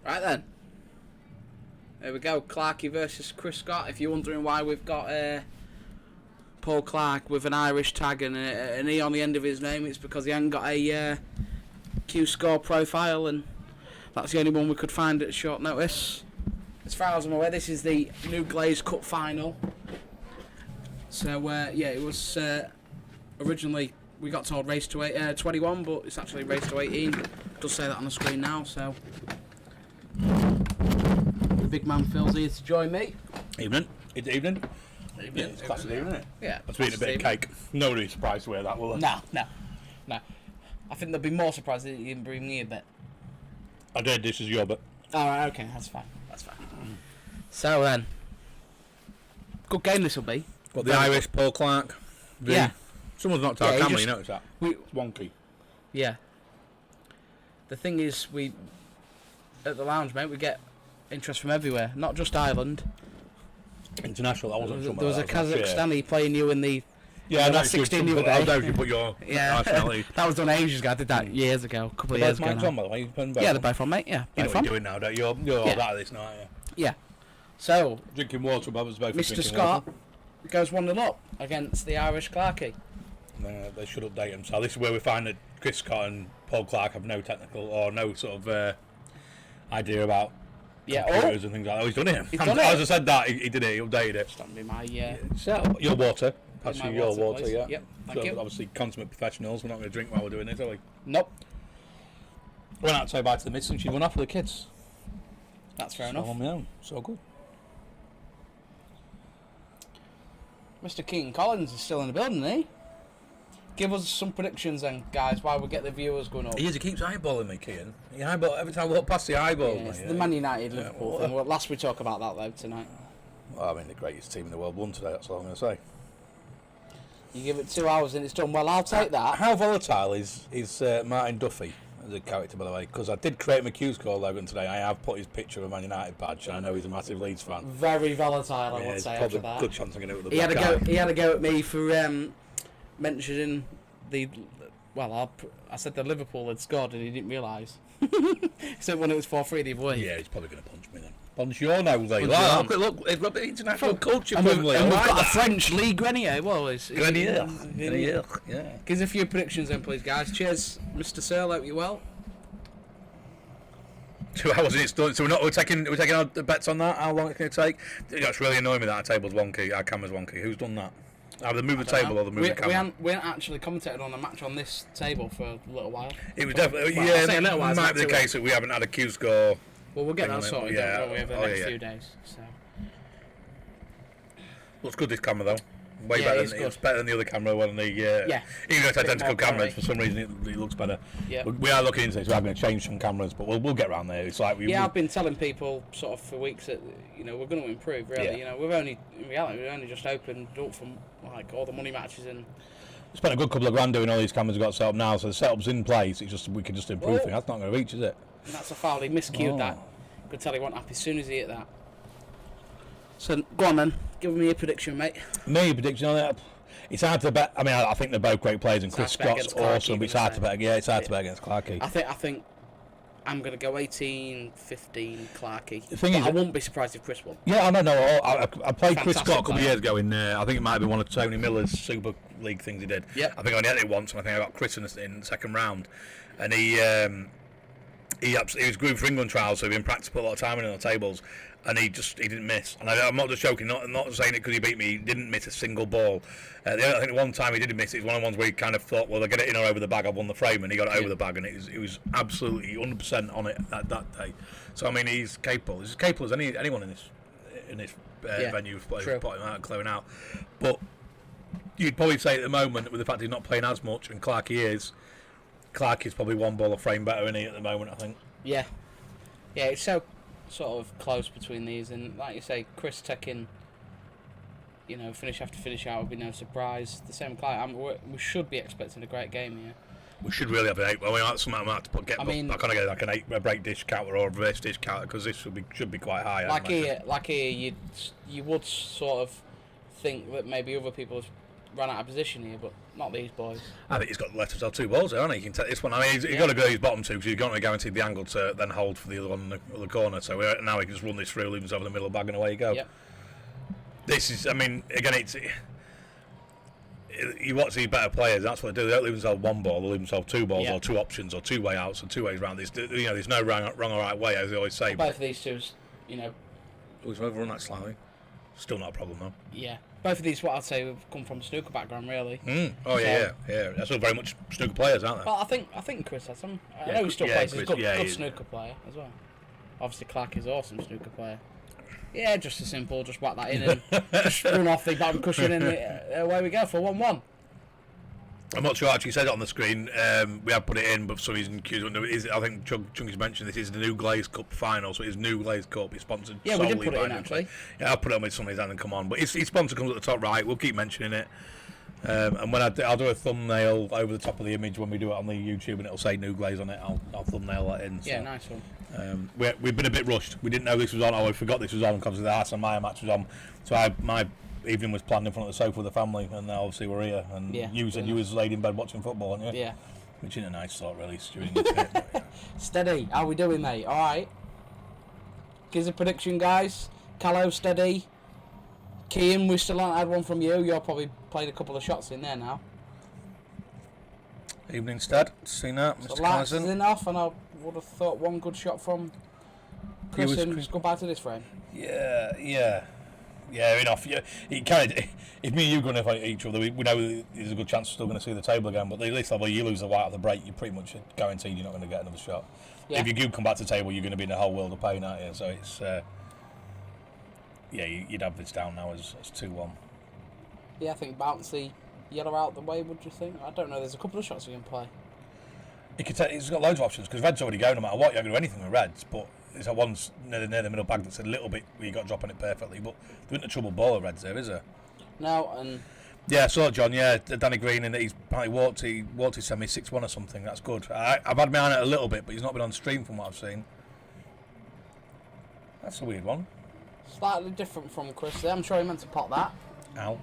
Right then. There we go. Clarkey versus Chris Scott. If you're wondering why we've got Paul Clark with an Irish tag and an E on the end of his name, it's because he hasn't got a Q-score profile, and that's the only one we could find at short notice. As far as I'm aware, this is the Newglaze Cup Final. So, it was originally, we got told race to 21, but it's actually race to 18. It does say that on the screen now, so. The big man Phil's here to join me. Evening. It's evening. Yeah, it's classic evening, isn't it? Yeah. I've eaten a bit of cake. Nobody's surprised to wear that, will they? No. I think they'll be more surprised that you didn't bring me a bit. I did, this is your bit. Alright, okay, that's fine. So then, good game this will be. Got the Irish Paul Clark. Yeah. Someone's knocked our camera, you notice that? It's wonky. Yeah. The thing is, at the lounge, mate, we get interest from everywhere, not just Ireland. International, that wasn't There was a Kazakhstani playing you in the... Yeah, that's 16 the other day. I you put your nationality. That was done ages ago. I did that years ago, a couple of years ago. On, by the way. Yeah, they're both on, mate. Yeah, you know what you're doing now, don't you? You're all that at this now, aren't you? Yeah. So, drinking water, Bob was both Mr. Scott goes 1-0 up against the Irish Clarkey. They should update him. So this is where we find that Chris Scott and Paul Clark have no technical or no sort of idea about computers and things like that. Oh, he's done it. As I said that, he did it. He updated it. Stand by my your water. Pass you your water, please. yeah. Yep, thank you. Obviously, consummate professionals. We're not going to drink while we're doing this, are we? Nope. Went out to say bye to the missus and she went off with the kids. That's fair enough. On my own. So good. Mr. Keaton Collins is still in the building, eh? Give us some predictions then, guys, while we get the viewers going up. He keeps eyeballing me, Keaton. Every time I walk past the eyeball. Yeah, it's the Man United Liverpool thing. Well, last we talk about that, though, tonight. Well, I mean, the greatest team in the world won today, that's all I'm going to say. You give it 2 hours and it's done. Well, I'll take that. How volatile is Martin Duffy as a character, by the way? Because I did create him a Q-score Logan today. I have put his picture of a Man United badge, and I know he's a massive Leeds fan. Very volatile, I would say, after that. Good chance I'm going to with the He had a go at me for mentioning the... Well, I said that Liverpool had scored and he didn't realise. So when it was 4-3 the other way. Yeah, he's probably going to punch me then. Punch your nose, like. Look, it's got the international culture. And we've got a French League Grenier. Well, Grenier, yeah. Give us a few predictions then, please, guys. Cheers, Mr. Searle. Hope you're well. 2 hours and it's done. So we're taking our bets on that. How long it's going to take? That's really annoying me that our table's wonky. Our camera's wonky. Who's done that? Either move the table or the move the camera. We haven't actually commentated on a match on this table for a little while. It was definitely it might be the case that we haven't had a Q score. Well, we'll get that sorted out over the next few days. So. Looks good, this camera though. Way better than it's better than the other camera when even though it's identical cameras, for some reason it looks better. Yeah. We are looking into it, so we're going to change some cameras, but we'll get around there. It's like I've been telling people sort of for weeks that we're going to improve. Really, we've only just opened up from like all the money matches and. We spent a good couple of grand doing all these cameras we've got set up now, so the setup's in place. It's just we can just improve things. That's not going to reach, is it? And that's a foul. He miscued that. Could tell he wasn't happy as soon as he hit that. So go on then, give me a prediction, mate. Me prediction on it. It's hard to bet. I mean, I think they're both great players, and Chris Scott's awesome. But it's hard to bet. Yeah, it's hard to bet against Clarkey. I think I'm going to go 18-15 Clarkey. The thing is, I wouldn't be surprised if Chris won. Yeah, I don't know. I played Chris Scott a couple of years ago in. I think it might have been one of Tony Miller's Super League things he did. Yep. I think I only had it once, and I think I got Chris in the second round, and he was going for England trials, so he'd been practicing, put a lot of time in on the tables, and he didn't miss. And I'm not just joking, not saying it because he beat me. He didn't miss a single ball. I think the one time he did miss, it was one of the ones where he kind of thought, well, they'll get it in or over the bag. I've won the frame, and he got it over the bag, and it was absolutely 100% on it that day. So I mean, he's capable. He's as capable as anyone in this venue putting out and clearing out. But you'd probably say at the moment, with the fact he's not playing as much, and Clarkey is probably one ball a frame better, isn't he, at the moment, I think. Yeah, it's so sort of close between these, and like you say, Chris taking, finish after finish out would be no surprise. The same Clark, we should be expecting a great game here. We should really have an 8. I mean, that's something I might have to I can't get like an 8 break dish counter or a reverse dish counter because this should be quite high. Like here, you would sort of think that maybe other people have run out of position here, but not these boys. I think he's got left himself 2 balls there, hasn't he? He can take this one. I mean, he's got to go his bottom 2 because he's got to guarantee the angle to then hold for the other one in the corner. So now he can just run this through, leave himself in the middle of the bag, and away you go. Yep. This is, I mean, again, you watch these better players. That's what they do. They don't leave themselves 1 ball. They leave themselves 2 balls or 2 options or 2 way outs or 2 ways round. There's no wrong or right way, as they always say. Both of these two, We've overrun that slightly. Still not a problem though. Yeah. Both of these, what I'd say, have come from snooker background, really. Oh, yeah. They're still very much snooker players, aren't they? Well, I think Chris has some. I know he still plays. He's a good snooker player as well. Obviously, Clark is awesome snooker player. Yeah, just as simple. Just whack that in and just run off the bottom cushion and away we go for 1-1. I'm not sure I actually said it on the screen. We have put it in, but for some reason, I think Chunky's mentioned this is the Newglaze Cup Final, so it is Newglaze Cup. It's sponsored solely by we did put it in, actually. Yeah, I'll put it on with somebody's hand and come on. But his sponsor comes at the top right. We'll keep mentioning it. And when I'll do a thumbnail over the top of the image when we do it on the YouTube, and it'll say Newglaze on it. I'll thumbnail that in. So. Yeah, nice one. We've been a bit rushed. We didn't know this was on. We forgot this was on because the Arsenal Maya match was on. So my evening was planned in front of the sofa with the family, and now obviously we're here. And you said you was laid in bed watching football, weren't you? Yeah. Which isn't a nice thought, really, stewing. Steady. How we doing, mate? All right. Give us a prediction, guys. Callow, steady. Kean, we still haven't had one from you. You're probably played a couple of shots in there now. Evening, Stead. Seen that, So Mr. Lax is Carson. enough, and I would have thought one good shot from Chris and just go back to this frame. Yeah, enough. Yeah, if me and you go in fight each other, we know there's a good chance we're still going to see the table again. But at least level, you lose the white at the break, you're pretty much guaranteed you're not going to get another shot. Yeah. If you do come back to the table, you're going to be in a whole world of pain, aren't you? So it's you'd have this down now as 2-1. Yeah, I think bounce the yellow out the way. Would you think? I don't know. There's a couple of shots we can play. He's got loads of options because red's already going no matter what. You're not going to do anything with reds, but there's that one near the middle bag that's a little bit where you got dropping it perfectly. But there isn't a trouble ball of reds there, is there? No, and yeah, I saw it, John. Yeah, Danny Green, and he's apparently walked his semi 6-1 or something. That's good. I've had my eye on it a little bit, but he's not been on stream from what I've seen. That's a weird one. slightly different from Chris there. I'm sure he meant to pot that. Ow.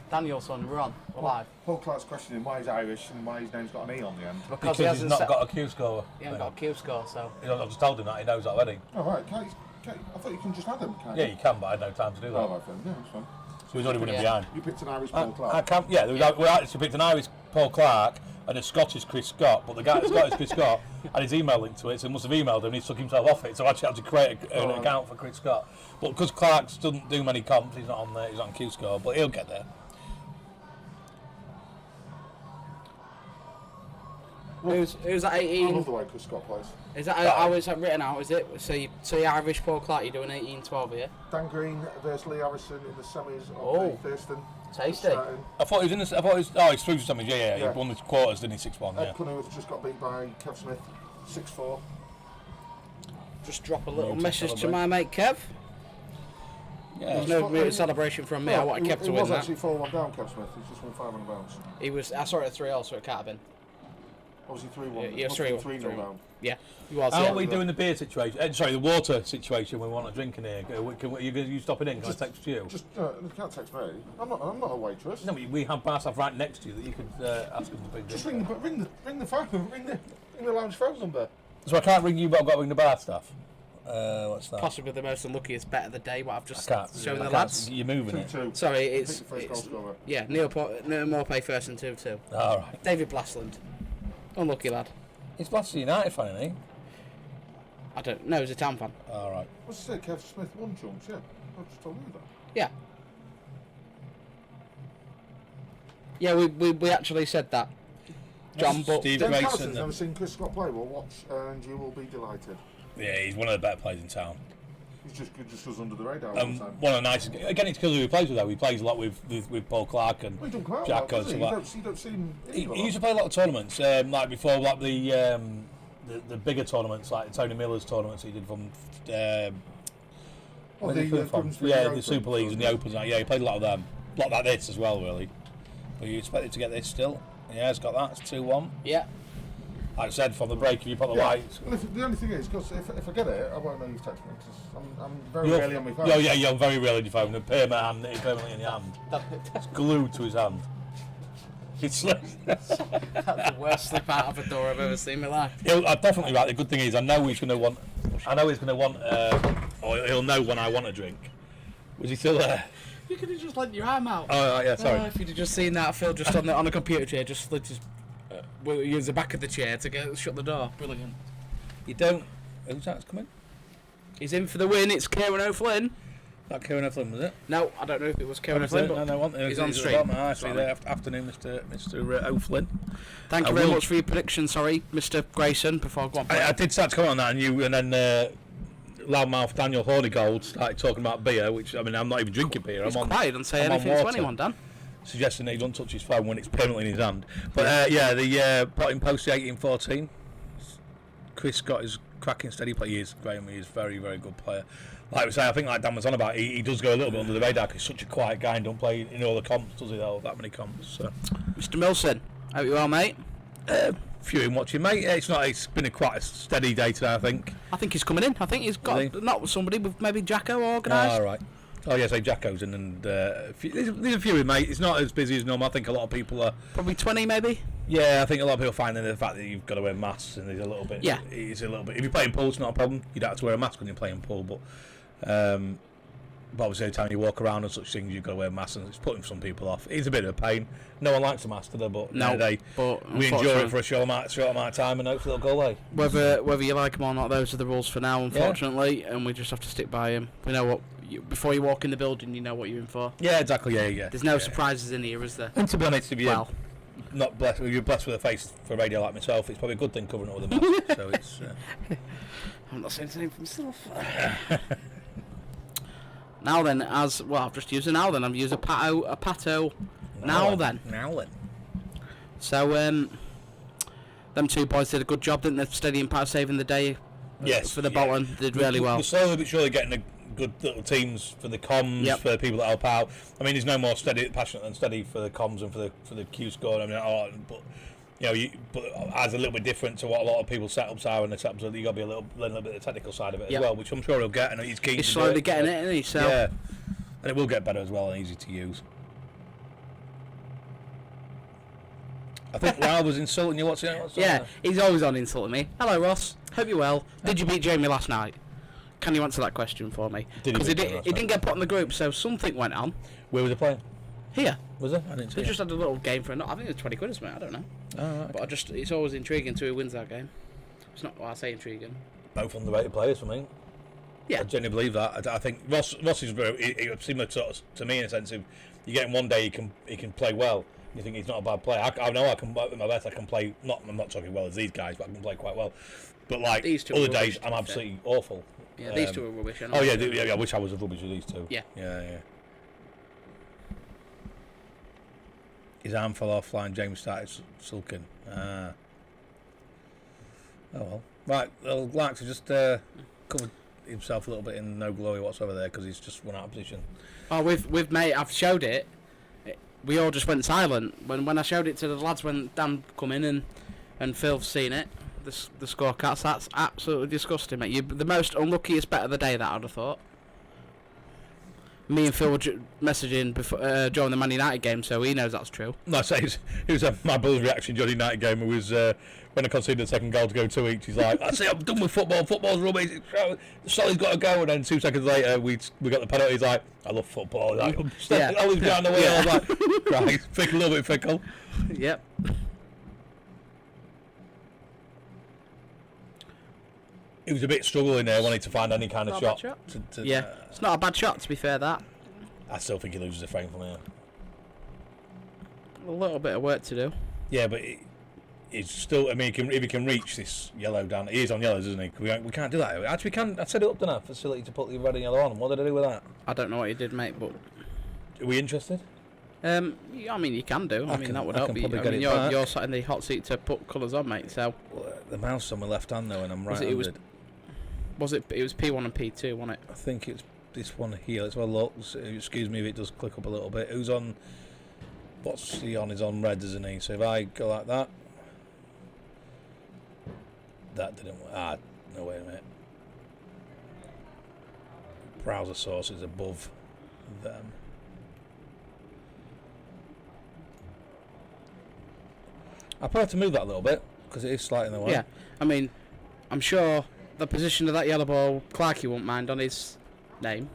Danielson, we're on. We're live. Paul Clark's questioning why he's Irish and why his name's got an E on the end. Because he's not got a Q score. He hasn't got a Q score, so. I've just told him that, he knows that already. Oh, right. I thought you can just add them, can't you? Yeah, you can, but I had no time to do that. Oh, right, then. Yeah, that's fine. So he's already running behind. You picked an Irish Paul Clark. I can't, yeah, we actually picked an Irish Paul Clark and a Scottish Chris Scott, but the guy that's Scottish Chris Scott had his email linked to it, so he must have emailed him and he took himself off it, so I actually had to create an account for Chris Scott. But because Clark doesn't do many comps, he's not on there, he's on Q score, but he'll get there. Who's that I 18? love the way Chris Scott plays. Is that how it's written out, is it? So you're Irish Paul Clark, you're doing 18-12 here? Dan Green versus Lee Harrison in the semis of the Thurston. Tasty. I thought he was in this. He's through to semis. Yeah. He won the quarters, didn't he? 6-1. Ed Cunningham just got beat by Kev Smith, 6-4. Just drop a little message to my mate Kev. Yeah. There's no real celebration from me. I want Kev to win He was that. actually 4-1 down, Kev Smith. He's just won 500 bounce. He was. I saw it at 3-0, so it can't have been. Or was he 3-1? Yeah, 3-1 down. Yeah, he was. How Yeah. are we doing the beer situation? Sorry, the water situation. We want a drink in here. You stopping in? Can I text you? Just, you can't text me. I'm not a waitress. No, we have bar staff right next to you that you could ask them to bring. Just ring the phone. Ring the lounge phone number. So I can't ring you, but I've got to ring the bar staff. What's that? Possibly the most unluckiest bet of the day. What I've just I can't. shown I the can't- lads. You're moving it. 2-2. Sorry, I it's think the first goal scorer. yeah. Neil Morpay first and 2-2. All right. David Blastland, unlucky lad. He's Blaster United fan, isn't he? I don't know. He's a town fan. All right. What's it say? Kev Smith won chunks, yeah. I just told you that. Yeah. Yeah, we actually said that. John, but Steve Dan Grayson. Carlson's never seen Chris Scott play. Well, watch and you will be delighted. Yeah, he's one of the better players in town. He just goes under the radar all the time. One of the nicest. Again, it's because who he plays with, though. He plays a lot with Paul Clark and Well, he don't come out Jack a lot, does he? Coates. You don't see him. He used to play a lot of tournaments, like before, like the bigger tournaments, like Tony Miller's tournaments he did from. Where's he from? The Super Leagues and the Opens. Yeah, he played a lot of them. A lot like this as well, really. But you expect it to get this still? Yeah, it's got that. It's 2-1. yeah, Like I said, from the break, if you put the lights. Well, the only thing is, because if I get it, I won't know you've texted me, because I'm very rarely on my phone. Yeah, you're very rarely on your phone. The permanently in your hand. It's glued to his hand. It's That's the worst slip out of a door I've ever seen in my life. I'm definitely right. The good thing is, I know he's going to want. Or he'll know when I want a drink. Was he still there? You could have just let your arm out. Oh, right, yeah, sorry. If you'd have just seen that, Phil, just on a computer chair, just slid his. Use the back of the chair to shut the door. Brilliant. You don't. Who's that's coming? He's in for the win. It's Kieran O'Flynn. That Kieran O'Flynn, was it? No, I don't know if it was Kieran O'Flynn, but he's on stream. Afternoon, Mr. O'Flynn. Thank you very much for your prediction. Sorry, Mr. Grayson. Before I go on, I did start to comment on that, and then loudmouth Daniel Hornigold started talking about beer, which I'm not even drinking beer. He's quiet and say anything to anyone, Dan. Suggesting that he don't touch his phone when it's permanently in his hand. But the potting post 18-14. Chris Scott is cracking steady play. He is, Graham. He is very, very good player. Like we say, I think like Dan was on about, he does go a little bit under the radar because he's such a quiet guy and don't play in all the comps, does he? Though that many comps. So. Mr. Milson, hope you well, mate. Few in watching, mate. It's been quite a steady day today, I think. I think he's coming in. I think he's got not somebody with maybe Jacko organised. Oh, right. Oh, yes, Jacko's in, and there's a few in, mate. It's not as busy as normal. I think a lot of people are. Probably 20, maybe. Yeah, I think a lot of people find the fact that you've got to wear masks and there's a little bit. Yeah. It's a little bit. If you're playing pool, it's not a problem. You don't have to wear a mask when you're playing pool, but obviously, every time you walk around and such things, you've got to wear masks, and it's putting some people off. It's a bit of a pain. No one likes a mask today, but we enjoy it for a short amount of time, and hopefully it'll go away. Whether you like them or not, those are the rules for now, unfortunately, and we just have to stick by them. We know what. Before you walk in the building, you know what you're in for. Yeah, exactly. Yeah. There's no surprises in here, is there? And to be honest, if you're blessed with a face for radio like myself, it's probably a good thing covering it with a mask. So it's. I'm not saying anything for myself. Now then, I've just used a now then. I've used a pato. Now then. So them two boys did a good job, didn't they? Steady and Pat saving the day. Yes. For the bottom, did really well. We're slowly but surely getting a good little teams for the comms, for the people that help out. I mean, there's no more passionate than steady for the comms and for the Q score. I mean, but as a little bit different to what a lot of people's setups are, and the setups you got to be learn a little bit of the technical side of it as well, which I'm sure he'll get, and he's keen. He's slowly getting it, isn't he? So yeah, and it will get better as well and easy to use. I think Ralph was insulting you. What's yeah, he's always on insulting me. Hello, Ross. Hope you're well. Did you beat Jamie last night? Can you answer that question for me? Because he didn't get put in the group, so something went on. Where was he playing? Here. Was it? I didn't see. They just had a little game for I think it was 20 quid or something. I don't know. Oh, right. But it's always intriguing to who wins that game. It's not. Well, I say intriguing. Both underrated players for me. Yeah. I genuinely believe that. I think Ross is very similar to me in a sense of you get him one day he can play well. You think he's not a bad player. I know I can at my best. I can play. I'm not talking well as these guys, but I can play quite well. But like other days, I'm absolutely awful. Yeah, these two are rubbish. I wish I was as rubbish as these two. Yeah. His arm fell off. Flying James started sulking. Oh well. Right. Well, Larks just covered himself a little bit in no glory whatsoever there because he's just run out of position. Oh, with mate, I've showed it. We all just went silent when I showed it to the lads when Dan come in and Phil's seen it. The scorecards, that's absolutely disgusting, mate. You're the most unluckiest bet of the day, that I'd have thought. Me and Phil were messaging before during the Man United game, so he knows that's true. No, so it was my brother's reaction during the United game. It was when I conceded the second goal to go 2 each. He's like, "That's it, I'm done with football. Football's rubbish. Solly's got to go." And then 2 seconds later, we got the penalty. He's like, "I love football." Like, always behind the wheel. I was like, right, fickle, a little bit fickle. Yep. He was a bit struggling there, wanting to find any kind of shot. It's not a bad shot, to be fair, that. I still think he loses the frame from here. A little bit of work to do. Yeah, but it's still, I mean, if he can reach this yellow down, he is on yellows, isn't he? We can't do that. Actually, we can. I set it up, didn't I? Facility to put the red and yellow on. What did I do with that? I don't know what you did, mate, but... Are we interested? I mean, you can do. That would help you. I mean, you're sat in the hot seat to put colours on, mate, so... Well, the mouse on my left hand, though, and I'm right-handed. It was P1 and P2, wasn't it? I think it's this one here. Let's have a look. Excuse me if it does click up a little bit. Who's on? What's he on? He's on red, isn't he? So if I go like that, That didn't. No, wait a minute. Browser source is above them. I'll probably have to move that a little bit because it is slightly in the way. Yeah, I mean, I'm sure the position of that yellow ball, Clarkey won't mind on his name.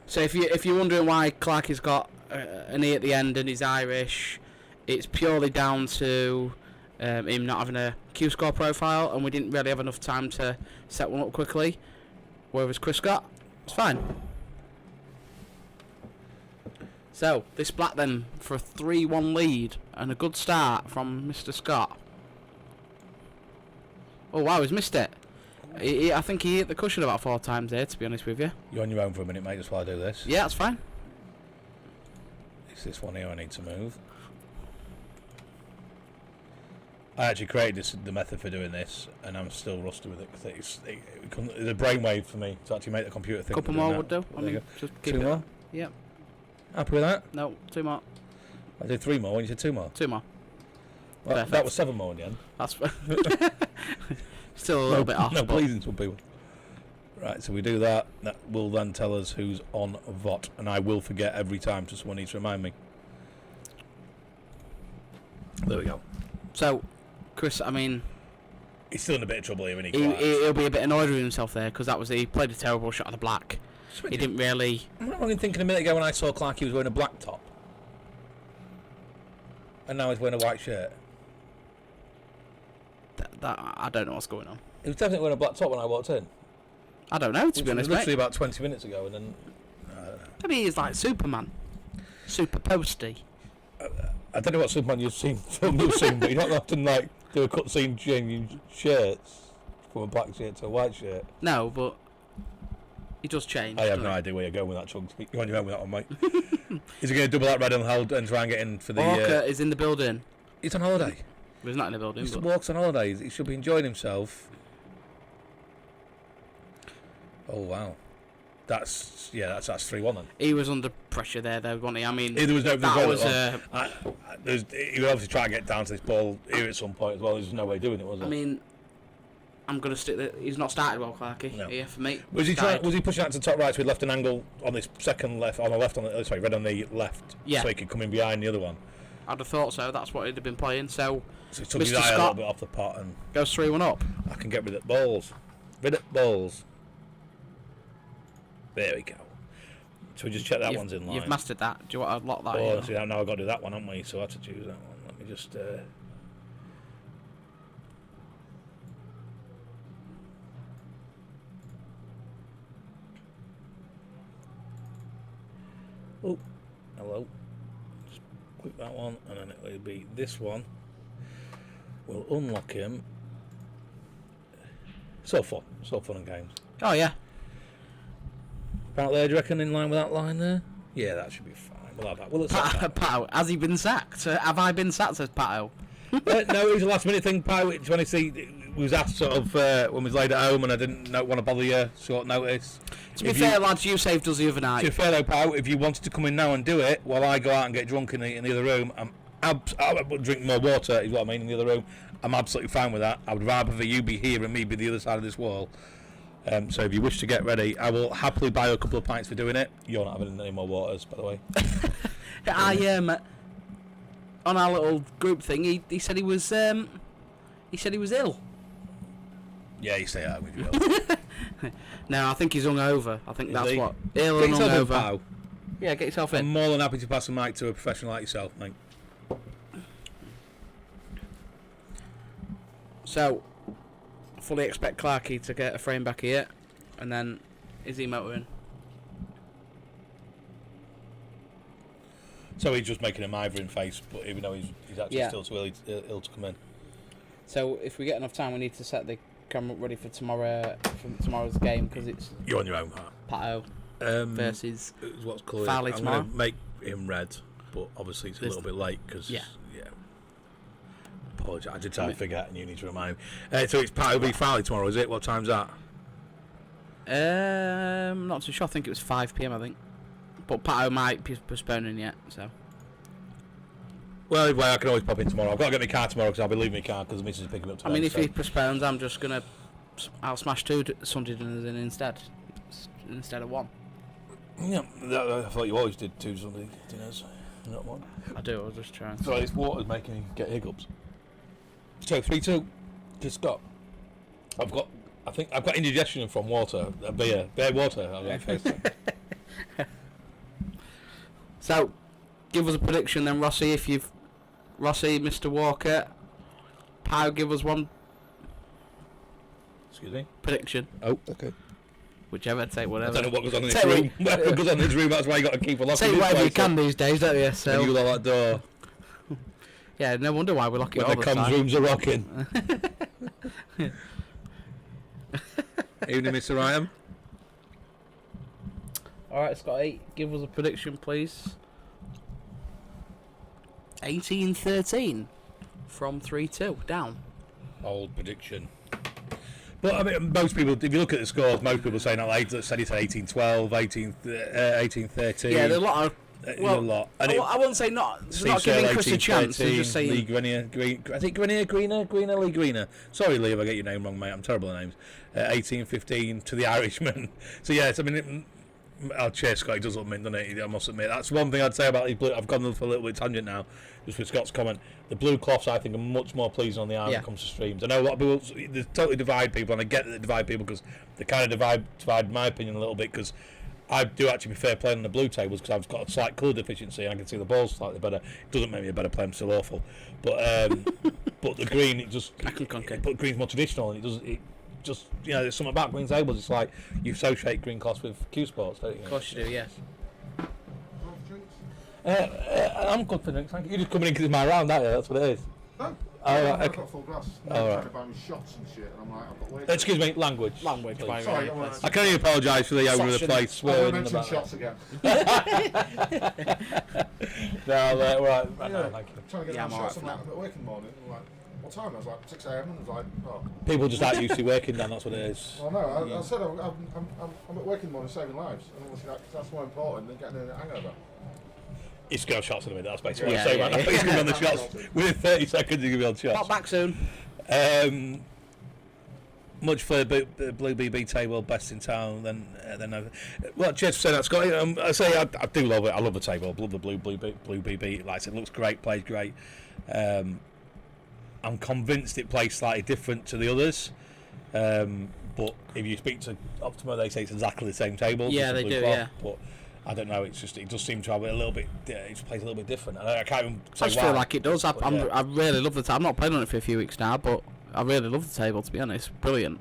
So if you're wondering why Clarkey's got an E at the end and he's Irish, it's purely down to him not having a Q-score profile, and we didn't really have enough time to set one up quickly. Whereas Chris Scott, it's fine. So, this black then for a 3-1 lead and a good start from Mr. Scott. Oh wow, he's missed it. I think he hit the cushion about 4 times there, to be honest with you. You're on your own for a minute, mate, just while I do this. Yeah, that's fine. It's this one here I need to move. I actually created the method for doing this, and I'm still rusty with it because it's a brainwave for me to actually make the computer think. Couple more would do. I mean, just keep 2 it. more? Yep. Happy with that? No, 2 more. I did 3 more, and you said 2 more. 2 more. Well, that was 7 more in the end. That's still a little bit off. No, pleasing some people. Right, so we do that. That will then tell us who's on VOT, and I will forget every time, so someone needs to remind me. There we go. So, Chris, I mean, he's still in a bit of trouble here, isn't he? He'll be a bit annoyed with himself there because he played a terrible shot of the black. He didn't really. I'm not wrong in thinking a minute ago when I saw Clark, he was wearing a black top, and now he's wearing a white shirt. That I don't know what's going on. He was definitely wearing a black top when I walked in. I don't know, to be honest, literally about 20 minutes ago, and then. Maybe he's like Superman, super posty. I don't know what Superman you've seen, film you've seen, but you don't often like do a cutscene changing shirts from a black shirt to a white shirt. No, but he does change. I have no idea where you're going with that, Chugs. You're on your own with that one, mate. Is he going to double that red and hold and try and get in for the? Walker is in the building. He's on holiday. He's not in the building. He walks on holidays. He should be enjoying himself. Oh wow. That's 3-1 then. He was under pressure there, though, wasn't he? I mean, there was no. That was. He would obviously try to get down to this ball here at some point as well. There's no way doing it, was there? I mean, I'm gonna stick. He's not started well, Clarkey. No. Here for me. Was he pushing out to the top right so he left an angle on this second left on the left red on the left, yeah, so he could come in behind the other one? I'd have thought so. That's what he'd have been playing. So he took Mr. his eye Scott a little bit off the pot and goes 3-1 up. I can get rid of balls. There we go. So we just check that one's in line. You've mastered that. Do you want to lock that? Oh, see, now I've got to do that one, haven't we? So I have to choose that one. Let me just. Oh, hello. Just click that one, and then it will be this one. We'll unlock him. So fun and games. Oh yeah. About there, do you reckon, in line with that line there? Yeah, that should be fine. We'll have that. Well, Pato, has he been sacked? Have I been sacked, says Pato? No, it was a last minute thing, Pato. To honestly, we was asked sort of when we was laid at home and I didn't want to bother you, short notice. To be fair, lads, you saved us the other night. To be fair though, Pato, if you wanted to come in now and do it while I go out and get drunk in the other room, I would drink more water, is what I mean, in the other room. I'm absolutely fine with that. I would rather you be here and me be the other side of this wall. So if you wish to get ready, I will happily buy you a couple of pints for doing it. You're not having any more waters, by the way. On our little group thing, he said he was ill. Yeah, you stay out with you. No, I think he's hungover. I think that's what ill get and hungover. Yeah, get yourself in. I'm more than happy to pass the mic to a professional like yourself, mate. So, fully expect Clarkey to get a frame back here, and then is he motoring? So he's just making a mithering face, but even though he's actually still too ill to come in. So if we get enough time, we need to set the camera up ready for tomorrow's game because it's. You're on your own, Pato versus. What's called? Farley I'm tomorrow. going to make him red, but obviously it's a little bit late because. Yeah. Apologise, I did tell me to forget, and you need to remind me. So it's Pato v Farley tomorrow, is it? What time's that? Not too sure. I think it was 5 PM. I think, but Pato might be postponing yet. So Well, anyway, I can always pop in tomorrow. I've got to get my car tomorrow because I'll be leaving my car because the missus is picking me up I today. mean, if he postpones, I'm just gonna. I'll smash 2 Sunday dinners in instead of 1. Yeah, I thought you always did 2 Sunday dinners, not 1. I do. I was just trying. So this water's making me get hiccups. So 3-2, just got. I think I've got indigestion from water, beer water. I've got So, give us a prediction then, Rossi. Rossi, Mr. Walker, Pau, give us one. Excuse me. Prediction. Oh, okay. Whichever, take whatever. I don't know what goes on in this room. Whatever goes on in this room, that's why you got to keep a lock. Take whatever you can these days, don't you? So. And you lock that door. Yeah, no wonder why we lock it when all the the comms time. rooms are rocking. Evening, Mr. Ryan. Alright, Scotty, give us a prediction, please. 18-13 from 3-2, down. Old prediction. But I mean, most people, if you look at the scores, most people saying that said it's 18-12, 18-13. Yeah, there's a lot of. Well, a lot. And I wouldn't say not giving Chris a chance. They're just saying. Lee Grenier, Greener, Lee Greener. Sorry, Lee, if I get your name wrong, mate. I'm terrible at names. 18-15 to the Irishman. So yes, I mean, I'll chase Scott. He does look mint, doesn't he? I must admit. That's one thing I'd say about these blue. I've gone off a little bit tangent now, just with Scott's comment. The blue cloths, I think, are much more pleasing on the eye when it comes to streams. I know a lot of people, they totally divide people, and I get that they divide people because they kind of divide my opinion a little bit because I do actually prefer playing on the blue tables because I've got a slight colour deficiency and I can see the balls slightly better. It doesn't make me a better player, I'm still awful. But but the green, it just... I can concur. But green's more traditional and it just, you know, there's something about green tables. It's like you associate green cloths with Q Sports, don't you? Of course you do, yes. I'm good for drinks, thank you. You're just coming in because it's my round, aren't you? That's what it is. No. I've got full glass. All right. Trying to buy me shots and shit, and I'm like, I've got way. Excuse me, language. Language, please. by Sorry, I can only apologise for the owner of the place I swearing won't in the mention back. shots again. No, right, Yeah, no, thank you. trying to get Yeah, them I'm shots. alright I'm at work in the morning. I'm like, what time? I was like 6 a.m. and I was like, oh. People just aren't used to working, Dan, that's what it is. Well, no, I said I'm at work in the morning saving lives, and obviously that's more important than getting a hangover. He's going to have shots in a minute, that's basically Yeah, what I'm saying yeah, right now. He's going to be on the shots. Within 30 seconds, he's going to be on shots. Pop back soon. Much for the Blue BB table, best in town. Then well, cheers for saying that, Scotty. I say I do love it. I love the table. I love the Blue BB. Like I said, it looks great, plays great. I'm convinced it plays slightly different to the others. But if you speak to Optima, they say it's exactly the same table. Yeah, they do. Yeah. But I don't know. It's just it does seem to have a little bit. It just plays a little bit different. I can't even say I just why. feel like it does. I Yeah. really love the table. I'm not playing on it for a few weeks now, but I really love the table, to be honest. Brilliant.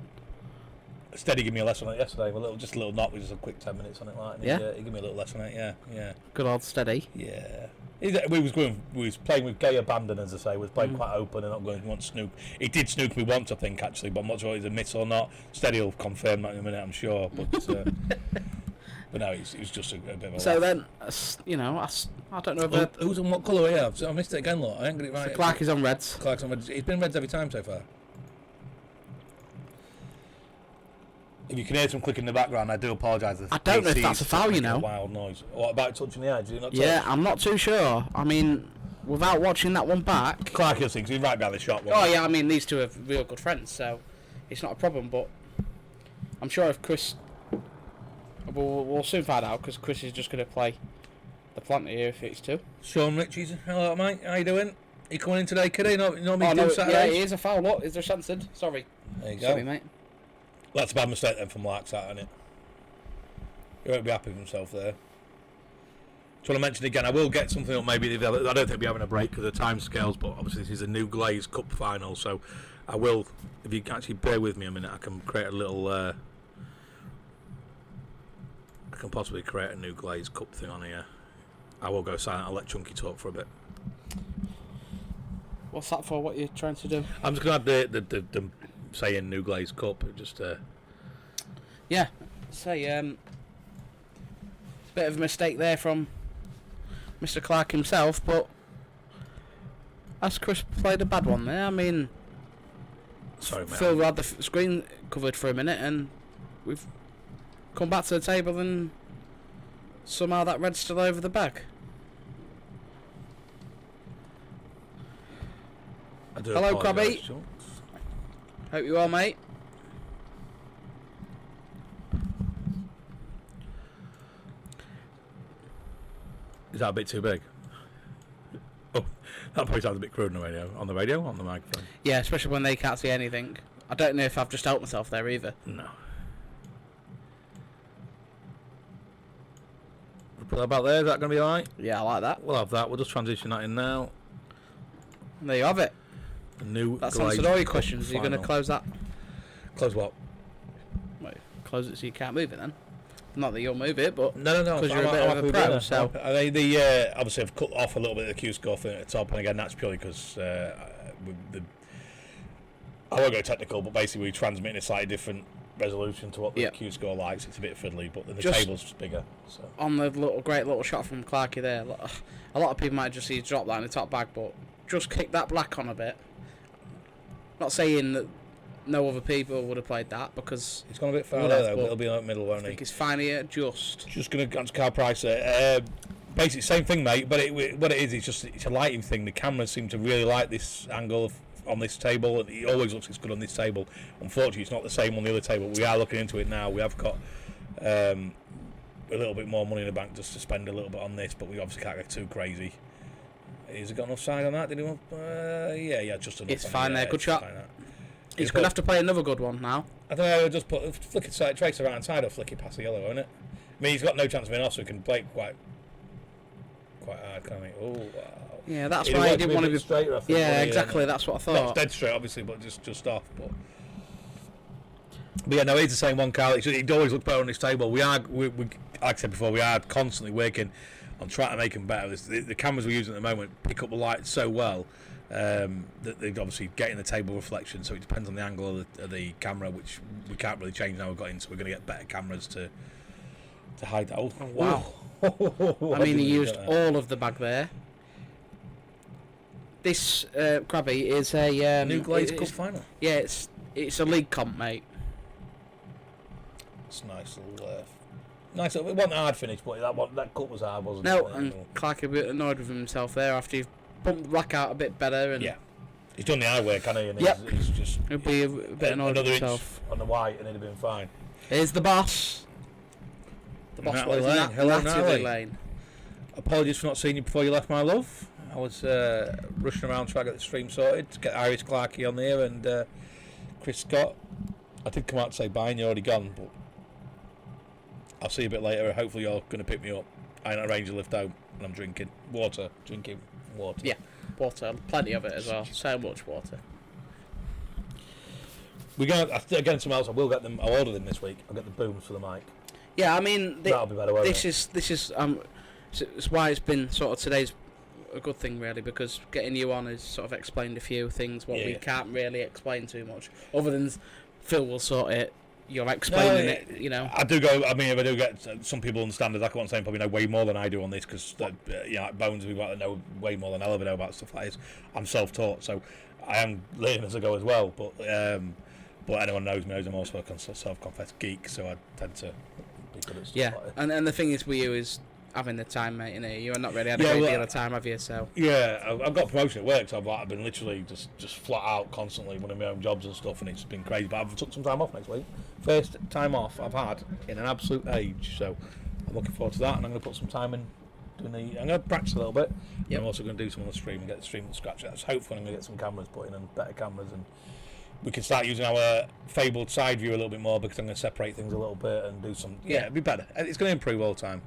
Steady gave me a lesson on it yesterday. Just a little knock with just a quick 10 minutes on it, like. And Yeah? he gave me a little lesson on it. Yeah. Good old steady. Yeah. We was playing with gay abandon, as I say. We was playing quite open and not going to want to snook. He did snook me once, I think, actually, but I'm not sure if it's a miss or not. Steady will confirm that in a minute, I'm sure. But but no, it was just a bit of a So laugh. then, you know, I don't know if Who's on what colour? Yeah, I missed it again, look. I ain't got it right. Clark is on reds. Clark's on reds. He's been reds every time so far. If you can hear some clicking in the background, I do apologise. I don't know if that's a foul, you know. Wild noise. What about touching the edge? Did you not touch? Yeah, I'm not too sure. I mean, without watching that one back. Clark, you'll see, 'cause he's right behind the shot. Oh yeah, I mean these two are real good friends, so it's not a problem. But I'm sure if Chris, we'll soon find out because Chris is just going to play the planter here if it's two. Sean Richies, hello mate, how you doing? You coming in today, kid? No, Oh do no, yeah, Saturdays? it is a foul. Look, is there censored? Sorry. There you go. Sorry, mate. That's a bad mistake then from Larks, that, isn't it? He won't be happy with himself there. Just want to mention again, I will get something up maybe. I don't think we're having a break because of the time scales, but obviously this is a Newglaze Cup Final, so I will, if you can actually bear with me a minute, I can create a little, I can possibly create a Newglaze Cup thing on here. I will go silent, I'll let Chunky talk for a bit. What's that for? What you're trying to do? I'm just going to have the saying Newglaze Cup, just Yeah. Say, bit of a mistake there from Mr. Clark himself, but has Chris played a bad one there? I mean, sorry mate. Phil had the screen covered for a minute, and we've come back to the table, and somehow that red's still over the bag. Hello, Crabby. Hope you're well, mate. Is that a bit too big? Oh, that probably sounds a bit crude on the radio. On the radio? On the microphone? Yeah, especially when they can't see anything. I don't know if I've just helped myself there either. No. We'll put that about there. Is that going to be alright? Yeah, I like that. We'll have that. We'll just transition that in now. And there you have it. The new That's Newglaze answered all your Cup questions. Are you going to Final. close that? Close what? Wait, close it so you can't move it then. Not that you'll move it, but No. because you're a bit of a pro. So Obviously, I've cut off a little bit of the Q score thing at the top, and again, that's purely because I won't go technical, but basically we transmit in a slightly different resolution to what the Q score likes. It's a bit fiddly, but then the table's bigger. So on the great little shot from Clarkey there, a lot of people might just see you drop that in the top bag, but just kick that black on a bit. Not saying that no other people would have played that, because it's gone a bit far there, though, but it'll be in the middle, won't I he? think it's fine here, just going to go to Carl Price there. Basically, same thing, mate, but what it is, it's a lighting thing. The cameras seem to really like this angle on this table, and it always looks as good on this table. Unfortunately, it's not the same on the other table. We are looking into it now. We have got a little bit more money in the bank just to spend a little bit on this, but we obviously can't get too crazy. Has it got enough side on that? Did he want? Yeah, just enough. It's fine there. Good shot. He's going to have to play another good one now. I don't know. I'll just flick it side, trace the right hand side, or flick it past the yellow, won't it? I mean, he's got no chance of being off, so he can play it quite hard, can't he? Oh, wow. Yeah, that's why he didn't want to be straighter. Yeah, exactly. That's what I thought. Not dead straight, obviously, but just off. But yeah, no, he's the same one, Carl. He'd always look better on this table. We like I said before, we are constantly working on trying to make him better. The cameras we're using at the moment pick up the light so well that they're obviously getting the table reflection, so it depends on the angle of the camera, which we can't really change now we've got in, so we're going to get better cameras to hide that. Oh, wow. I mean, he used all of the bag there. This Crabby is a Newglaze Cup Final. Yeah, it's a league comp, mate. It's nice little. Nice. It wasn't a hard finish, but that cut was hard, wasn't it? No, and Clark a bit annoyed with himself there after he pumped the black out a bit better. And yeah, he's done the eye work, hasn't he? And he's just. He'll be a bit annoyed with himself. On the white, and it'd have been fine. Here's the boss. The boss Natalie was Lane. Hello, Natalie. Lane. Apologies for not seeing you before you left, my love. I was rushing around trying to get the stream sorted, to get Irish Clarkey on there and Chris Scott. I did come out to say bye and you're already gone, but I'll see you a bit later. Hopefully you're going to pick me up. I arrange a lift home and I'm drinking water. Yeah, water. Plenty of it as well. So much water. We're going to, again, something else. I'll order them this week. I'll get the booms for the mic. Yeah, I mean, that'll be better, won't it? This is it's why it's been sort of today's a good thing, really, because getting you on has sort of explained a few things we can't really explain too much, other than Phil will sort it. You're explaining it, you know. I do go. I mean, if I do get some people understand, like I'm saying, probably know way more than I do on this, because like Bones, we've got to know way more than I'll ever know about stuff like this. I'm self-taught, so I am learning as I go as well. But anyone knows me knows I'm also a self-confessed geek, so I tend to be good at stuff like that. And the thing is with you is having the time, mate. You know, you've not really had a great deal of time, have you? So yeah, I've got promotion at work, so I've been literally just flat out constantly running my own jobs and stuff, and it's been crazy. But I've took some time off next week. First time off I've had in an absolute age, so I'm looking forward to that. And I'm going to put some time in doing I'm going to practice a little bit. Yep. I'm also going to do some on the stream and get the stream to scratch. That's hopefully I'm going to get some cameras put in and better cameras, and we can start using our fabled side view a little bit more, because I'm going to separate things a little bit and do some. Yeah, it'd be better. It's going to improve all the time.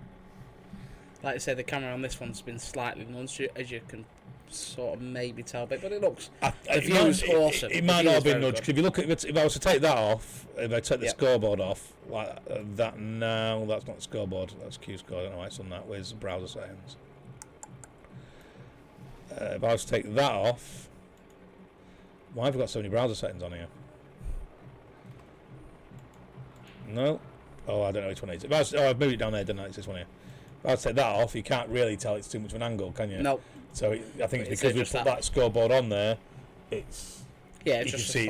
Like I say, the camera on this one's been slightly nudged, as you can sort of maybe tell, but it looks. The view's awesome. It might not have been nudged. If you look at it, if I was to take that off, if I take the scoreboard off, like that now, that's not the scoreboard. That's Q score. I don't know why it's on that. Where's the browser settings? If I was to take that off, why have we got so many browser settings on here? No. Oh, I don't know which one it is. If I was, I've moved it down there, didn't I? It's this one here. I'd take that off. You can't really tell it's too much of an angle, can you? No. So I think it's because we put that scoreboard on there. It's it's just see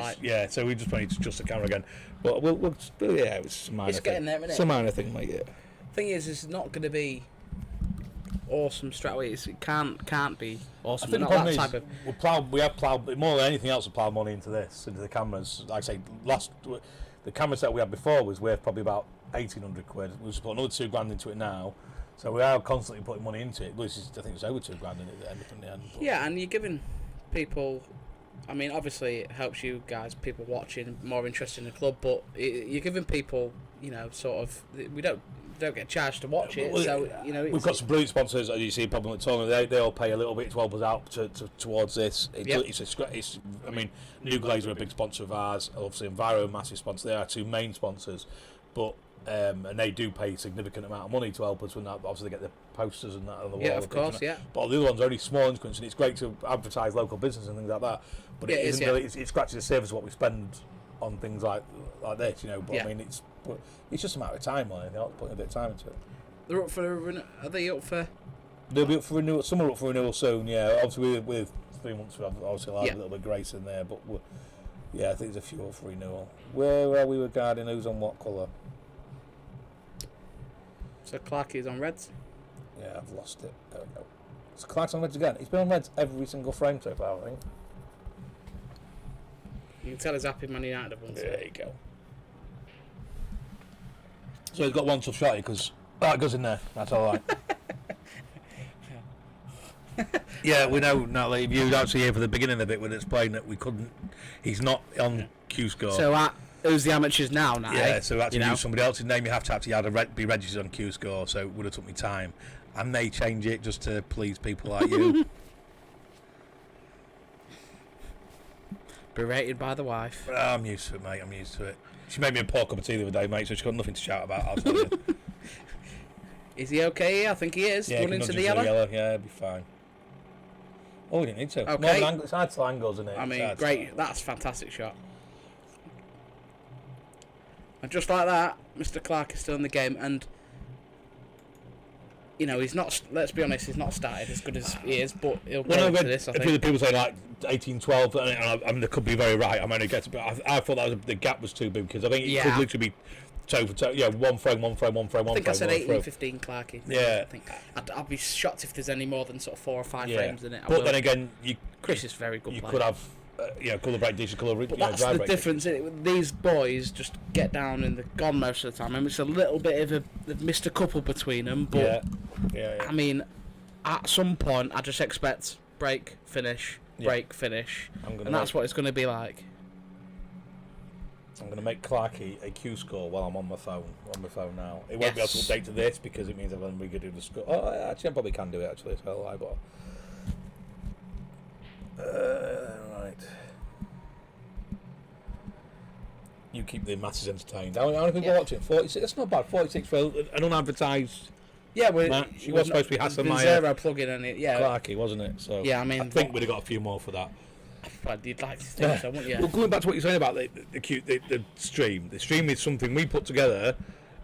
so we just need to adjust the camera again. But we'll it's minor. It's getting there, isn't it? It's a minor thing, mate. Yeah. Thing is, it's not going to be awesome straight away. It can't be awesome. I think Not the problem that is type of. we have plowed more than anything else. We plowed money into the cameras. Like I say, the camera set we had before was worth probably about 1,800 quid. We just put another £2,000 into it now, so we are constantly putting money into it. Which is, I think it's over £2,000 in the end. But Yeah, and you're giving people. I mean, obviously it helps you guys, people watching, more interested in the club. But you're giving people, sort of. We don't get charged to watch it, so we've got some brilliant sponsors. As you see, probably at tournament, they all pay a little bit to help us out towards this. I mean, Newglaze are a big sponsor of ours. Obviously, Enviro, massive sponsor. They are two main sponsors, but and they do pay a significant amount of money to help us when that. Obviously, they get the posters and that on the wall. Yeah, of course, yeah. But the other ones are only small increments, and it's great to advertise local business and things like that. But it isn't really. It's scratching the surface of what we spend on things like this, But I mean, it's just a matter of time, or anything else, putting a bit of time into it. They're up for. Are they up for? They'll be up for renewal. Some are up for renewal soon. Yeah, obviously with 3 months, we'll obviously a little bit of grace in there, but I think there's a few up for renewal. Where are we regarding who's on what colour? So Clarkie's on reds. Yeah, I've lost it. There we go. So Clark's on reds again. He's been on reds every single frame so far, I think. You can tell he's happy Man United have won. There you go. So he's got one tough shot because that goes in there. That's all right. Yeah, we know, Natalie, if you actually here for the beginning of the bit when it's playing that we couldn't. He's not on Q score. So who's the amateurs now? Yeah, so actually use somebody else's name. You have to actually be registered on Q score. So it would have took me time, and they change it just to please people like you. Berated by the wife. I'm used to it, mate. I'm used to it. She made me a poor cup of tea the other day, mate, so she's got nothing to shout about. I'll tell you. Is he okay? I think he is. Yeah, Running to the yellow. Yeah, he'll be fine. Oh, we didn't need to. Okay. It's hard to angles, isn't it? I mean, great. That's a fantastic shot. And just like that, Mr. Clark is still in the game, and he's not. Let's be honest, he's not started as good as he is, but he'll go into this. I think. A few of the people say like 18-12, and I mean they could be very right. I mean, I thought that the gap was too big because I think it could literally be toe for toe. Yeah, one frame. I think I said 18-15, Clarky. Yeah. I think I'd be shocked if there's any more than sort of 4 or 5 frames in it. But then again, Chris is very good. You player. could have. Colour break, decent colour. But that's the difference. These boys just get down and they're gone most of the time. I mean, it's a little bit of they've missed a couple between them, but yeah. I mean, at some point, I just expect break, finish, break, finish, and that's what it's going to be like. I'm going to make Clarky a Q score while I'm on my phone. On my phone now. It won't be able to update to this because it means I'm going to do the score. Oh, actually, I probably can do it actually as well. Right. You keep the masses entertained. How many people watching? 46. That's not bad. 46 for an unadvertised. Yeah, match. She was supposed to be Hassan Meyer. Zero plug-in in it. Yeah, Clarky, wasn't it? So yeah, I mean, I think we'd have got a few more for that. But you'd like to think so, wouldn't you? Well, going back to what you're saying about the stream. The stream is something we put together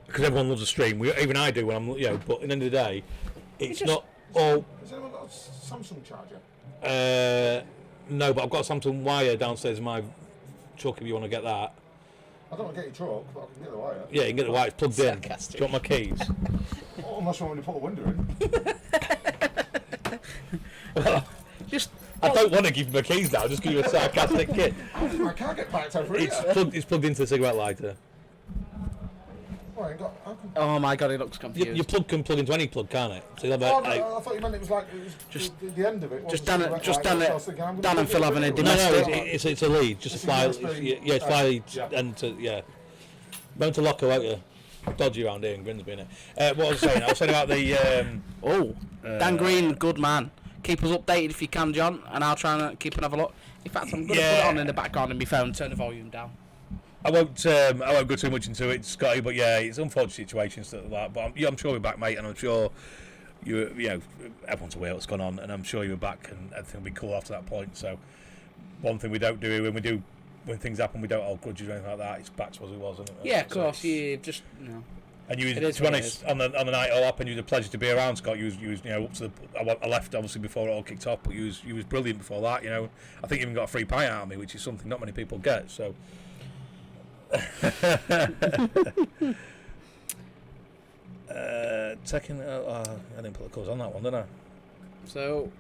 because everyone loves a stream. Even I do when I'm, But at the end of the day, it's not all. Has anyone got a Samsung charger? No, but I've got a Samsung wire downstairs in my truck if you want to get that. I don't want to get your truck, but I can get the wire. Yeah, you can get the wire. It's plugged in. Do you want my keys? Unless you want me to put the window in. I don't want to give you my keys now. Just give you a sarcastic kid. How did my car get backed over here? It's plugged into the cigarette lighter. Oh, oh my god, he looks confused. Your plug can plug into any plug, can't it? So I thought you meant it was like just the end of it. Dan and Phil having a domestic. No, it's a lead. Just a fly. It's fly and Going to Locker, won't you? Dodgy around here in Grimsby, innit? What was I saying about the. Dan Green, good man. Keep us updated if you can, John, and I'll try and keep another look. In fact, I'm going to put it on in the background on my phone. Turn the volume down. I won't go too much into it, Scotty. But yeah, it's unfortunate situations like that. But I'm sure we're back, mate, and I'm sure everyone's aware what's gone on, and I'm sure you're back, and everything will be cool after that point. So one thing we don't do when things happen, we don't hold grudges or anything like that. It's back to as it was, isn't it? Yeah, of course. You just And you, to be honest, on the night it all happened, you was a pleasure to be around, Scott. You was up to I left obviously before it all kicked off, but you was brilliant before that. I think you even got a free pie out of me, which is something not many people get. So. taking. I didn't put the colours on that one, did I? So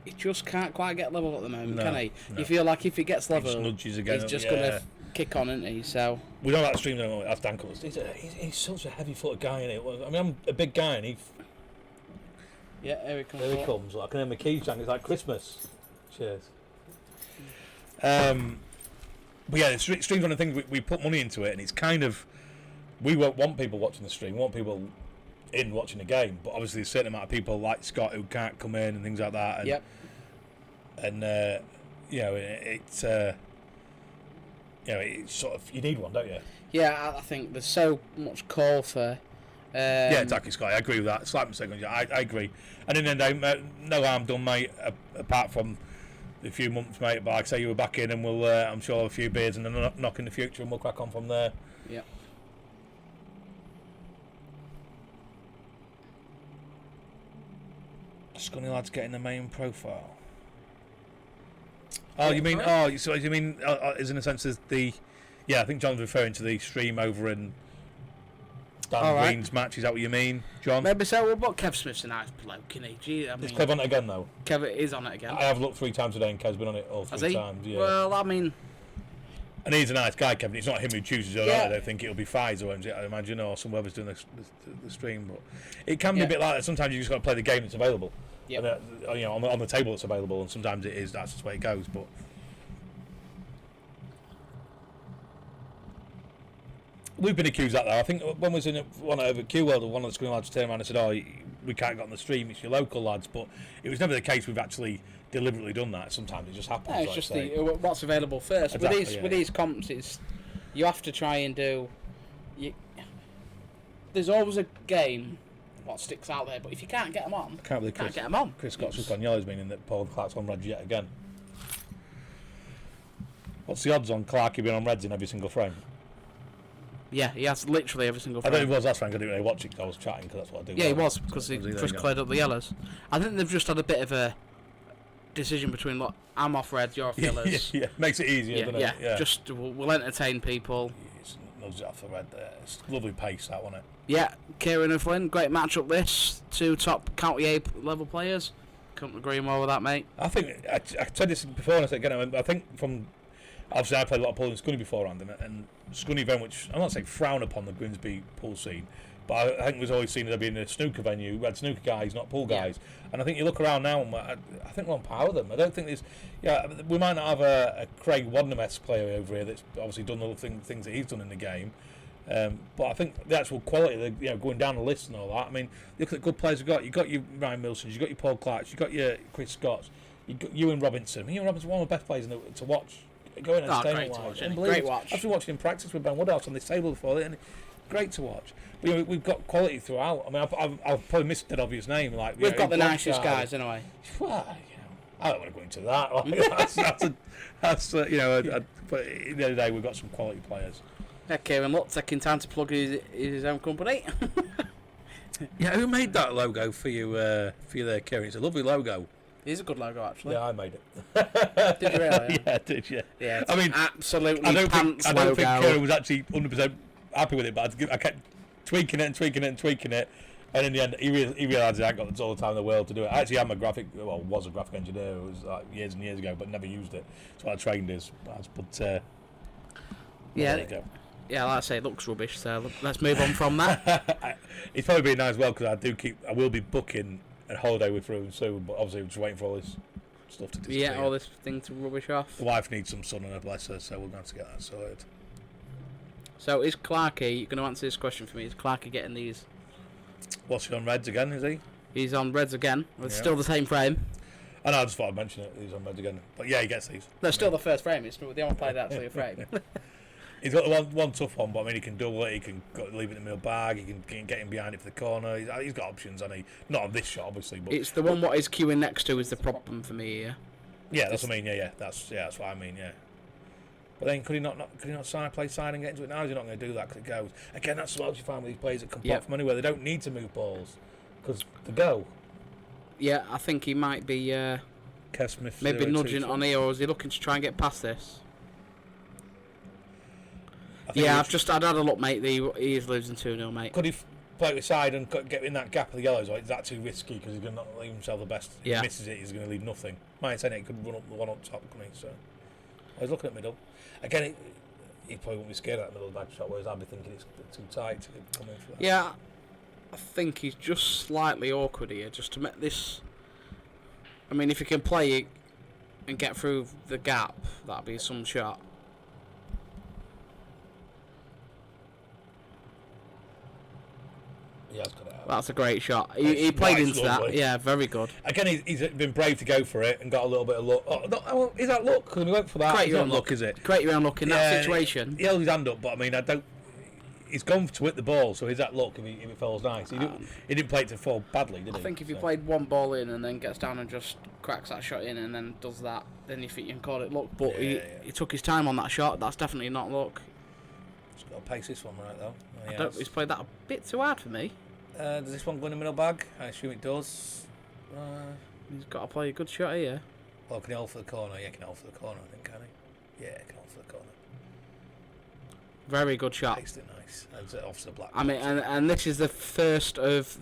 he just can't quite get level at the moment, can he? No. You feel like if he gets level, He just nudges again. he's just going to kick on, isn't he? So we know that stream. That's Dan Cutler. He's such a heavy-footed guy, isn't he? I mean, I'm a big guy, and yeah, here he comes. There he comes. I can hear my keys sang. It's like Christmas. Cheers. But yeah, the stream's one of the things we put money into it, and it's kind of we won't want people watching the stream. We want people in watching the game, but obviously there's a certain amount of people like Scott who can't come in and things like that. And, yep. And it's sort of you need one, don't you? Yeah, I think there's so much call for. Yeah, exactly, Scott. I agree with that. Slight mistake. I agree. And in the end, no harm done, mate. Apart from a few months, mate. But like I say, you were back in, and we'll I'm sure have a few beers and a knock in the future, and we'll crack on from there. Yeah. Scunny lads getting the main profile. Oh, you mean? Oh, so you mean? Is in a sense as the? Yeah, I think John's referring to the stream over in Dan Green's match. Is that what you mean, John? Maybe so. Well, but Kev Smith's a nice bloke, isn't he? Gee, I mean, is Kev on it again though? Kev is on it again. I have looked 3 times today, and Kev's been on it all 3 times. Yeah. Well, I mean. And he's a nice guy, Kevin. It's not him who chooses it. Yeah. I don't think it'll be Fies or I imagine, or whoever's doing the stream. But it can be a bit like that. Sometimes you just got to play the game that's available. Yeah. On the table it's available, and sometimes it is. That's just the way it goes. But we've been accused of that though. I think when we was in one over Q World, one of the screen lads turned around and said, "Oh, we can't get on the stream. It's your local lads." But it was never the case. We've actually deliberately done that. Sometimes it just happens. No, it's just what's available first. Exactly, with these comps, you have to try and do. There's always a game what sticks out there, but if you can't get them on, can't get them on. Chris Scott's just on yellows, meaning that Paul Clark's on red yet again. What's the odds on Clark being on reds in every single frame? Yeah, he has literally every single frame. I don't know if it was last frame. I didn't really watch it because I was chatting, because that's what I do. Yeah, he was, because he just cleared up the yellows. I think they've just had a bit of a decision between, look, I'm off reds, you're off yellows. Yeah, makes it easier, doesn't it? Yeah, just we'll entertain people. It's nudges off the red there. It's lovely pace, that, wasn't it? Yeah, Kieran and Flynn, great matchup this. 2 top County A level players. Couldn't agree more with that, mate. I think, I said this before and I said again, I think from, obviously I played a lot of pool in Scunny beforehand, and Scunny event, which I'm not saying frown upon the Grimsby pool scene, but I think it was always seen as being a snooker venue. We had snooker guys, not pool guys. Yeah. And I think you look around now, and I think we're on par with them. I don't think there's... Yeah, we might not have a Craig Wadnam-esque player over here that's obviously done all the things that he's done in the game. But I think the actual quality, going down the list and all that. I mean, look at the good players we've got. You've got your Ryan Milsons, you've got your Paul Clarks, you've got your Chris Scotts, you've got Ewan Robinson. Ewan Robinson, one of the best players to watch. Going entertainment-wise. Great watch. I've been watching him practice with Ben Woodhouse on this table before, and great to watch. But, we've got quality throughout. I mean, I've probably missed an obvious name. Like we've got the nicest guys, anyway. Well, I don't want to go into that. But at the end of the day, we've got some quality players. Yeah, Kieran, look, taking time to plug his own company. Yeah, who made that logo for you there, Kieran? It's a lovely logo. It is a good logo, actually. Yeah, I made it. Did you really? Yeah, I did, yeah. Yeah, I mean, absolutely I don't think Kieran was actually 100% happy with it, but I kept tweaking it, and in the end, he realised I hadn't got all the time in the world to do it. I actually am was a graphic engineer. It was like years and years ago, but never used it. That's what I trained as. But there you go. Yeah, like I say, it looks rubbish, so let's move on from that. It's probably been nice as well, because I will be booking a holiday with Ruben soon, but obviously we're just waiting for all this stuff to disappear. Yeah, all this thing to rubbish off. The wife needs some sun on her, bless her, so we're going to have to get that sorted. So is Clarkey going to answer this question for me? Is Clarkey getting these? What's he on reds again, is he? He's on reds again. It's still the same frame. I know, I just thought I'd mention it. He's on reds again. But yeah, he gets these. No, still the first frame. It's the only player that's actually a frame. He's got the one tough one, but I mean, he can double it, he can leave it in the middle bag, he can get him behind it for the corner. He's got options, and not on this shot, obviously. But it's the one what he's queuing next to is the problem for me here. Yeah, that's what I mean. Yeah, that's what I mean. Yeah. But then could he not play side and get into it now? Is he not going to do that because it goes again? That's what you find with these players that come pop from anywhere. They don't need to move balls because they go. Yeah, I think he might be Kev Smith maybe nudging on here, or is he looking to try and get past this? Yeah, I'd had a look, mate. He is losing 2-0, mate. Could he? play it with side and get in that gap of the yellows, or is that too risky because he's going to not leave himself the best? If he misses it, he's going to leave nothing. Might say it could run up the one up top, couldn't he? So he's looking at middle. Again, he probably won't be scared of that middle back shot, whereas I'd be thinking it's too tight to come in for that. Yeah, I think he's just slightly awkward here, just to make this. I mean, if he can play it and get through the gap, that'd be some shot. Yeah, it's got it out. That's a great shot. He played into that. Yeah, very good. Again, he's been brave to go for it and got a little bit of luck. Is that luck? Because we went for that. Great It's your not own luck, luck, is it? Great your own luck in that situation. He held his hand up, but I mean, he's gone to hit the ball, so is that luck if it falls nice? He didn't play it to fall badly, did he? I think if he played one ball in and then gets down and just cracks that shot in and then does that, then you think you can call it luck. But he took his time on that shot. That's definitely not luck. He's got to pace this one right, though. He's played that a bit too hard for me. Does this one go in the middle bag? I assume it does. He's got to play a good shot here. Well, can he hold for the corner? Yeah, can he hold for the corner, I think, can he? Yeah, can hold for the corner. Very good shot. Paced it nice. And off to the black. I mean, and this is the first of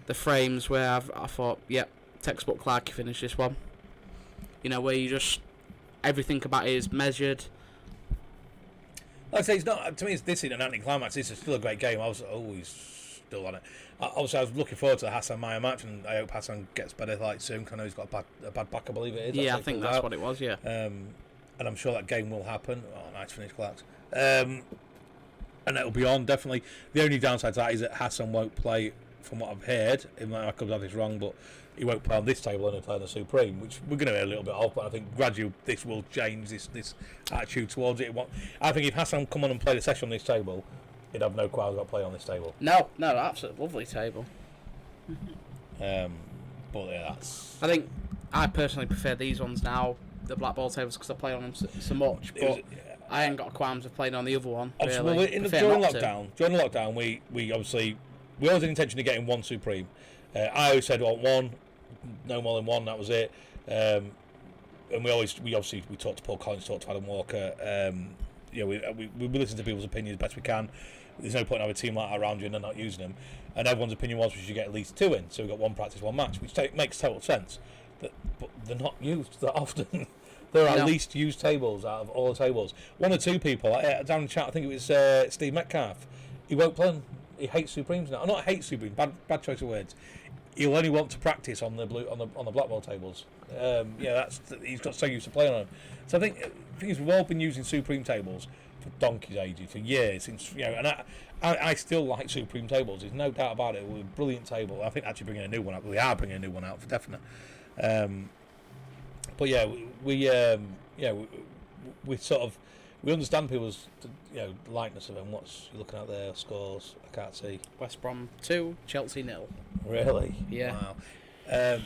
the frames where I thought, yep, textbook Clark, you finish this one. You know, where you just, everything about it is measured. Like I say, it's not, to me, this isn't an anticlimax. This is still a great game. I was always still on it. Obviously, I was looking forward to the Hassan Maya match, and I hope Hassan gets better like soon, because I know he's got a bad back, I believe it is. Yeah, I think that's what it was, yeah. And I'm sure that game will happen. Oh, nice finish, Clarks. And it'll be on, definitely. The only downside to that is that Hassan won't play, from what I've heard. I could have this wrong, but he won't play on this table and he'll play on the Supreme, which we're going to hear a little bit of, but I think gradually this will change this attitude towards it. I think if Hassan come on and play the session on this table, he'd have no qualms about playing on this table. No, absolutely lovely table. But yeah, that's... I personally prefer these ones now, the black ball tables, because I play on them so much, but I ain't got qualms of playing on the other one, really. Well, during lockdown, we obviously... We always had the intention of getting one Supreme. I always said, well, one, no more than one, that was it. And we talked to Paul Collins, talked to Adam Walker. We listen to people's opinions as best we can. There's no point in having a team like that around you and they're not using them. And everyone's opinion was we should get at least two in. So we've got one practice, one match, which makes total sense. But they're not used that often. There are least used tables out of all the tables. One or two people, down in the chat, I think it was Steve Metcalf, he won't play them. He hates Supremes now. Not hate Supremes, bad choice of words. He'll only want to practice on the black ball tables. He's got so used to playing on them. So I think we've all been using Supreme tables for donkey's ages, for years. And I still like Supreme tables. There's no doubt about it. We're a brilliant table. I think actually bringing a new one out. We are bringing a new one out for definite. But yeah, we sort of. We understand people's, lightness of them. What's you looking at there? Scores? I can't see. West Brom 2, Chelsea 0. Really? Yeah. Wow.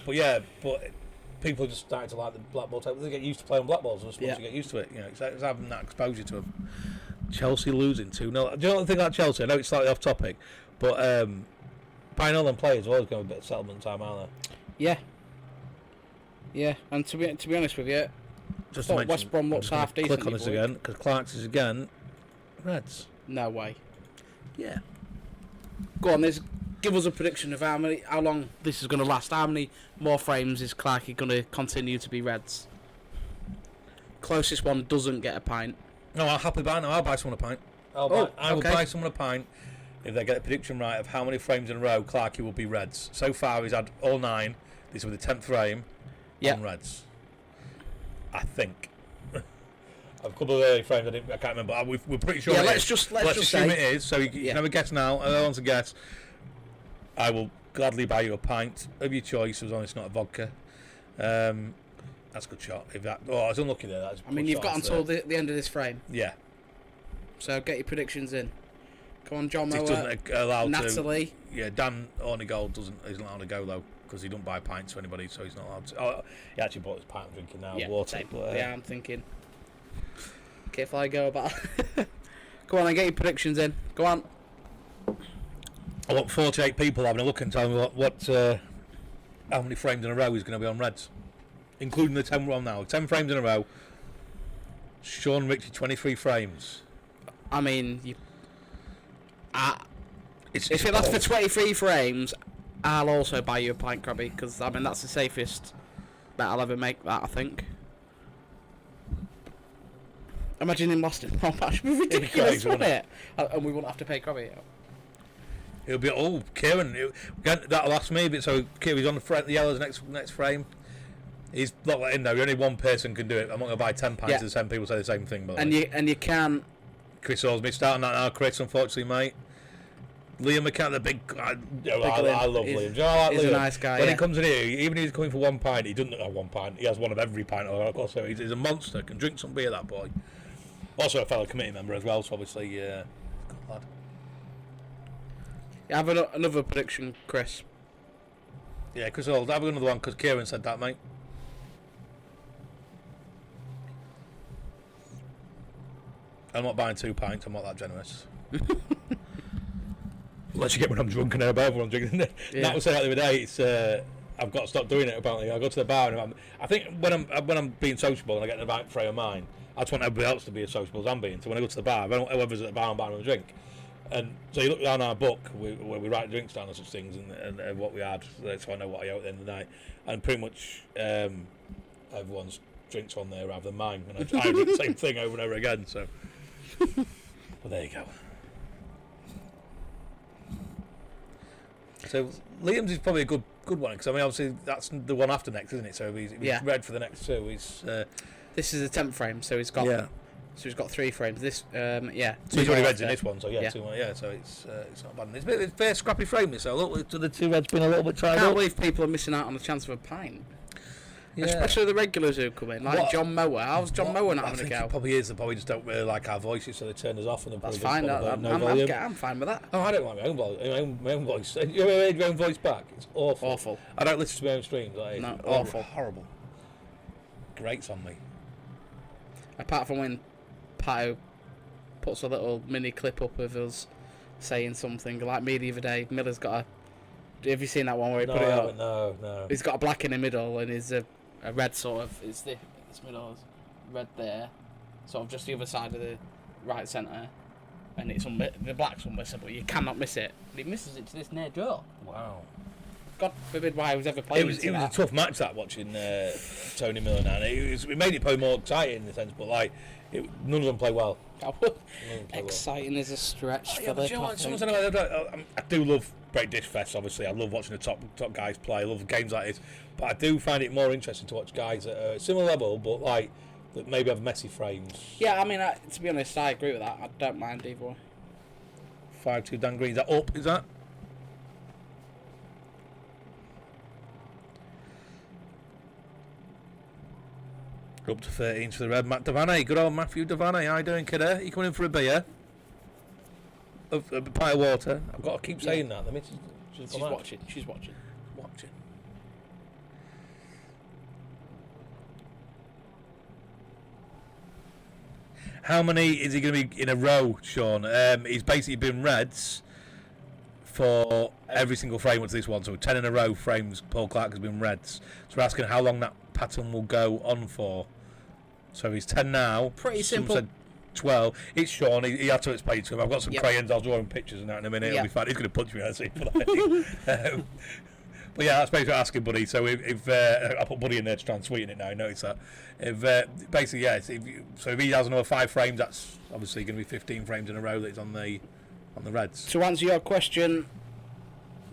But people just started to like the black ball table. They get used to playing black balls, and once you get used to it, it's having that exposure to them. Chelsea losing 2-0. Do you know what I think about Chelsea? I know it's slightly off topic, but buying all them players always going a bit of settlement time, aren't they? Yeah, and to be honest with you. Just to mention, West Brom looks half decent. Click on this again, because Clark's is again Reds. No way. Yeah. Go on, give us a prediction of how long this is going to last. How many more frames is Clarky going to continue to be Reds? Closest one doesn't get a pint. No, I'll happily buy. No, I'll buy someone a pint. I will buy someone a pint if they get a prediction right of how many frames in a row Clarky will be Reds. So far, he's had all 9. This will be the 10th frame on Reds. I think. A couple of early frames, I can't remember. We're pretty sure. Yeah, let's just assume say it is. So you can have a guess now. I want to guess. I will gladly buy you a pint of your choice, as long as it's not a vodka. That's a good shot. I was unlucky there. You've got until the end of this frame. Yeah. So get your predictions in. Come on, John Moore. Natalie. Dan Ornigold isn't allowed to go though, because he don't buy pints to anybody, so he's not allowed to. He actually bought his pint of drinking now, water. I'm thinking. Okay, if I go about. Go on, then get your predictions in. Go on. I want 48 people having a look and telling me how many frames in a row he's going to be on Reds, including the 10 we're on now. 10 frames in a row. Sean Ritchie, 23 frames. I mean, It's If it lasts for cold. 23 frames, I'll also buy you a pint crabby, because I mean that's the safest bet I'll ever make. That I think. Imagine him lasting more match. It'd be ridiculous, crazy, wouldn't wouldn't it? And we wouldn't have to pay crabby. It'll be Kieran. That'll last me. But so Kieran's on the yellow's next frame. He's not letting know. Only one person can do it. I'm not going to buy 10 pints. The same people say the same thing. But you can. Chris Orsby starting that now. Chris, unfortunately, mate. Liam McCann, the big. I love Liam. Do you know, I like he's Liam. a nice guy. When he comes in here, even if he's coming for 1 pint, he doesn't have 1 pint. He has one of every pint. Also, he's a monster. Can drink some beer, that boy. Also a fellow committee member as well. So obviously, good lad. You have another prediction, Chris. Yeah, Chris, I'll have another one because Kieran said that, mate. I'm not buying 2 pints. I'm not that generous. Unless you get when I'm drunk and above when I'm drinking. That was said the other day. It's I've got to stop doing it. Apparently, I go to the bar and I think when I'm being sociable and I get in the right frame of mind, I just want everybody else to be as sociable as I'm being. So when I go to the bar, whoever's at the bar, I'm buying them a drink. And so you look down our book where we write drinks down and such things and what we had, so I know what I owe at the end of the night. And pretty much everyone's drinks on there rather than mine. And I do the same thing over and over again. So, well, there you go. So Liam's is probably a good one because I mean obviously that's the one after next, isn't it? So he's read for the next 2. This is a 10th frame, so he's got. Yeah. So he's got 3 frames. This, So he's already read in this one, so 2 more. Yeah, so it's not bad. It's a fair scrappy frame. This, so look, the 2 reds been a little bit tied I can't up. believe people are missing out on the chance of a pint. Yeah. Especially the regulars who come in, like John Mower. How's John Mower not having a go? It probably is. They probably just don't really like our voices, so they turn us off. And that's fine. I'm fine with that. Oh, I don't like my own voice. You ever heard your own voice back? It's awful. Awful. I don't listen to my own streams. No, awful. Horrible. Grates on me. Apart from when Pato puts a little mini clip up of us saying something, like me the other day. Miller's got a. Have you seen that one where he put it up? No. He's got a black in the middle and he's a red sort of. It's this middle is red there, sort of just the other side of the right centre, and it's the black's unmissable. You cannot miss it. But he misses it to this near draw. Wow. God forbid why he was ever playing. It was a tough match that watching Tony Miller now. It made it probably more exciting in the sense, but like none of them play well. Exciting is a stretch for the. I do love Great Dish Fest. Obviously, I love watching the top guys play. I love games like this, but I do find it more interesting to watch guys at a similar level, but like that maybe have messy frames. Yeah, I mean, to be honest, I agree with that. I don't mind either way. 5-2 Dan Green. Is that up? Is that? Up to 13 for the red. Matt Devaney, good old Matthew Devaney. How you doing, kidder? You coming in for a beer? A pint of water. I've got to keep saying that. The missus, she's watching. She's watching. How many is he going to be in a row, Sean? He's basically been reds for every single frame up to this one. So 10 in a row frames Paul Clark has been reds. So we're asking how long that pattern will go on for. So he's 10 now. Pretty simple. Said 12. It's Sean. He had to explain to him. I've got some crayons. I'll draw him pictures and that in a minute. It'll be fine. He's going to punch me. I see. But yeah, that's basically asking Buddy. So if I put Buddy in there to try and sweeten it now, you notice that. Basically, yeah. If he has another 5 frames, that's obviously going to be 15 frames in a row that he's on the reds. To answer your question,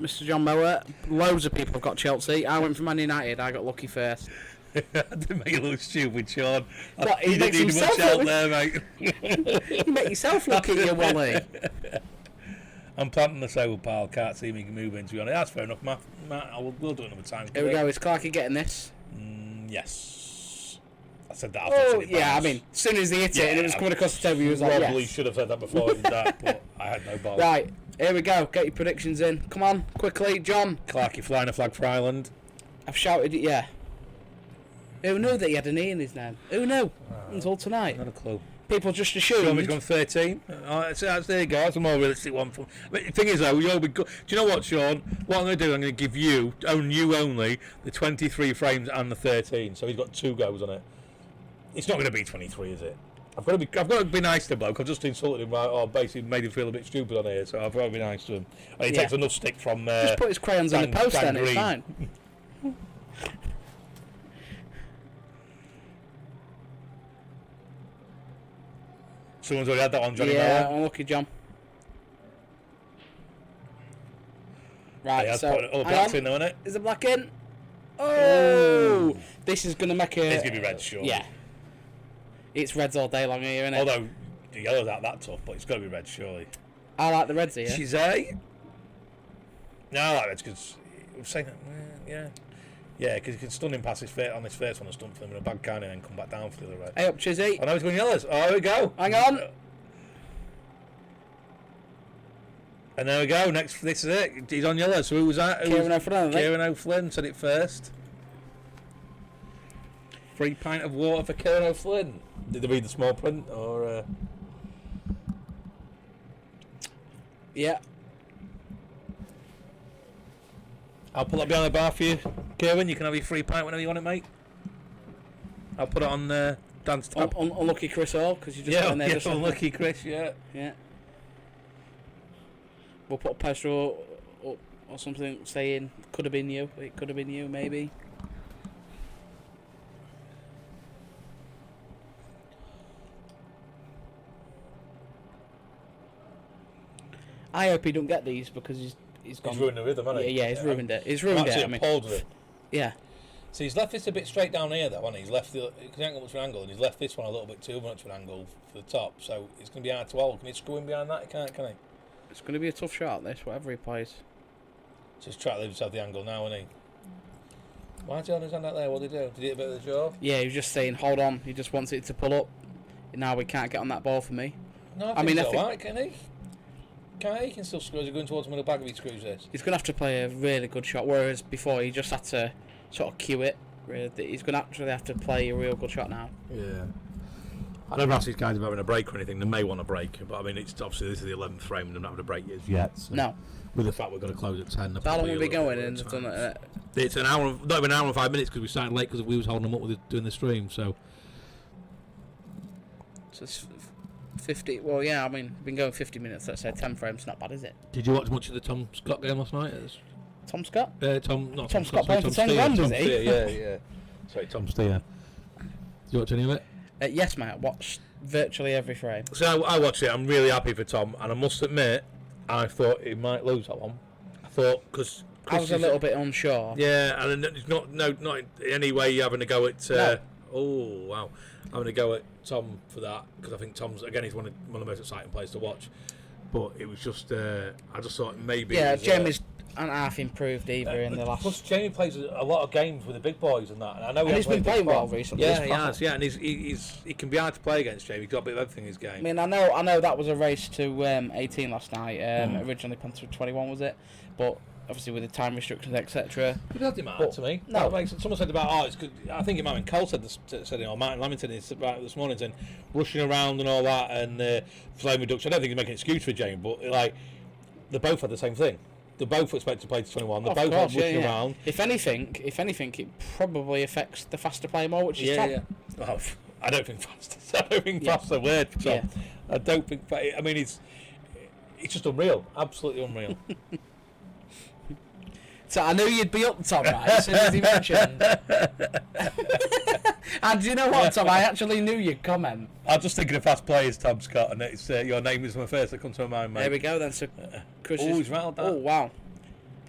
Mr. John Mower, loads of people have got Chelsea. I went for Man United. I got lucky first. I didn't make you look stupid, Sean. What, you didn't need much help there, mate. You make yourself look at you, Wally. I'm planting the soul, pal. Can't see me move into it. That's fair enough, Matt. We'll do it another time. Here we go. Is Clarky getting this? Yes. I said that. Oh, yeah. I mean, as soon as he hit it and it was coming across the table, he was like, probably should have said that before he did that, but I had no balls. Right. Here we go. Get your predictions in. Come on, quickly, John. Clarky flying a flag for Ireland. I've shouted it, yeah. Who knew that he had an E in his name? Who knew? Until tonight. Not a clue. People just assumed. Sean, he's gone 13. There you go. That's a more realistic one. But the thing is, though, do you know what, Sean? What I'm going to do, I'm going to give you only, the 23 frames and the 13. So he's got 2 goes on it. It's not going to be 23, is it? I've got to be nice to the bloke. I've just insulted him, right? Or basically made him feel a bit stupid on here. So I've got to be nice to him. And he takes enough stick from. Just put his crayons in the post, then it's fine. Someone's already had that one, Johnny. Yeah, unlucky, John. Right, yeah, so all black's in, though, isn't it? Is the black in? Oh, this is gonna make a. It's gonna be red, sure. Yeah, it's reds all day long here, isn't it? Although the yellow's not that tough, but it's got to be red, surely. I like the reds here. She's a. No, I like reds because we're saying that. Yeah, because he can stun him past his face on his face on a stunt for him in a bag kind of and come back down for the red. Hey up, Chizzy. Oh, now he's going yellows. Oh, here we go. Hang on. And there we go. Next, this is it. He's on yellow. So who was that? Kieran O'Flynn. Kieran O'Flynn said it first. 3 pint of water for Kieran O'Flynn. Did they read the small print or? Yeah. I'll put that behind the bar for you, Kieran. You can have your 3 pint whenever you want it, mate. I'll put it on Dan's tab. Unlucky Chris Hall because you just got in there. Yeah, unlucky Chris. Yeah. We'll put a poster or something saying could have been you. It could have been you, maybe. I hope he don't get these because he's gone. He's ruined the rhythm, hasn't he? Yeah, he's ruined it. He's ruined it. I mean, appalled with it. Yeah. So he's left this a bit straight down here, though, hasn't he? He's left because he ain't got much of an angle, and he's left this one a little bit too much of an angle for the top. So it's going to be hard to hold. Can he screw in behind that? He can't, can he? It's going to be a tough shot, this, whatever he plays. Just try to leave himself the angle now, isn't he? Why did he hold his hand out there? What did he do? Did he hit a bit of the jaw? Yeah, he was just saying, hold on. He just wants it to pull up. Now we can't get on that ball for me. No, I mean, he's alright, can he? He can still screw. He's going towards the middle bag if he screws this. He's going to have to play a really good shot, whereas before he just had to sort of cue it. Really. He's going to actually have to play a real good shot now. Yeah. I don't ask these guys about having a break or anything. They may want a break, but I mean, it's obviously this is the 11th frame and they're not having a break yet. So no. With the fact we're going to close at 10. How long will we be going and they've done it? It's an hour, not even an hour and 5 minutes because we started late because we was holding them up with doing the stream. So it's 50. Well, yeah, I mean, we've been going 50 minutes. Let's say 10 frames. Not bad, is it? Did you watch much of the Tom Scott game last night? Tom Scott? Tom Scott playing for 10 grand, is he? Yeah. Sorry, Tom Steer. Did you watch any of it? Yes, mate. I watched virtually every frame. So I watched it. I'm really happy for Tom, and I must admit, I thought he might lose that one. I thought because I was a little bit unsure. Yeah, and it's not in any way you're having to go at. No. Oh wow, having to go at Tom for that because I think Tom's again he's one of the most exciting players to watch. But it was just I just thought maybe. Yeah, Jamie's and half improved either in the last. Plus, Jamie plays a lot of games with the big boys and that, and I know he's been playing well recently. Yeah, he has. Yeah, and he can be hard to play against Jamie. He's got a bit of everything in his game. I mean, I know that was a race to 18 last night. Originally planned to 21, was it? But obviously with the time restrictions, etc. It doesn't matter to me. No, someone said about it's good. I think it might have been Cole said it, or Martin Lamington this morning, saying rushing around and all that and flame reduction. I don't think he's making an excuse for Jamie, but like they both had the same thing. They both were expected to play to 21. They both had rushing around. If anything, it probably affects the faster player more, which is Tom. Yeah. Oh, I don't think faster. I don't think faster word for Tom. Yeah. I don't think. I mean, it's just unreal. Absolutely unreal. So I knew you'd be up, Tom, right, as soon as he mentioned. And do you know what, Tom? I actually knew you'd comment. I'm just thinking of fast players, Tom Scott, and it's your name is my first that comes to my mind, mate. There we go then. So, he's rattled that. Oh, wow.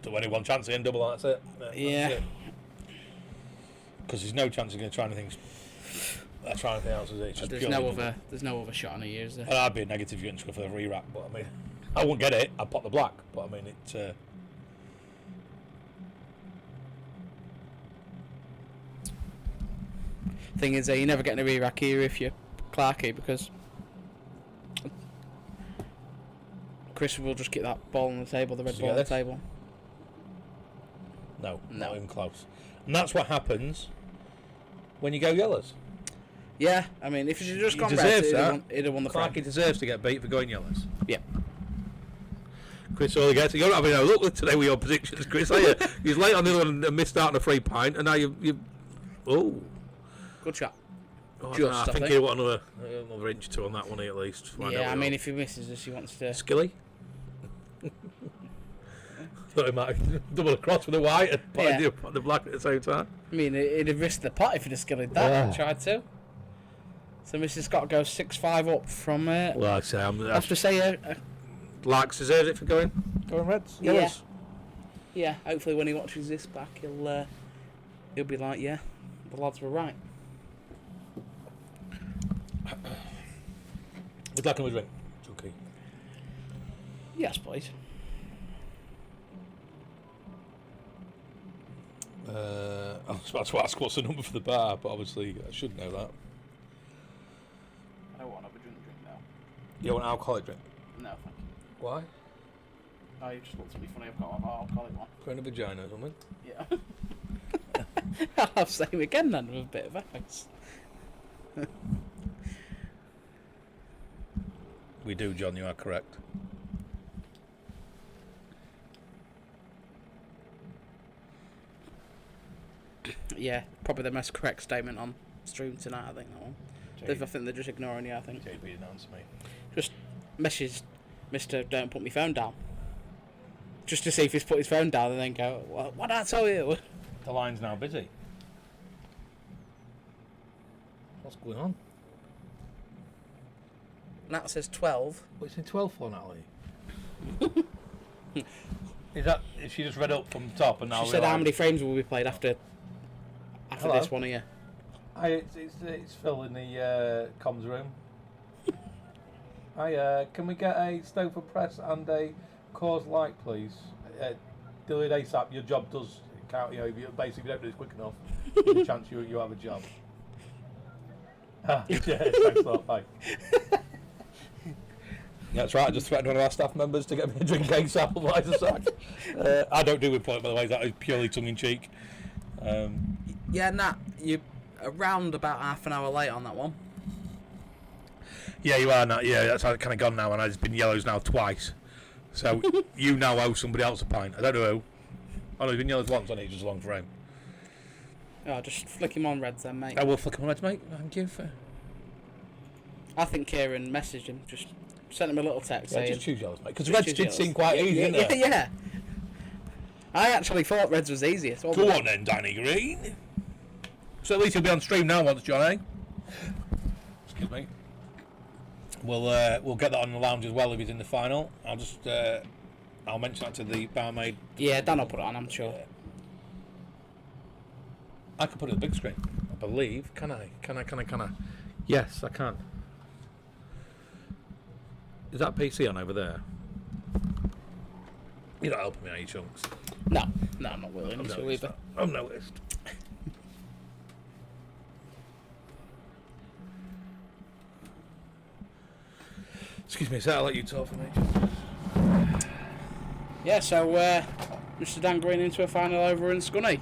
So only one chance in double, that's it. Yeah. Because there's no chance of going to try anything else, is it? It's just there's no other shot on a year, is there? And I'd be a negative if you didn't go for the re-rack, but I mean, I wouldn't get it. I'd pop the black, but I mean, it. Thing is, you're never getting a re-rack here if you're Clarkey because Chris will just get that ball on the table, the red ball on the table. No, not even close. And that's what happens when you go yellows. Yeah, I mean, if he'd just gone red, he'd have won the frame. Clarkey deserves to get beat for going yellows. Yeah. Chris all gets. You're not having a look today with your predictions, Chris, are you? He's late on the other one and missed out on a free pint, and now you. Oh. Good shot. Just, I think he'll want another inch or two on that one at least. Yeah, I mean, if he misses us, he wants to... Skilly? Thought he might double across with the white and put the black at the same time. I mean, he'd have risked the pot if he'd have skilled that. Tried to. So Mrs. Scott goes 6-5 up from... well, I say, I have to say... Larks deserves it for going Reds. Yellows. Yeah, hopefully when he watches this back, he'll be like, yeah, the lads were right. Would you like another drink, Chunky? Yes, please. I was about to ask what's the number for the bar, but obviously I should know that. I don't want another drink now. You want an alcoholic drink? No, thank you. Why? Oh, you just looked at me funny. I've got an alcoholic one. Going to vagina or something? Yeah. I'll have to say him again then with a bit of ice. We do, John, you are correct. Yeah, probably the most correct statement on stream tonight, I think, that one. I think they're just ignoring you, I think. JB didn't answer me. Just message Mr. Don't Put My Phone Down. Just to see if he's put his phone down and then go, what did I tell you? The line's now busy. What's going on? Nat says 12. What's in 12 for, Natalie? Is she just read up from the top and now... She said how many frames will be played after Hello. this one here. Hi, it's Phil in the comms room. Hi, can we get a Stoker press and a Coors Light, please? Do it ASAP. Your job does count. You know, if you basically don't do this quick enough, there's a chance you have a job. Yeah, thanks a lot. Bye. That's right. I just threatened one of our staff members to get me a drink ASAP. Otherwise, a sack. I don't do with point, by the way. That is purely tongue in cheek. Yeah, Nat, you're around about half an hour late on that one. Yeah, you are, Nat. Yeah, that's kind of gone now, and I've been yellows now twice. So you now owe somebody else a pint. I don't know who. Oh no, he's been yellows once, and he's just a long frame. Oh, just flick him on reds then, mate. I will flick him on reds, mate. Thank you for... I think Kieran messaged him, just sent him a little text saying... just choose yellows, mate. Because reds did seem quite easy, didn't it? Yeah. I actually thought reds was easiest. Go on then, Danny Green. So at least he'll be on stream now once, Johnny. Excuse me. We'll get that on the lounge as well if he's in the final. I'll mention that to the barmaid. Yeah, Dan will put it on, I'm sure. I can put it on the big screen, I believe. Can I? Yes, I can. Is that PC on over there? You're not helping me, are you, Chunks? No, I'm not willing to either. I've noticed. Excuse me, sir, I'll let you talk for me. Yeah, so Mr. Dan Green into a final over in Scunny.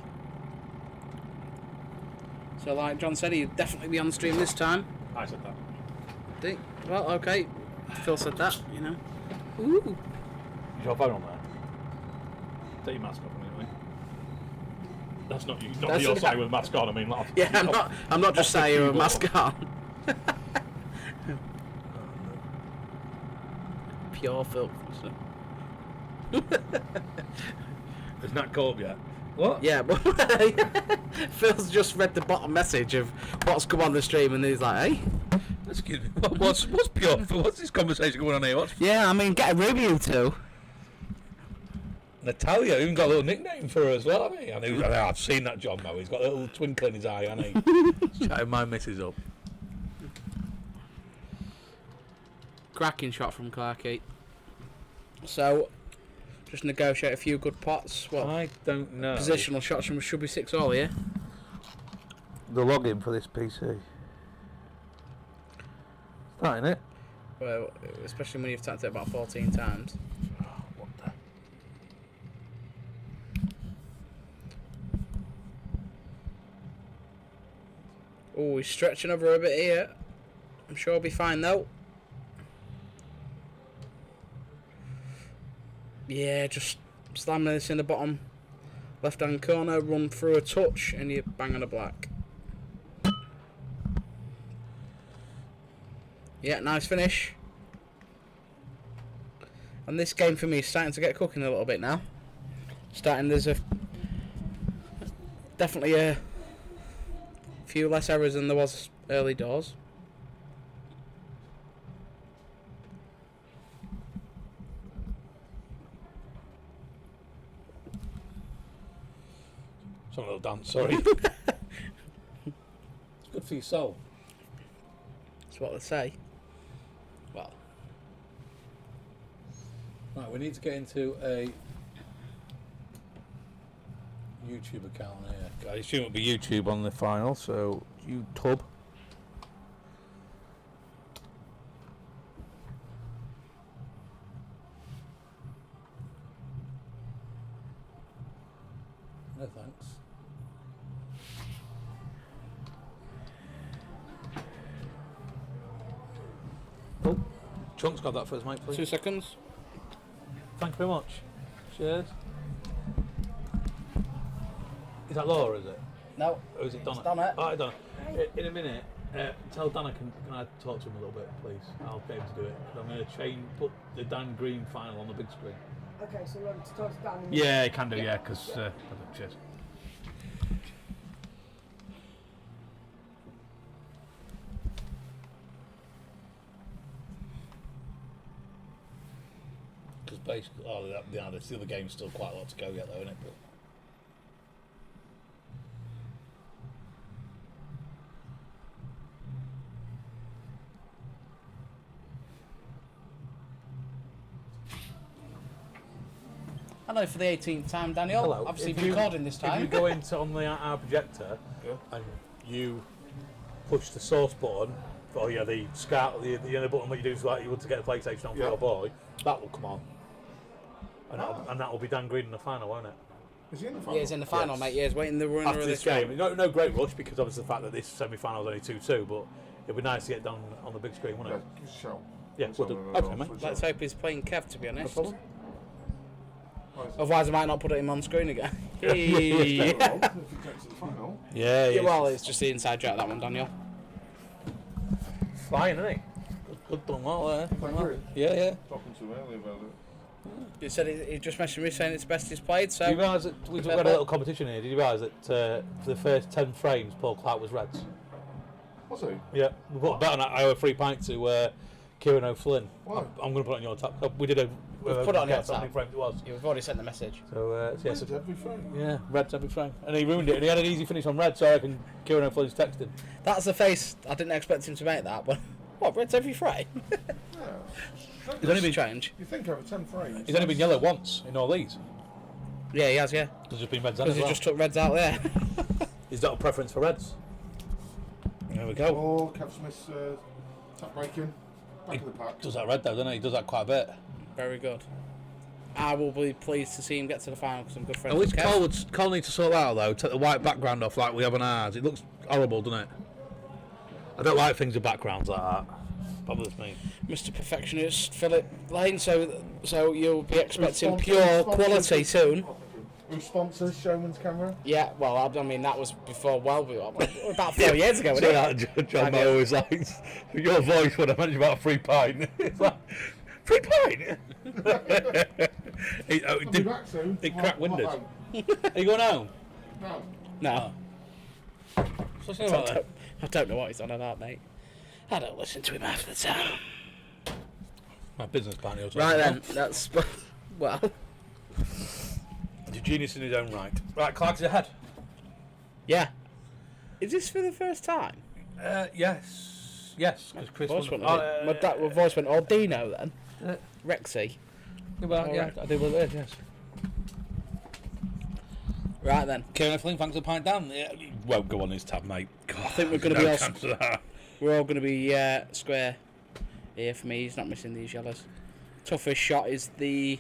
So like John said, he'd definitely be on the stream this time. I said that. Well, okay. Phil said that, you know. Ooh. Is your phone on there? Take your mask off anyway. That's not you. Not your side with a mask on. I mean, like, yeah, I'm not just saying you're a mask on. Pure filth. It's not caught yet. What? Yeah, but Phil's just read the bottom message of what's come on the stream, and he's like, "Hey, excuse me, what's pure? What's this conversation going on here? Yeah, I mean, get a room, you two." Natalia even got a little nickname for her as well, hasn't he? I've seen that John though. He's got a little twinkle in his eye, hasn't he? He's chatting my missus up. Cracking shot from Clarkey. So, just negotiate a few good pots. Well, I don't know. Positional shots from should be 6-all, yeah? The login for this PC. Starting it? Well, especially when you've tapped it about 14 times. What the? Oh, he's stretching over a bit here. I'm sure he'll be fine though. Yeah, just slamming this in the bottom left hand corner, run through a touch, and you bang on a black. Yeah, nice finish. And this game for me is starting to get cooking a little bit now. There's definitely a few less errors than there was early doors. Some little dance, sorry. It's good for your soul. That's what they say. Well, right, we need to get into a YouTube account here. I assume it'll be YouTube on the final, so YouTube. No thanks. Oh, Chunk's got that for us, mate, please. 2 seconds. Thank you very much. Cheers. Is that Laura, is it? No. Or is it Donna? It's Donna. Oh, Donna. In a minute, tell Donna, can I talk to him a little bit, please? I'll get him to do it. I'm going to put the Dan Green final on the big screen. Okay, so we're on to talk to Dan. Yeah, you can do, yeah, because... cheers. Because basically, the other game's still quite a lot to go yet, though, isn't it? But Hello for the 18th time, Daniel. Hello. Obviously, If been recording this time. If you go into on our projector and you push the source button, or the scout, the button what you do is like you want to get a PlayStation on for your boy, that will come on, and that will be Dan Green in the final, won't it? Is he in the final? Yeah, he's in the final, Yes. mate. Yeah, he's waiting the winner After of this this game, no great rush because obviously the fact that this semi-final is only 2-2, but it'd be nice to get done on the big screen, wouldn't it? Give us a shout. Yeah, we'll do. Okay, mate. Let's hope he's playing Kev, to be No honest. problem. Otherwise, I might not put him on screen again. If he gets to the final. Yeah, Yeah, well, it's just the inside joke, that one, Daniel. flying, isn't he? Good done, well there. Thank you. Yeah. Talking to him earlier about it. He said he just messaged me saying it's the best he's played, so... Do you realise that we've got a little competition here? Did you realise that for the first 10 frames, Paul Clark was Reds? Was he? Yeah, we put a bet on that. I owe a free pint to Kieran O'Flynn. Why? I'm going to put it on your tab. We did a. Put it on your guess how many tab. frames it was. You've already sent the message. So yeah, Reds every frame. yeah, Reds every frame, and he ruined it. And he had an easy finish on Red, so I reckon Kieran O'Flynn's texted. That's the face. I didn't expect him to make that, but... What, Red's every frame? Yeah. He's only been strange. You think over 10 frames. He's only been yellow once in all these. Yeah, he has, yeah. There's just been Reds on Because as he well. just took Reds out there. He's got a preference for Reds. There we go. Oh, Kev Smith's tap breaking. Back of the pack. Does that Red though, doesn't he? He does that quite a bit. Very good. I will be pleased to see him get to the final because I'm good friends Oh, with which Kev. Cole needs to sort that out though. Take the white background off like we have on ours. It looks horrible, doesn't it? I don't like things with backgrounds like that. Bothers me. Mr. Perfectionist Philip Lane, so you'll be expecting Who pure sponsors- quality soon. Who sponsors Showman's Camera? Yeah, well, I mean, that was before, about 4 years ago, So wasn't it? that John Moe always likes your voice when I mention about free pint. It's like, free pint? I'll be back soon. It I'm cracked not windows. home. Are you going home? No. No. What's he about then? I don't know what he's on about, mate. I don't listen to him half the time. My business partner. Right then, that's... Well... He's a genius in his own right. Right, Clark's ahead. Yeah. Is this for the first time? Yes. Yes, because Chris Voice won. went, my voice went, Dino then. Rexy. Well, yeah, Alright. I do believe it is, yes. Right then. Kieran Flynn, thanks for the pint down. Yeah, you won't go on his tab, mate. God, I think we're going to be no all... chance of that. We're all going to be square here for me. He's not missing these yellows. Toughest shot is the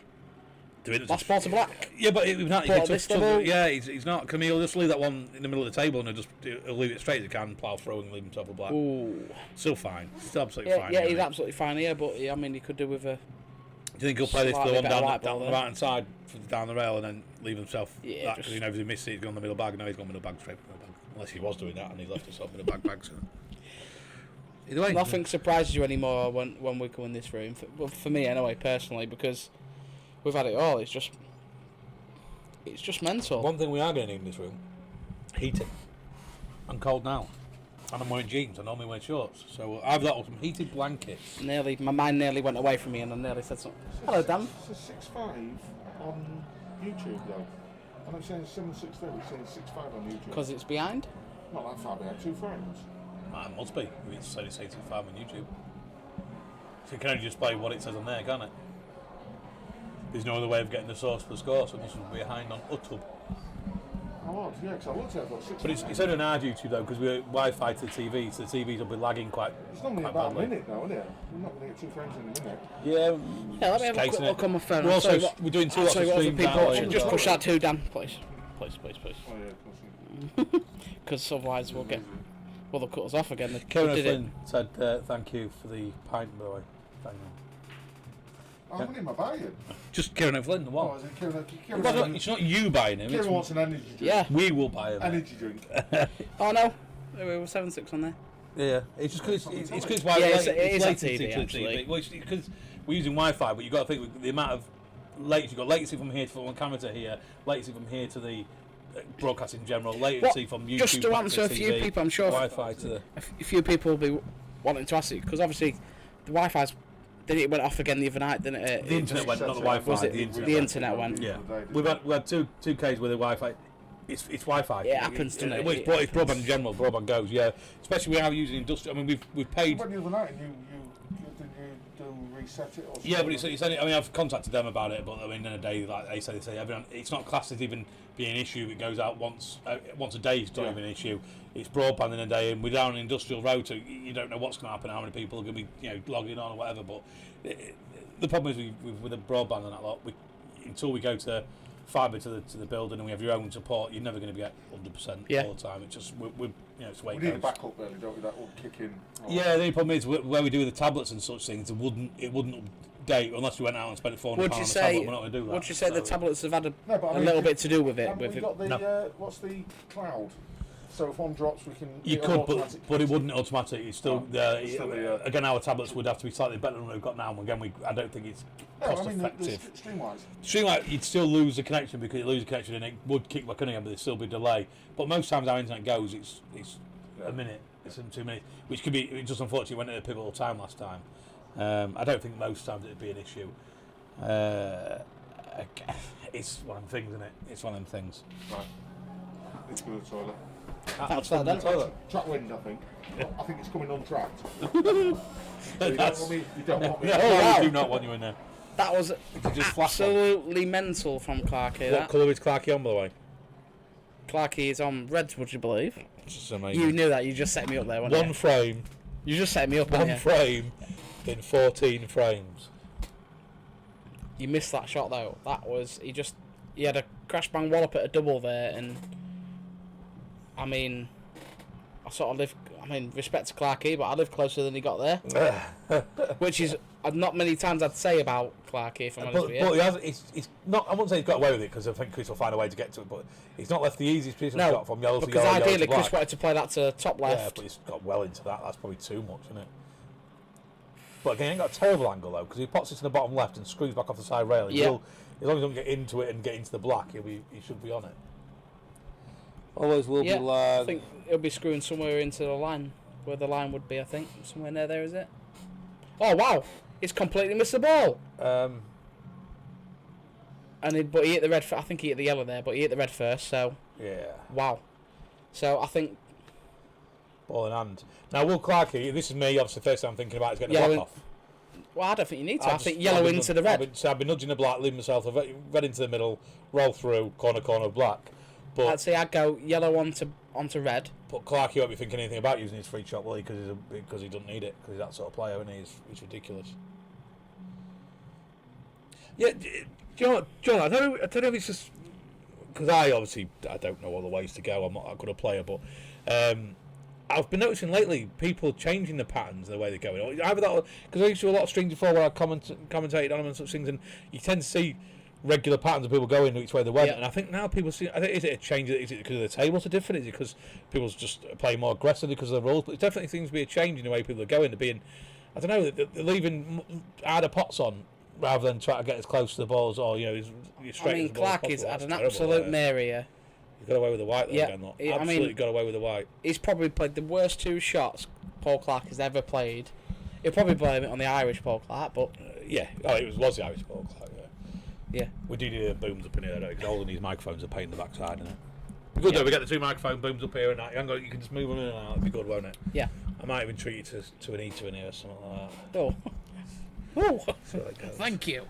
last ball to black. Yeah, but he's not. Ball at this level. Yeah, he's not. Camille, just leave that one in the middle of the table and he'll leave it straight as he can, plough through and leave himself a black. Ooh. Still fine. Still absolutely Yeah, fine. yeah, really. he's absolutely fine here, but I mean, he could do with a... Do you think he'll play this for the slightly one better down white the ball there. right hand side, down the rail, and then leave himself Yeah, that because just- he knows he missed it, he's gone the middle bag. No, he's gone middle bag, straight middle bag. Unless he was doing that and he's left himself middle bag. So. Either way, nothing surprises you anymore when we go in this room. For me, anyway, personally, because we've had it all. It's just mental. One thing we are going to need in this room: heating. I'm cold now, and I'm wearing jeans. I normally wear shorts, so I've got some heated blankets. My mind nearly went away from me, and I nearly said something. Hello, Dan. It's a 6'5" on YouTube though. And I'm saying 7'6", it's saying 6'5" on YouTube. Because it's behind. Not that far behind, 2 frames. It must be. It's saying it's 85 on YouTube. So you can only just play what it says on there, can't it? There's no other way of getting the source for the score, so it must be behind on UTUB. Oh, odd, yeah, because I looked at it, I thought 6. But it's only on our YouTube though, because we're Wi-Fi to the TV, so the TVs will be lagging quite. It's normally quite about badly. a minute now, isn't it? We're not going to get 2 frames in a minute. Yeah. Yeah, let me have a quick look on my phone. We're I'll tell also you what- we're doing 2 I'll lots tell of you what other streams people now. watching. Just push that 2 down, please. Oh, yeah, of course. Because otherwise we'll they'll cut us off again. They Kevin did it. Flynn said thank you for the pint, by the way. Thank you. Oh, how many am I buying? Just Kieran O'Flynn, the Oh, one. is it Kieran? It's not you buying him. Kieran It's wants an energy drink. Yeah. we will buy him. Energy drink. Oh no, we were 7-6 on there. Yeah, it's just because it's because Yeah, it's it's on latency TV, to the actually. TV. Well, it's because we're using Wi-Fi, but you've got to think with the amount of latency. You've got latency from here to one camera to here, latency from here to the broadcast in general, latency from YouTube. Just to back answer a the few TV, people, I'm sure Wi-Fi to the. a few people will be wanting to ask it because obviously the Wi-Fi's. It went off again the other night, didn't it? The internet went, not the Wi-Fi. Was it the internet. the internet went? Yeah, we had two cases with the Wi-Fi. It's Wi-Fi. It happens, doesn't it? Well, it's broadband in general. Broadband goes, yeah. Especially we are using industrial. I mean, we've paid. What the other night, you do reset it or something? Yeah, but it's only. I mean, I've contacted them about it, but I mean, in a day, like they say, everyone, it's not classed as even being an issue. It goes out once a day. It's not even an issue. It's broadband in a day, and we're down an industrial road, so you don't know what's going to happen, how many people are going to be, logging on or whatever. But the problem is with the broadband and that lot, until we go to fibre to the building and we have your own support, you're never going to get 100% all the time. It's just it's the way we it need goes. a backup really, don't we? That will kick in. Yeah, the only problem is where we do the tablets and such things, it wouldn't update unless we went out and spent £400 on a tablet. We're not going to do that. Would you say the tablets have had a mean, little bit to do with it? Haven't we got the what's the cloud? So if one drops, we can. You could, but it wouldn't automatic. It's still, again, our tablets would have to be slightly better than we've got now. And again, I don't think it's cost effective. Streamline, you'd still lose the connection because you lose the connection and it would kick back in again, but there'd still be a delay. But most times our internet goes, it's a minute, it's in 2 minutes, which could be. It just unfortunately went at a pivotal time last time. I don't think most times it'd be an issue. It's one of them things, isn't it? It's one of them things. Right. It's go to the toilet. Thanks for that, Dan. Track wind, I think. I think it's coming untracked. You don't want me. wow. I do not want you in there. That was just flash on. absolutely mental from Clarkey. What colour is Clarkey on, by the way? Clarkey is on reds, would you believe? It's amazing. You knew that. You just set me up there, weren't One you? frame. You just set me up. One One frame in 14 frames. You missed that shot though. That was he had a crash bang wallop at a double there, and I mean, respect to Clarkey, but I live closer than he got there, which is not many times I'd say about Clarkey. If I'm honest with you. But he has. It's not. I wouldn't say he's got away with it because I think Chris will find a way to get to it. But he's not left the easiest piece of shot from yellow to because yellow. ideally yellow to black. Chris wanted to play that to top left. Yeah, but he's got well into that. That's probably too much, isn't it? But again, he ain't got a terrible angle though, because he pots it to the bottom left and screws back off the side rail. As long as he doesn't get into it and get into the black, he should be on it. Always will be lag. I think he'll be screwing somewhere into the line, where the line would be. I think somewhere near there, is it? Oh wow! He's completely missed the ball. But he hit the red. I think he hit the yellow there, but he hit the red first. So yeah. Wow. So I think. Ball in hand. Now, Will Clarkey, this is me, obviously, the first time I'm thinking about is getting the block off. Well, I don't think you need to. I think yellow into the red. I've been nudging the black, leaving myself red into the middle, roll through, corner, black. But I'd say I'd go yellow onto red. But Clarkey won't be thinking anything about using his free shot, will he? Because he doesn't need it, because he's that sort of player, and he's ridiculous. Yeah, John, I don't know if it's just because I don't know all the ways to go. I'm not that good a player, but I've been noticing lately people changing the patterns, the way they're going. Either that, because I used to do a lot of streams before where I commentated on them and such things, and you tend to see regular patterns of people going which way they went. Yeah. And I think now people see. I think is it a change? Is it because the tables are different? Is it because people's just playing more aggressively because of the rules? But it definitely seems to be a change in the way people are going. They're being, I don't know, they're leaving harder pots on rather than trying to get as close to the balls or straight. I mean, as the ball as Clark has possible. had That's an terrible, absolute mare here. He's got away with the white though, Yeah, again. Look. I Absolutely mean, got away with the white. He's probably played the worst 2 shots Paul Clark has ever played. He'll probably blame it on the Irish Paul Clark, but Yeah. Oh, it was the Irish Paul Clark. yeah. We do need booms up in here though, because holding these microphones are pain in the backside, isn't it? Be good though. We get the 2 microphone booms up here and that. You can just move them in and out. It'd be good, won't it? Yeah. I might even treat you to an eater in here or something like that. Oh. Oh. So it goes. Thank you.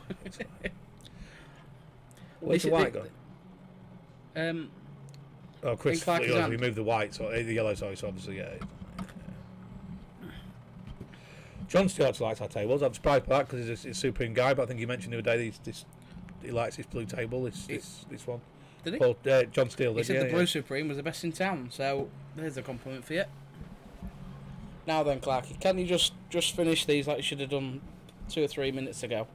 Where's the white gone? Oh, Chris, Clark is on. we moved the white, so the yellow, sorry, so obviously, yeah. John Stewart likes our tables. I'm surprised by that because he's a supreme guy, but I think he mentioned the other day he likes his blue table, this one. Did he? Paul, John Steele He did, said the Blue Supreme was the best in town, so there's a compliment for you. Now then, Clarky, can you just finish these like you should have done 2 or 3 minutes ago?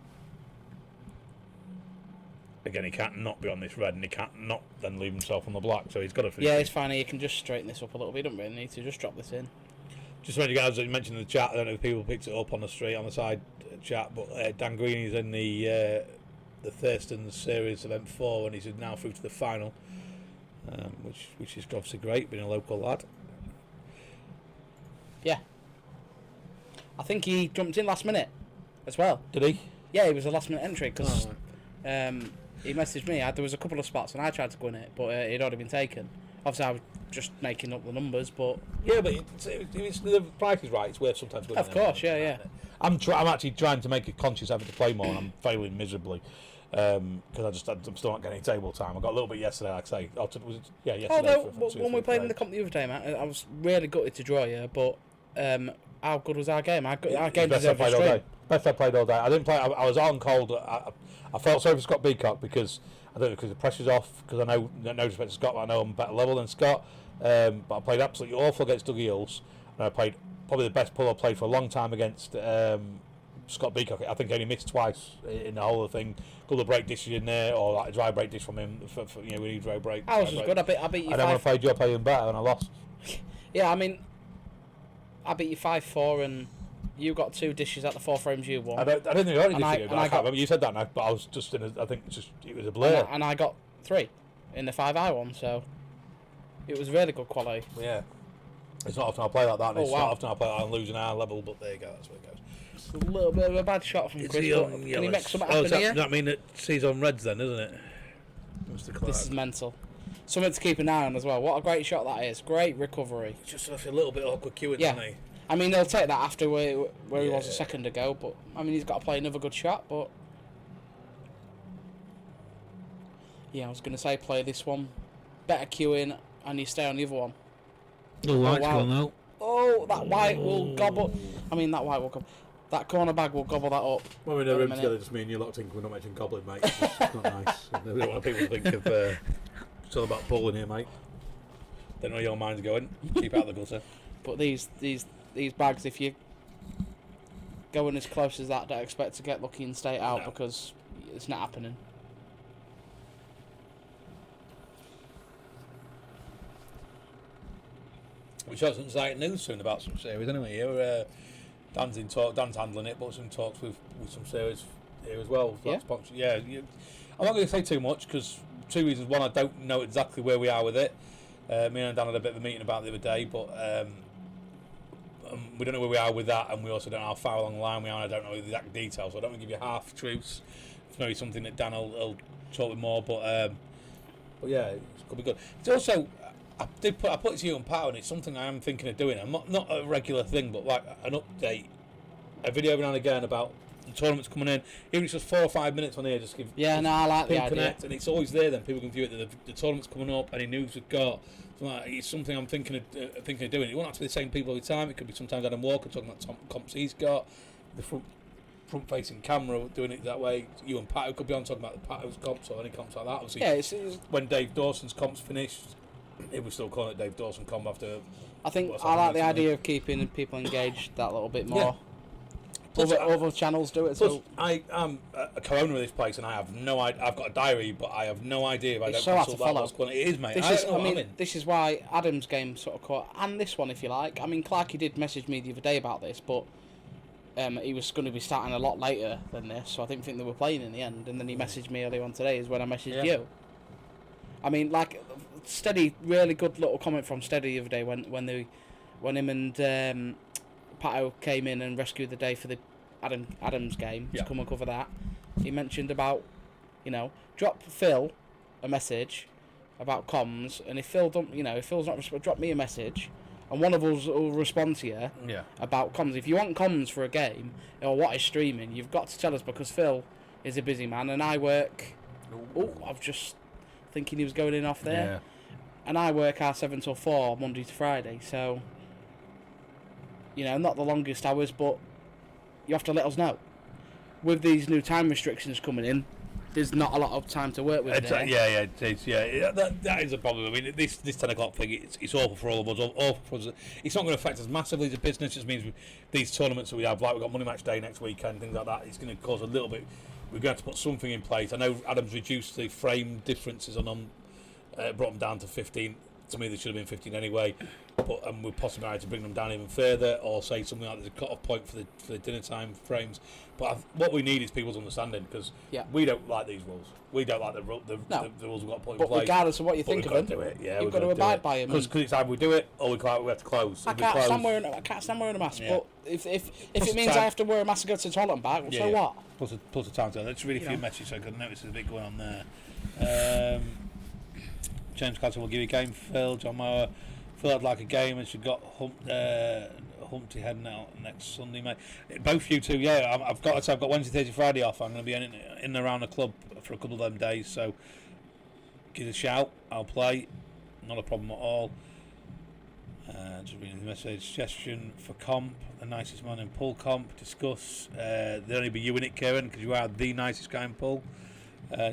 Again, he can't not be on this red, and he can't not then leave himself on the black, so he's got to finish. Yeah, it. it's fine. You can just straighten this up a little bit. You don't really need to. Just drop this in. Just when you guys mentioned in the chat, I don't know if people picked it up on the street on the side chat, but Dan Greeny's in the Thurston Series Event 4, and he's now through to the final, which is obviously great, being a local lad. Yeah. I think he jumped in last minute as well. Did he? Yeah, he was a last minute entry because Oh, right. he messaged me. There was a couple of spots and I tried to go in it, but it'd already been taken. Obviously, I was just making up the numbers, but Yeah, but it's the price is right. It's worth sometimes going. of course, yeah. I'm actually trying to make a conscious effort to play more, and I'm failing miserably because I'm still not getting table time. I got a little bit yesterday, like I say. Yesterday. Although for 2 or when we 3 played in the players. comp the other day, man, I was really gutted to draw you, but how good was our game? Our game Best I deserved a played all stream. day. Best I played all day. I didn't play. I was on cold. I felt sorry for Scott Beacock because I don't know because the pressure's off. Because I know no respect to Scott, but I know I'm a better level than Scott. But I played absolutely awful against Dougie Hills, and I played probably the best pull I've played for a long time against Scott Beacock. I think I only missed twice in the whole of the thing. A couple of break dishes in there, or like a dry break dish from him. We need dry break. I was just good. I beat you. And then when I played you, I played him better, and I lost. Yeah, I mean, I beat you 5-4, and you got 2 dishes at the 4 frames you won. I don't think I got And anything. I I can't got- remember. You said that, but I was just in. I think it was a blur. And I got 3 in the 5 I won, so it was really good quality. Yeah. It's not often I play like that, and Oh, it's wow. not often I play like that and losing our level, but there you go, that's where it goes. It's a little bit of a bad shot from Chris, but can he make something happen here? Does that mean that he's on reds then, isn't it? Mr. Clark. This is mental. Something to keep an eye on as well. What a great shot that is. Great recovery. Just a little bit awkward queuing, Yeah. doesn't he? I mean, they'll take that after where he was a Yeah. second ago, but I mean, he's got to play another good shot, but yeah, I was going to say play this one. Better queuing, and you stay on the other one. The white's wow. gone out. Oh, that white will gobble. I mean, that white will gobble. That corner bag will gobble that up. When we're in Wait a a room minute. together, just me and you lot think we're not mentioning goblin, mate. It's not nice. I don't want people to think of it's all about pulling here, mate. Don't know where your mind's going. Keep out of the gutter. But these bags, if you going as close as that, don't expect to get lucky and stay out No. because it's not happening. Which has some exciting news soon about some series anyway. Here, Dan's handling it, but some talks with some series here as well. Yeah. I'm not going to say too much because 2 reasons. One, I don't know exactly where we are with it. Me and Dan had a bit of a meeting about it the other day, but we don't know where we are with that, and we also don't know how far along the line we are, and I don't know the exact details, so I don't want to give you half truths. It's maybe something that Dan will talk with more, but yeah, it could be good. It's also, I put it to you and Pat, and it's something I am thinking of doing. I'm not a regular thing, but like an update, a video every now and again about the tournaments coming in. Even if it's just 4 or 5 minutes on here, just give. Yeah, no, I like the Pin idea. Connect, and it's always there. Then people can view it. The tournament's coming up. Any news we've got. So like, it's something I'm thinking of doing. It won't have to be the same people all the time. It could be sometimes Adam Walker talking about comps he's got, the front-facing camera doing it that way. You and Pat could be on talking about the Pat's comps or any comps like that. Obviously, Yeah, it's when Dave Dawson's comps finished, it was still calling it Dave Dawson comp after. I think what's I like happened the recently. idea of keeping people engaged that little bit more. Other channels do it. Plus, So I am a co-owner of this place, and I have no idea. I've got a diary, but I have no idea if I It's don't so hard consult to that follow. what's going on. It is, mate. this is why Adam's game sort of caught, and this one, if you like. I mean, Clarkey did message me the other day about this, but he was going to be starting a lot later than this, so I didn't think they were playing in the end. And then he messaged me earlier on today, is when I messaged you. I mean, like, Steady, really good little comment from Steady the other day when him and Pato came in and rescued the day for the Adams game to come and cover that. He mentioned about, drop Phil a message about comms, and if Phil don't, if Phil's not drop me a message, and one of us will respond to you about comms. If you want comms for a game or what is streaming, you've got to tell us, because Phil is a busy man and I work. I've just thinking he was going in off there, and I work our 7 till 4 Monday to Friday, so not the longest hours, but you have to let us know. With these new time restrictions coming in, there's not a lot of time to work with. That is a problem. I mean, this 10 o'clock thing, it's awful for all of us. Awful for us. It's not going to affect us massively as a business. It just means these tournaments that we have, like we've got Money Match Day next weekend, things like that, it's going to cause a little bit. We're going to have to put something in place. I know Adam's reduced the frame differences on them, brought them down to 15. To me, they should have been 15 anyway. But we're possibly going to bring them down even further, or say something like there's a cut-off point for the dinner time frames. But what we need is people's understanding, because we don't like these rules. We don't like the rules we've got to put in place. But regardless of what you think of them, do it. you've got to abide by them. Because it's either we do it or we have to close. I can't stand wearing a mask. Yeah. But if it means I have to wear a mask to go to the toilet and back, so what? Plus the time to. Let's read a few messages so I can notice there's a bit going on there. James Carter will give you a game. Phil, John Mower. Phil, I'd like a game, and she got Humpty heading out next Sunday, mate. Both you two, I've got Wednesday, Thursday, Friday off. I'm going to be in and around the club for a couple of them days, so give us a shout. I'll play. Not a problem at all. Just reading the message. Suggestion for comp. The nicest man in pool comp. Discuss. There'll only be you in it, Kieran, because you are the nicest guy in pool.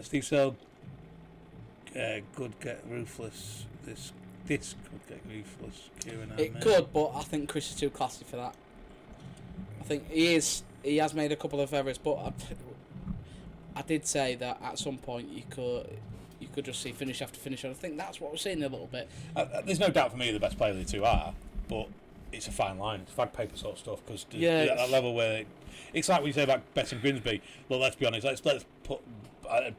Steve Searle. Could get ruthless. This could get ruthless. Kieran, it could, but I think Chris is too classy for that. I think he is. He has made a couple of errors, but I did say that at some point you could just see finish after finish, and I think that's what we're seeing a little bit. There's no doubt for me the best player of the two are, but it's a fine line. It's fag paper sort of stuff, because at that level where it's like what you say about Betts and Grimsby. Look, let's be honest. Let's put.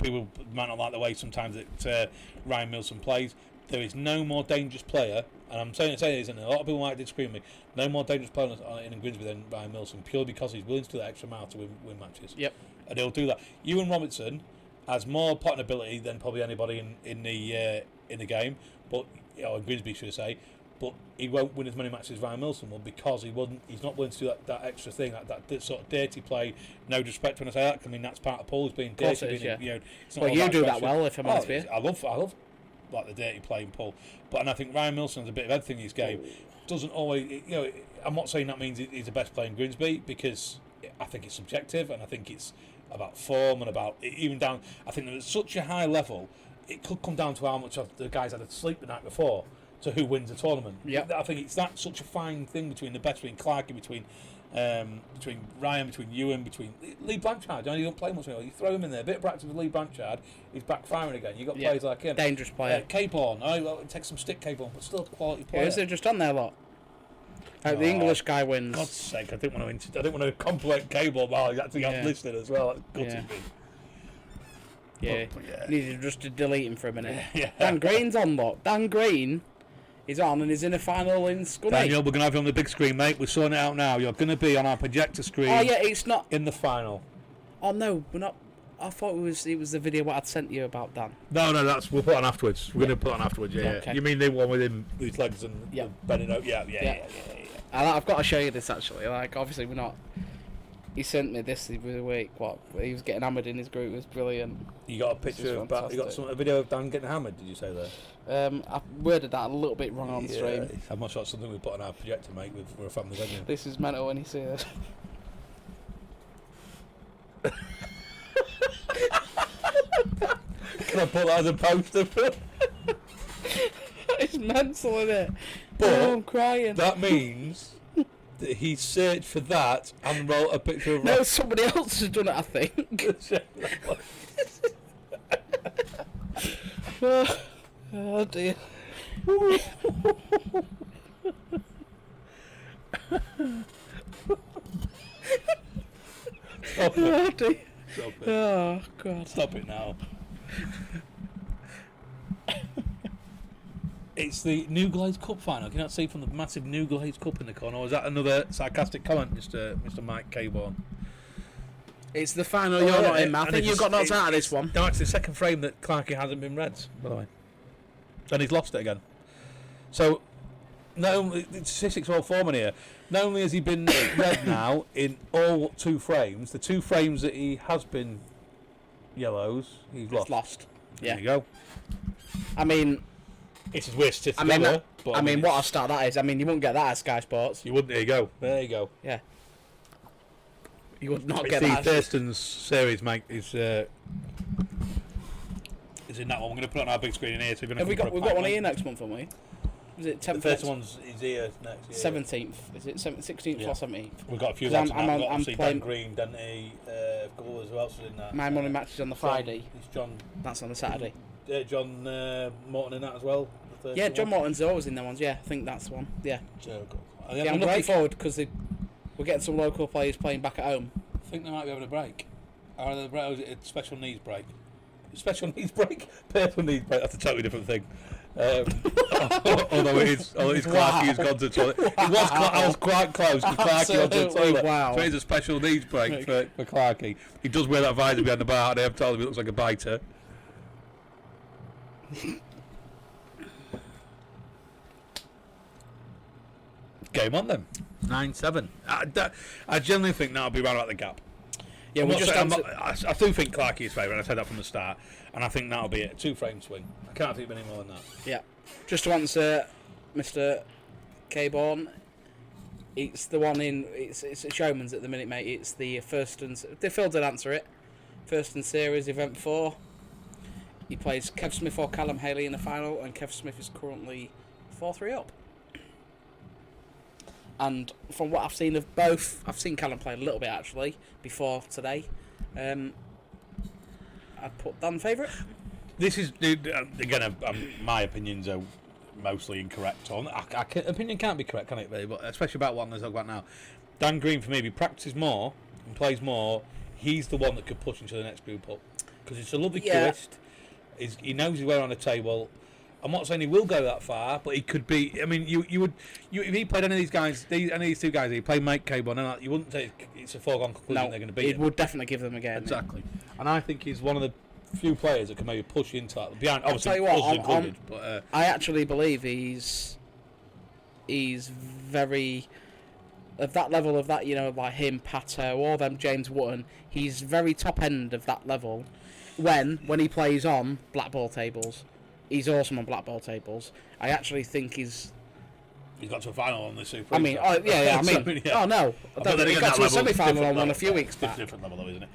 People might not like the way sometimes that Ryan Milson plays. There is no more dangerous player, and I'm saying this, and a lot of people might disagree with me. No more dangerous player in Grimsby than Ryan Milson, purely because he's willing to do that extra mile to win matches. Yep. And he'll do that. Ewan Robertson has more potting ability than probably anybody in the game, but in Grimsby, should I say. But he won't win as many matches as Ryan Milson will, because he's not willing to do that extra thing, that sort of dirty play. No disrespect when I say that. I mean, that's part of Paul, being dirty. It's not you do that well, if I'm honest with you. I love like the dirty play in Paul. And I think Ryan Milson has a bit of everything in his game. Doesn't always, I'm not saying that means he's the best player in Grimsby, because I think it's subjective, and I think it's about form and about even down. I think at such a high level, it could come down to how much of the guys had to sleep the night before to who wins the tournament. I think it's that such a fine thing between the best, between Clarkey, between Ryan, between Ewan, between Lee Blanchard. You don't play much anymore. You throw him in there, a bit of practice with Lee Blanchard, he's backfiring again. You've got players like him. Dangerous player. Cape-On. It takes some stick Cape-On, but still a quality player. Is there just on there a lot? The English guy wins. God's sake, I didn't want to compliment Cape-On while he's actually listening as well. That's gutted me. Yeah. Needed just to delete him for a minute. Dan Green's on, look. Dan Green is on, and he's in a final in Scunny. Daniel, we're going to have you on the big screen, mate. We're sorting it out now. You're going to be on our projector screen. Oh, yeah, it's not in the final. Oh, no, we're not. I thought it was the video what I'd sent you about Dan. No, we'll put on afterwards. We're going to put on afterwards, yeah. Okay. You mean the one with him, with his legs and bending out? Yeah. I've got to show you this, actually. Like, obviously, we're not. He sent me this the other week. What he was getting hammered in his group. It was brilliant. You got a picture of you got a video of Dan getting hammered? Did you say there? I worded that a little bit wrong on stream. I'm not sure it's something we put on our projector, mate. We're a family venue. This is mental when you see this. Can I put that as a poster? It's mental, isn't it? But I'm crying. That means that he searched for that and wrote a picture of. No, somebody else has done it, I think. Oh dear. Stop it. Oh dear. Stop it. Oh God. Stop it now. It's the Newglaze Cup Final. Can you not see from the massive Newglaze Cup in the corner? Or is that another sarcastic comment, Mr. Mike Caborn? It's the final. You're not in, man. I think you got knocked out of this one. No, it's the second frame that Clarkey hasn't been Reds, by the way. And he's lost it again. So, not only, the statistics are all forming here. Not only has he been red now in all 2 frames, the 2 frames that he has been yellows, he's lost. Yeah. There you go. I mean, It's his worst statistic I mean, ever. But I mean, what a start that is. I mean, you wouldn't get that at Sky Sports. You wouldn't. There you go. There you go. Yeah. You would not It's get the that. Thurston's series, Mike, is in that one. We're going to put it on our big screen in here. So Have we've got one here next month, haven't we? Is it 10th? The first one's is here next year. 17th. Is it 16th or 17th? We've got a few 'Cause lads. I'm obviously playing- Dan Green, Dante, a couple as well. In that. My money match is on the Friday. It's John. That's on the Saturday. John Morton in that as well. Yeah, John Morton's always in them ones. Yeah, I think that's one. Yeah. So, Yeah, I'm looking forward because we're getting some local players playing back at home. I think they might be having a break. Or is it a special needs break? Special needs break? Purple needs break. That's a totally different thing. Although it's Clarkey who's gone to the toilet. I was quite close because Clarkey went to the toilet. Wow. So it's a special needs break for Clarkey. He does wear that visor behind the bar and I've told him he looks like a biter. Game on then. 9-7. I generally think that'll be right about the gap. Yeah, I do think Clarkey is favourite, and I said that from the start, and I think that'll be it. 2-frame swing. I can't think of any more than that. Yeah. Just to answer Mr. Caborn, it's the one in. It's at Showman's at the minute, mate. It's the first and. Phil did answer it. First and series event 4. He plays Kev Smith or Callum Haley in the final, and Kev Smith is currently 4-3 up. And from what I've seen of both, I've seen Callum play a little bit actually before today. I'd put Dan favourite. This is again, my opinions are mostly incorrect. Opinion can't be correct, can it? Really? But especially about what I'm going to talk about now. Dan Green, for me, if he practices more and plays more, he's the one that could push into the next group up because it's a lovely twist. He knows his way around the table. I'm not saying he will go that far, but he could be. I mean, you would if he played any of these guys, any of these 2 guys, he played Mike Caborn, you wouldn't say it's a foregone conclusion they're going to beat him. It would definitely give them a game. Exactly, and I think he's one of the few players that can maybe push into that. Behind, obviously, I'll tell you what, us included, but I actually believe he's very of that level of that. You know, like him, Pato, or them James Wotton. He's very top end of that level. When he plays on black ball tables. He's awesome on black ball tables. I actually think he's got to a final on the Super. I mean, oh no, he got to a semi-final on one a few weeks back. It's a different level, though, isn't it?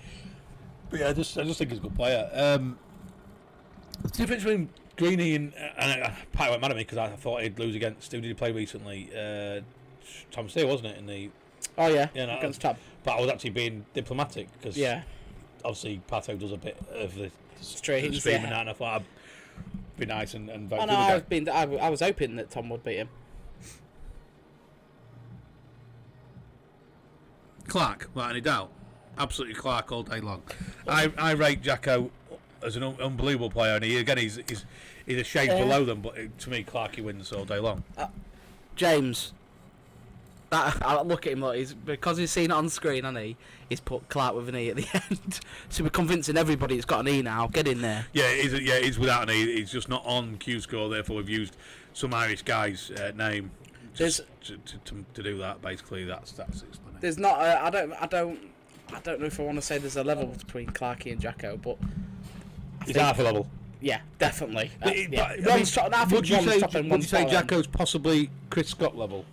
But yeah, I just think he's a good player. The difference between Greeny and Pat went mad at me because I thought he'd lose against. Who did he play recently? Tom Steele, wasn't it? In the Against Tom. But I was actually being diplomatic because obviously Pato does a bit of the streaming that, and I thought I'd be nice and vote. I was hoping that Tom would beat him. Clark, without any doubt, absolutely Clark all day long. I rate Jacko as an unbelievable player, and he's a shade below them, but to me, Clarkey wins all day long. James, I look at him because he's seen it on screen, hasn't he? He's put Clark with an E at the end. So we're convincing everybody it's got an E now. Get in there. Yeah, he's without an E. He's just not on Q score. Therefore, we've used some Irish guy's name to do that. Basically, that's explanation. There's not. I don't know if I want to say there's a level between Clarkey and Jacko, but it's half a level. Yeah, definitely. Would you say Jacko's possibly Chris Scott level?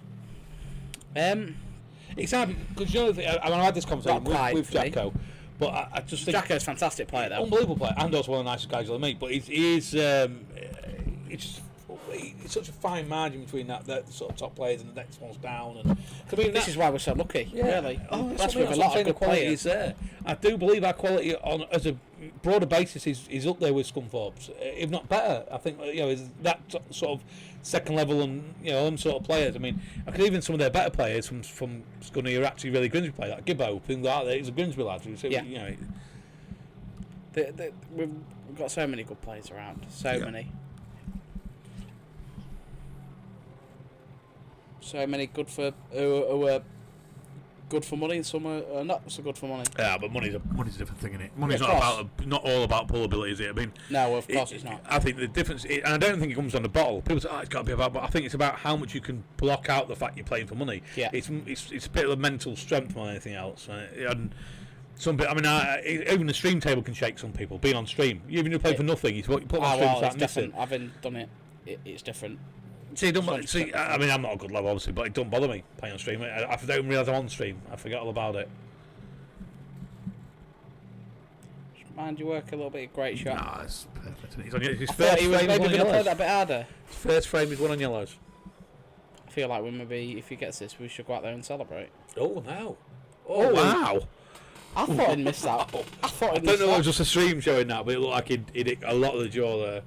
It's hard because you know I had this conversation with Jacko, but I just think Jacko's a fantastic player, though. Unbelievable player, and also one of the nicest guys you'll meet. But he is it's it's such a fine margin between that sort of top players and the next one's down. And I mean, This is why we're so lucky, really. Oh, That's what I mean, with a that's what I'm lot saying, of the good quality players. is there. I do believe our quality on as a broader basis is up there with Scunthorpe's, if not better. I think is that sort of second level and them sort of players. I mean, I could even some of their better players from Scunny are actually really Grimsby players, like Gibbo, things like that. He's a Grimsby lad. So, Yeah. We've got so many good players around. So many. So many good for who are good for money, and some are not so good for money. Yeah, but money's a different thing, isn't it? Money's Yeah, not all about pullability, is it? I mean, no, of course it's not. I think the difference, and I don't think it comes on the bottle. People say, it's got to be about, but I think it's about how much you can block out the fact you're playing for money. Yeah. It's a bit of a mental strength more than anything else. And some people, even the stream table can shake some people. Being on stream, even if you play for nothing, you put on stream, Well, start it's missing. different. Having done it, it's different. See, I mean, I'm not a good level, obviously, but it don't bother me playing on stream. I don't realise I'm on stream. I forget all about it. Mind your work a little bit. Great shot. Nah, it's perfect. He's on his I first thought he was frame. maybe He's going on to play yellows. that a bit harder. His first frame is one on yellows. I feel like if he gets this, we should go out there and celebrate. Oh wow! Oh, wow! I thought he'd missed that. I thought I he'd don't missed know if it that. was just a stream showing that, but it looked like he'd hit a lot of the jaw there.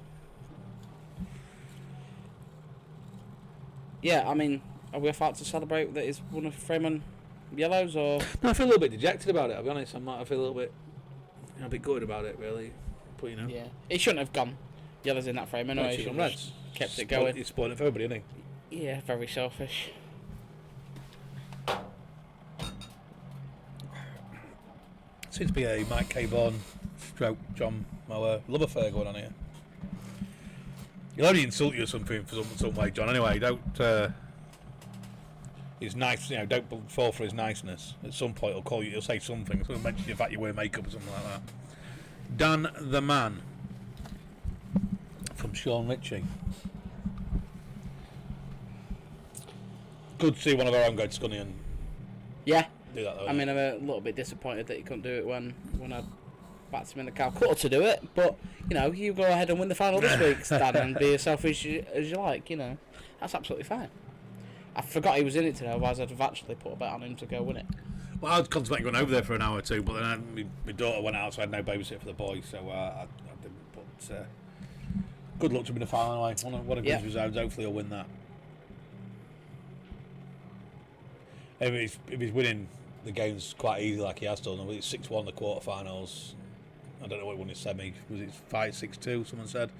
Yeah, I mean, are we about to celebrate that he's won a frame on yellows, or? No, I feel a little bit dejected about it. I'll be honest. I feel a little bit, a bit good about it, really. But Yeah, he shouldn't have gone yellows in that frame anyway. He should have just kept it going. He's spoiling it for everybody, isn't he? Yeah, very selfish. Seems to be a Mike Caborn stroke John Mower love affair going on here. He'll only insult you or something for some way, John. Anyway, don't. He's nice, don't fall for his niceness. At some point, he'll call you. He'll say something. He'll mention the fact you wear makeup or something like that. Dan the Man from Sean Ritchie. Good to see one of our own go to Scunny and Yeah, do that though. I mean, I'm a little bit disappointed that he couldn't do it when I backed him in the Calcutta to do it. But you go ahead and win the final this week, Stan, and be as selfish as you like. That's absolutely fine. I forgot he was in it today, otherwise I'd have actually put a bet on him to go win it. Well, I was contemplating going over there for an hour or two, but then my daughter went out, so I had no babysit for the boys, so I didn't. But good luck to win the final anyway. One of Grimsby's zones, hopefully he'll win that. If he's winning the games quite easy like he has done, it's 6-1 the quarterfinals. I don't know what he won his semi. Was it 5-6-2? Someone said.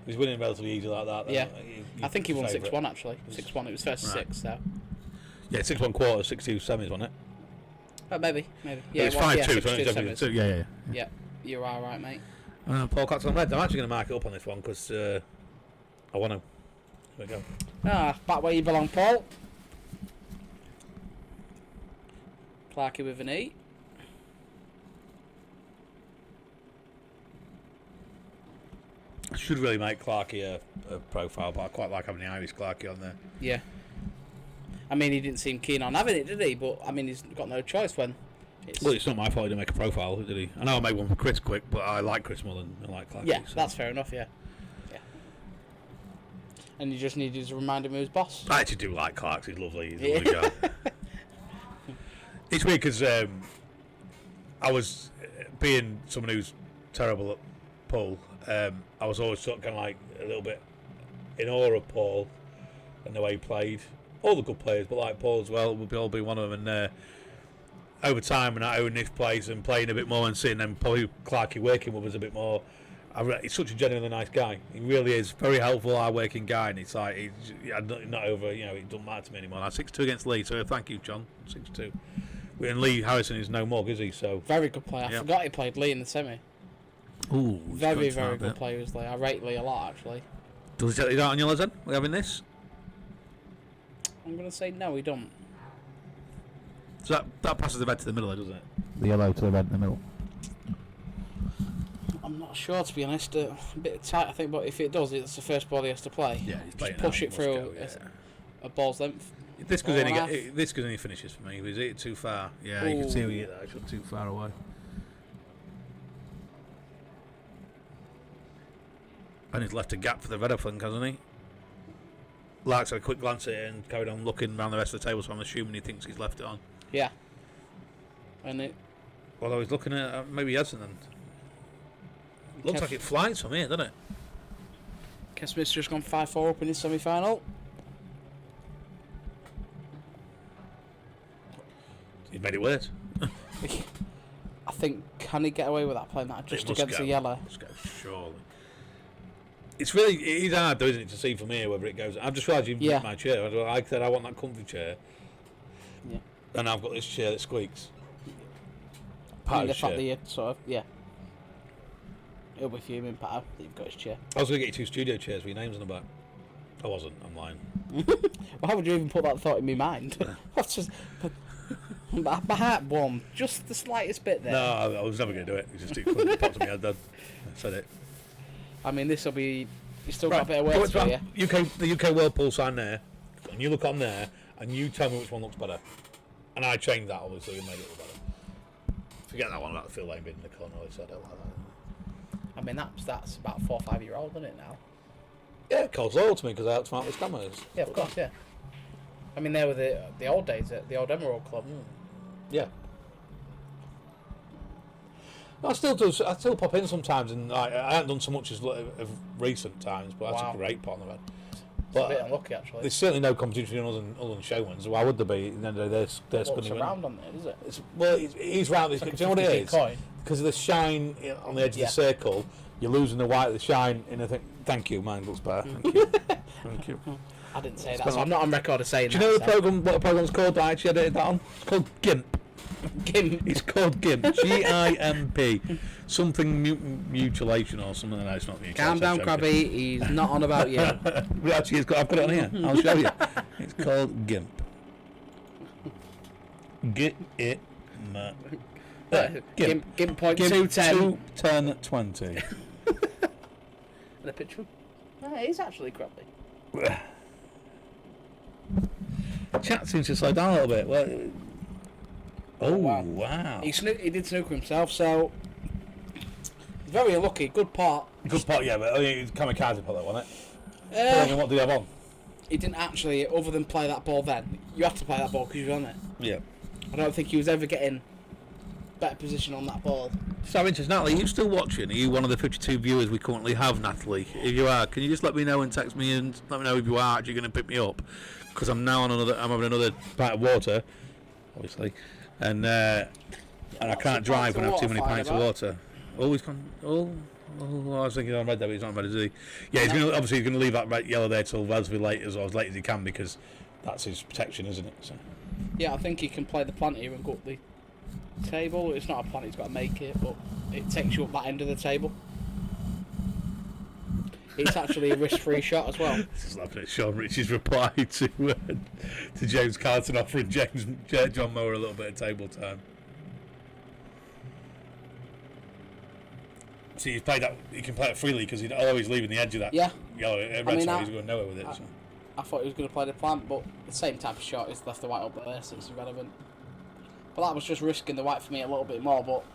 He's winning relatively easy like that. Yeah, I think he won 6-1 actually. 6-1. It was first Right. 6, so. Yeah, 6-1 quarter, 6-2 semis, wasn't it? Maybe. Yeah, Yeah, it's well, 5-2. yeah, so 6-2 it's semis. 2. Yeah. Yeah, you're all right, mate. Paul Cox on red. I'm actually going to mark it up on this one because I want to. There we go. Back where you belong, Paul. Clarky with an E. I should really make Clarkey a profile, but I quite like having the Irish Clarkey on there. Yeah. I mean, he didn't seem keen on having it, did he? But, I mean, he's got no choice when it's... Well, it's not my fault he didn't make a profile, did he? I know I made one for Chris quick, but I like Chris more than I like Clarkey. Yeah, so. that's fair enough, yeah. And you just needed to remind him who's boss. I actually do like Clark. He's lovely. He's a lovely guy. It's weird because I was being someone who's terrible at pool. I was always sort of kind of like a little bit in awe of Paul and the way he played. All the good players, but like Paul as well, would all be one of them. And over time, when I owned this place and playing a bit more and seeing them, probably Clarkey working with us a bit more. He's such a genuinely nice guy. He really is. Very helpful, hard-working guy. And it's like, he's not over, it doesn't matter to me anymore. Now, 6-2 against Lee, so thank you, John. 6-2. And Lee Harrison is no more, is he? So Very good player. I forgot he played Lee in the semi. Ooh, Very good player was Lee. I rate Lee a lot, actually. Does he take it out on yellows then? We're having this? I'm going to say no, he don't. So that passes the red to the middle, doesn't it? The yellow to the red in the middle. I'm not sure, to be honest. A bit tight, I think, but if it does, it's the first ball he has to play. Yeah, he's playing Just push now, it through must go, a ball's length. This Ball goes and a half. this goes any finishes for me. He was hit too far. Yeah, you can see we hit that. It's too far away. And he's left a gap for the red, I think, hasn't he? Lark's had a quick glance at it and carried on looking around the rest of the table, so I'm assuming he thinks he's left it on. Yeah. And it... Although he's looking at... maybe he hasn't then. Looks like it flies from here, doesn't it? Kev Smith's just gone 5-4 up in his semi-final. He's made it worse. I think, can he get away with that playing that just against the yellow? Must go, surely. It's really, it is hard though, isn't it, to see from here whether it goes. I've just realised you've moved my chair. I said I want that comfy chair. Yeah. And I've got this chair that squeaks. Part of the fact that you sort of, yeah. He'll be fuming, Pato, that you've got his chair. I was going to get you 2 studio chairs with your names on the back. I wasn't, I'm lying. Well, how would you even put that thought in my mind? That's just... My heart warmed just the slightest bit there. No, I was never going to do it. It popped in my head then. I said it. I mean, this will be... You still got a bit of work for you. The UK World Pool sign there, and you look on there, and you tell me which one looks better. And I changed that, obviously, and made it look better. Forget that one about the Phil Lane bit in the corner, so I don't like that. I mean, that's about 4 or 5 year old, isn't it now? Yeah, Cole's loyal to me because I helped him out with cameras. Yeah, of course, yeah. I mean, they were the old days at the old Emerald Club. Yeah. I still pop in sometimes, and I haven't done so much as of recent times, but that's a great pot on the red. But a bit unlucky, actually. There's certainly no competition other than showmans. Why would there be? At the end of the day, they're spinning around. Round on there, is it? He's round. Do you know what it is? Coin. Because of the shine on the edge of the circle, you're losing the white of the shine. And I think, thank you, mine looks better. Thank you. Thank you. I didn't say that, so I'm not on record of saying that. Do you know what the program's called? I actually edited that on. It's called GIMP. GIMP. It's called GIMP. GIMP. Something mutilation or something. No, it's not mutilation. Calm down, Krabby. He's not on about you. Actually, I've got it on here. I'll show you. It's called GIMP. Get it, man. GIMP point 210. 21020. And a picture. No, it is actually Krabby. Chat seems to slow down a little bit. Well, wow. He did snooker himself, so very unlucky. Good pot. Good pot, yeah, but it's kamikaze pot, that wasn't it? What did he have on? He didn't actually, other than play that ball then. You have to play that ball because you're on it. Yeah. I don't think he was ever getting better position on that ball. So interesting, Natalie, are you still watching? Are you one of the 52 viewers we currently have, Natalie? If you are, can you just let me know and text me and let me know if you are actually going to pick me up? Because I'm now on I'm having another pint of water, obviously, and I can't drive when I have too many pints of water. Always come. I was thinking on red there, but he's not red, is he? Yeah, he's going to leave that red yellow there till relatively late, as late as he can, because that's his protection, isn't it? So. Yeah, I think he can play the plant here and go up the table. It's not a plant, he's got to make it, but it takes you up that end of the table. It's actually a risk-free shot as well. This is laughing at Sean Rich's reply to James Carlton offering John Moore a little bit of table time. See, he's played that. He can play it freely because although he's leaving the edge of that yellow red side, he's going nowhere with it. I thought he was going to play the plant, but the same type of shot is left the white up there, so it's irrelevant. But that was just risking the white for me a little bit more, but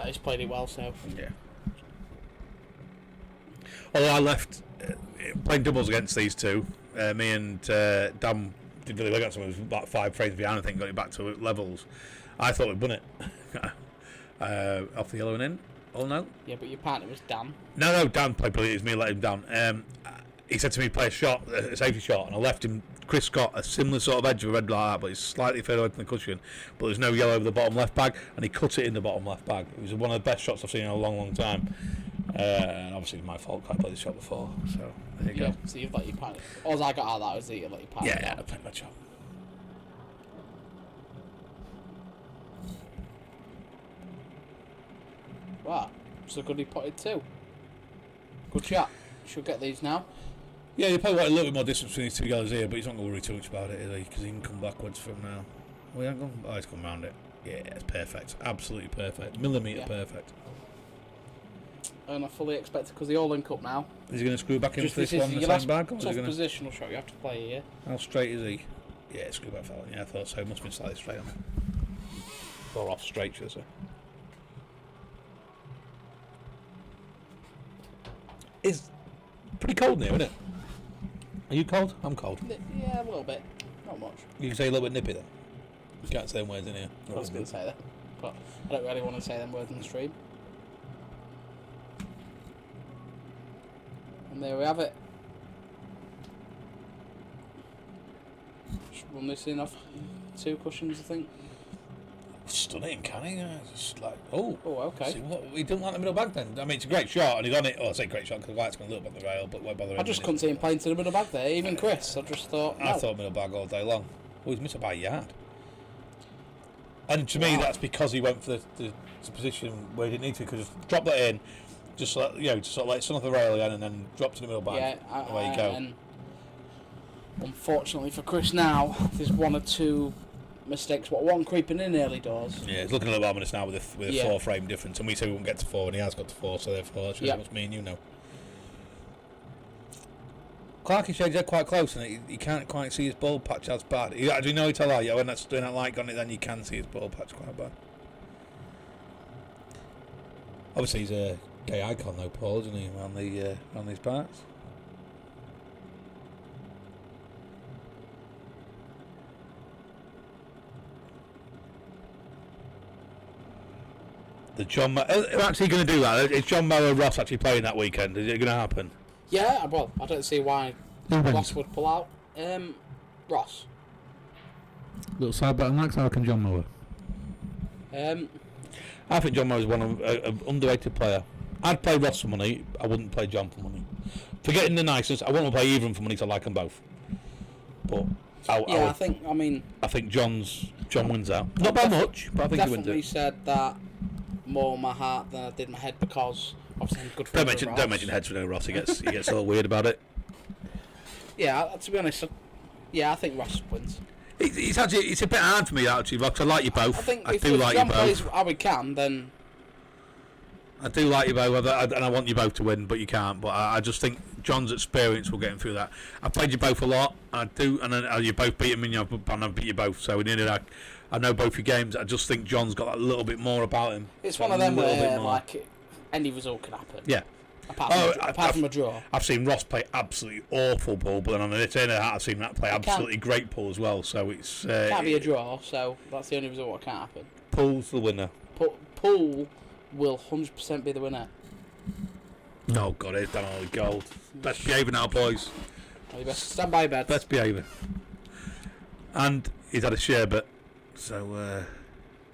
he's played it well, so yeah. Although I left playing doubles against these two, me and Dan did really well against them. It was about 5 frames behind, I think, got it back to levels. I thought we'd won it. Off the yellow and in. Oh no. Yeah, but your partner was Dan. No, Dan played brilliant. It was me let him down. He said to me, play a safety shot, and I left him. Chris got a similar sort of edge of a red like that, but it's slightly further away from the cushion. But there's no yellow over the bottom left bag, and he cut it in the bottom left bag. It was one of the best shots I've seen in a long, long time. And obviously it's my fault, I played this shot before, so there you go. So you've let your partner. All I got out of that was that you let your partner. Yeah, I played my shot. Wow, so good he potted too. Good shot. Should get these now. Yeah, you probably want a little bit more distance between these two guys here, but he's not going to worry too much about it, is he? Because he can come backwards from now. Oh, he ain't gone. Oh, he's come round it. Yeah, it's perfect. Absolutely perfect. Millimetre perfect. And I fully expect it because they all link up now. Is he going to screw back into this one in the same bag? Or tough positional shot you have to play here. How straight is he? Yeah, screw back fella. Yeah, I thought so. It must have been slightly straight on it. Or off straight, should I say. It's pretty cold in here, isn't it? Are you cold? I'm cold. Yeah, a little bit. Not much. You can say a little bit nippy then. You can't say them words in here. I was going to say that, but I don't really want to say them words in the stream. And there we have it. Just run this in off 2 cushions, I think. Stunning, can he? Just like, oh, okay. See, what, he didn't like the middle bag then. I mean, it's a great shot, and he's on it. Oh, I say great shot because the light's going to look at the rail, but won't bother. I just couldn't see him playing to the middle bag there. Even Chris, I just thought. I thought middle bag all day long. Oh, he's missed it by a yard. And to me, that's because he went for the position where he didn't need to. Because just drop that in, just let just sort of let it sun off the rail again, and then drop to the middle bag. Yeah, away you go. And unfortunately for Chris now, there's 1 or 2 mistakes. One creeping in early doors. Yeah, he's looking a little ominous now with a 4 frame difference, and we say we won't get to 4, and he has got to 4, so therefore that's just what me and you know. Clarky shades head quite close, and he can't quite see his ball patch as bad. Do you know it's a lie? When that's doing that light on it, then you can see his ball patch quite bad. Obviously, he's a gay icon though, Paul, isn't he? Around these parts. The John, they're actually going to do that. Is John Moe and Ross actually playing that weekend? Is it going to happen? Yeah, well, I don't see why Ross would pull out. Ross. Little side bet on that, I reckon John Moe. I think John Moe is an underrated player. I'd play Ross for money. I wouldn't play John for money. Forgetting the nicest, I wouldn't play either of them for money. So I like them both. But I think John wins out. Not by much, but I think he wins it. Definitely said that more my heart than I did my head because obviously I'm good for Don't mention heads for no Ross. He gets all weird about it. Yeah, to be honest, I think Ross wins. It's a bit hard for me actually, because I like you both. I think I if do like John you plays both. how we can, then I do like you both, and I want you both to win, but you can't. But I just think John's experience will get him through that. I've played you both a lot, I do, and then you both beat me, and I've beat you both. So in the end, I know both your games. I just think John's got a little bit more about him. It's one of them where like any result can happen. Yeah. Apart from a draw. I've seen Ross play absolutely awful ball, but then on the return of that, I've seen that play absolutely great ball as well. So it's can't be a draw. So that's the only result that can't happen. Pool's the winner. Pool will 100% be the winner. Oh God, it's done all the gold. Best behaviour now, boys. Best stand by bed. Best behaviour. And he's had a sherbet. So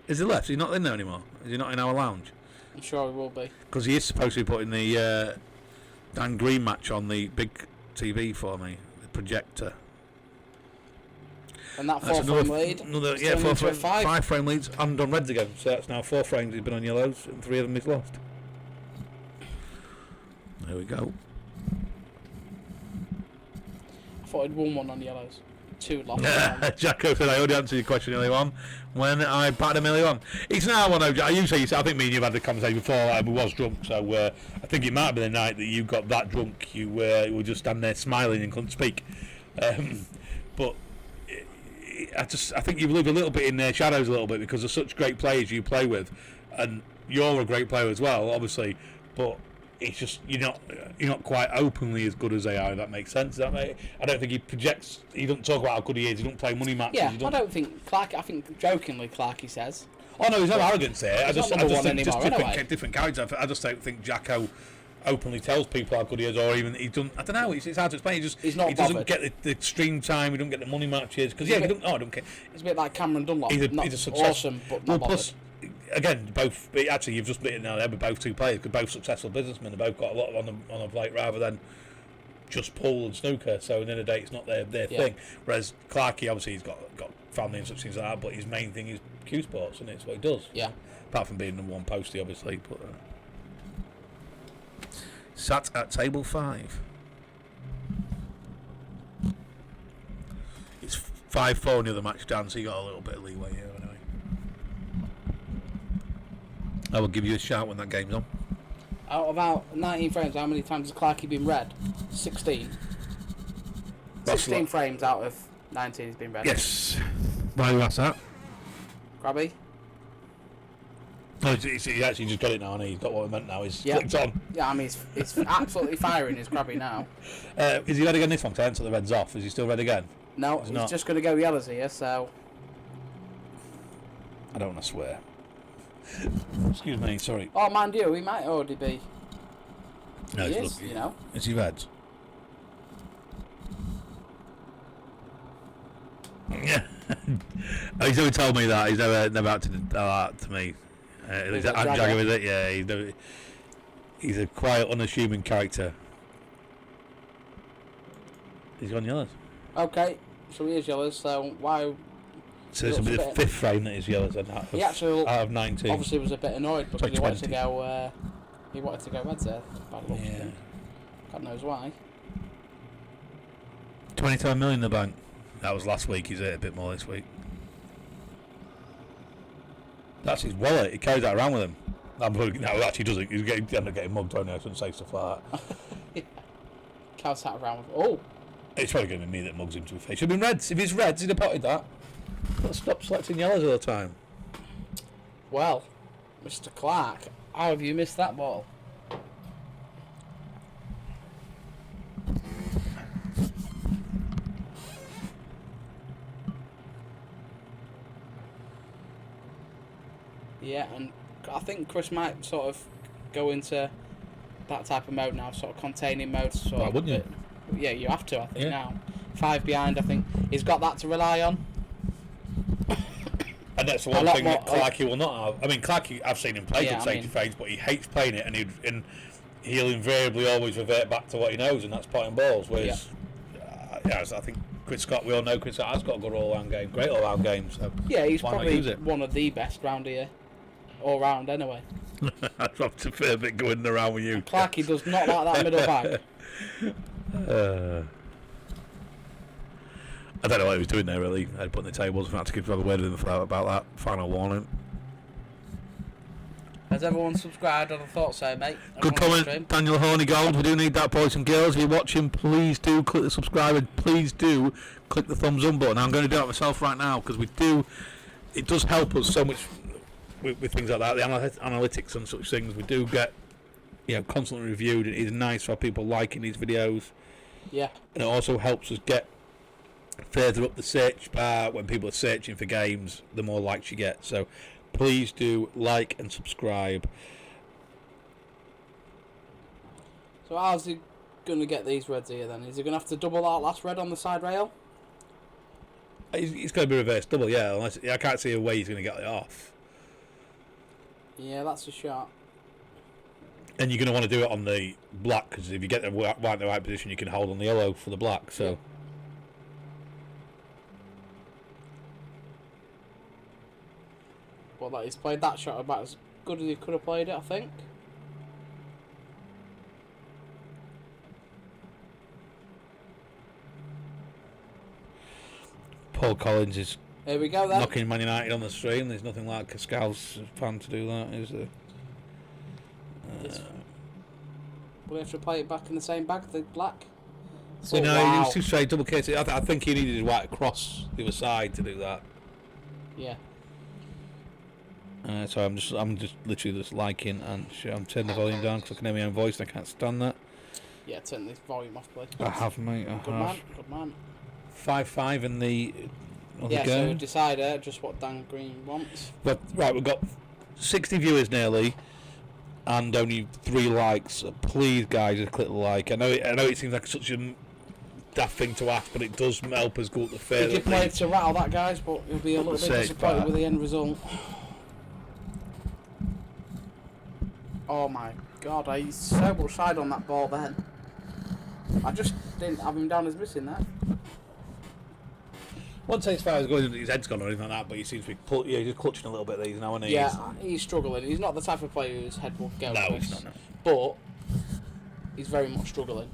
is he left? Is he not in there anymore? Is he not in our lounge? I'm sure he will be. Because he is supposed to be putting the Dan Green match on the big TV for me, the projector. And that 4-frame lead. Another 5 frame leads. I haven't done reds again, so that's now 4 frames. He's been on yellows, and 3 of them he's lost. There we go. I thought he'd won 1 on yellows. 2 lost. Jacko said I already answered your question earlier on when I batted him earlier on. It's now one. I think me and you had the conversation before. I was drunk, so I think it might have been the night that you got that drunk. You were just standing there smiling and couldn't speak. But I think you live a little bit in their shadows a little bit because they're such great players you play with, and you're a great player as well, obviously. But it's just you're not quite openly as good as they are. If that makes sense. I don't think he projects. He doesn't talk about how good he is. He don't play money matches. Yeah, I don't think Clark. I think jokingly Clarky says. Oh no, there's no arrogance there. I just think different characters. I just don't think Jacko openly tells people how good he is, or even he doesn't. I don't know. It's hard to explain. He doesn't get the stream time. He doesn't get the money matches because I don't care. It's a bit like Cameron Dunlop. He's a awesome, but not plus, again, both. Actually, you've just beaten now. They're both 2 players. Because both successful businessmen. They both got a lot on a plate rather than just pool and snooker. So in the end of the day, it's not their thing. Whereas Clarky, obviously, he's got family and such things like that. But his main thing is Q Sports, and it's what he does. Yeah. Apart from being number 1 postie, obviously, but. Sat at table 5. It's 5-4 in the other match, Dan, so you got a little bit of leeway here anyway. I will give you a shout when that game's on. Out of about 19 frames, how many times has Clarky been red? 16. 16 frames out of 19 has been red. Yes. Why do you ask that? Grabby? Oh, he actually just got it now, and he's got what we meant now. He's clicked on. Yeah, I mean, it's absolutely firing his grabby now. Is he red again this one? 'Cause I haven't took the reds off. Is he still red again? No, he's just going to go yellows here, so... I don't want to swear. Excuse me, sorry. Oh, mind you, he might already be. No, He he's is, you know. Is he red? Yeah. He's never told me that. He's never acted that to me. He's a Jagger with it. Yeah, he's a quiet, unassuming character. He's gone yellows. Okay, so he is yellows, so why... So this will be the 5th frame that is yellows and out of 19. Obviously was a bit annoyed because Sorry, he wanted to 20. go reds there. Bad luck. Yeah. God knows why. 25 million in the bank. That was last week. He's a bit more this week. That's his wallet. He carries that around with him. No, actually doesn't. He's end up getting mugged, don't he? I shouldn't say stuff like that. Yeah. Carries that around with... Oh! It's probably going to be me that mugs him to his face. Should have been reds. If it's reds, he'd have potted that. Let's stop selecting yellows all the time. Well, Mr. Clark, how have you missed that ball? Yeah, and I think Chris might sort of go into that type of mode now, sort of containing mode. Why wouldn't you? Yeah, you have to, I think, now. 5 behind, I think. He's got that to rely on. And that's the one thing that Clarkey will not have. I mean, Clarkey, I've seen him play good safety fades, but he hates playing it, and he'll invariably always revert back to what he knows, and that's potting balls. Whereas, I think Chris Scott, we all know Chris Scott has got a good all-round game, great all-round game. So yeah, he's probably one of the best round here, all round anyway. I'd love to feel a bit going around with you. Clarkey does not like that middle back. I don't know what he was doing there, really. I'd put in the tables and had to give a word with him about that final warning. Has everyone subscribed? I thought so, mate. Good comment, Daniel Hornigold. We do need that, boys and girls. If you're watching, please do click the subscribe and please do click the thumbs up button. I'm going to do it myself right now because it does help us so much with things like that, the analytics and such things. We do get constantly reviewed. It is nice for people liking these videos. Yeah. And it also helps us get further up the search bar. When people are searching for games, the more likes you get. So please do like and subscribe. So how's he going to get these reds here then? Is he going to have to double that last red on the side rail? It's going to be reverse double, yeah. Unless I can't see a way he's going to get it off. Yeah, that's a shot. And you're going to want to do it on the black, because if you get the white in the right position, you can hold on the yellow for the black. So. Well, he's played that shot about as good as he could have played it, I think. Paul Collins is Here we go then. knocking Man United on the stream. There's nothing like a Scouse fan to do that, is there? Will he have to play it back in the same bag, the black? So no, he was too straight, double case. I think he needed his white across the other side to do that. Yeah. So I'm just literally just liking, and I'm turning the volume down because I can hear my own voice and I can't stand that. Yeah, turn the volume off, please. I have, mate. Good man, good man. 5-5 in the other Yeah, game. so decider just what Dan Green wants. But right, we've got 60 viewers nearly, and only 3 likes. Please, guys, just click the like. I know it seems like such a daft thing to ask, but it does help us go up the fair. He did play to rattle that, guys, but he'll be a little bit disappointed with the end result. Oh my god, he's so much side on that ball then. I just didn't have him down as missing that. Won't say as far as going, his head's gone or anything like that, but he seems to be he's just clutching a little bit these now, and yeah, he's struggling. He's not the type of player whose head will go. No, he's not. No. But he's very much struggling.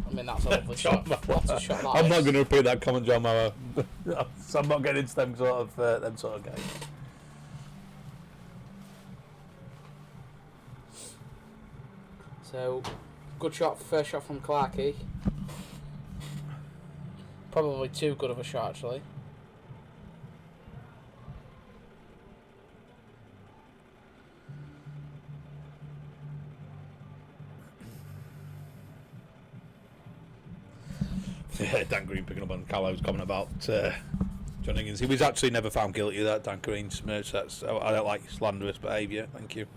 I mean, that's a lovely shot. That's a shot. I'm not going to repeat that comment, John Mara. I'm not getting into them sort of games. So, good shot, first shot from Clarkey. Probably too good of a shot, actually. Yeah, Dan Green picking up on Callow's comment about John Higgins. He was actually never found guilty of that, Dan Green. That's, I don't like slanderous behaviour. Thank you.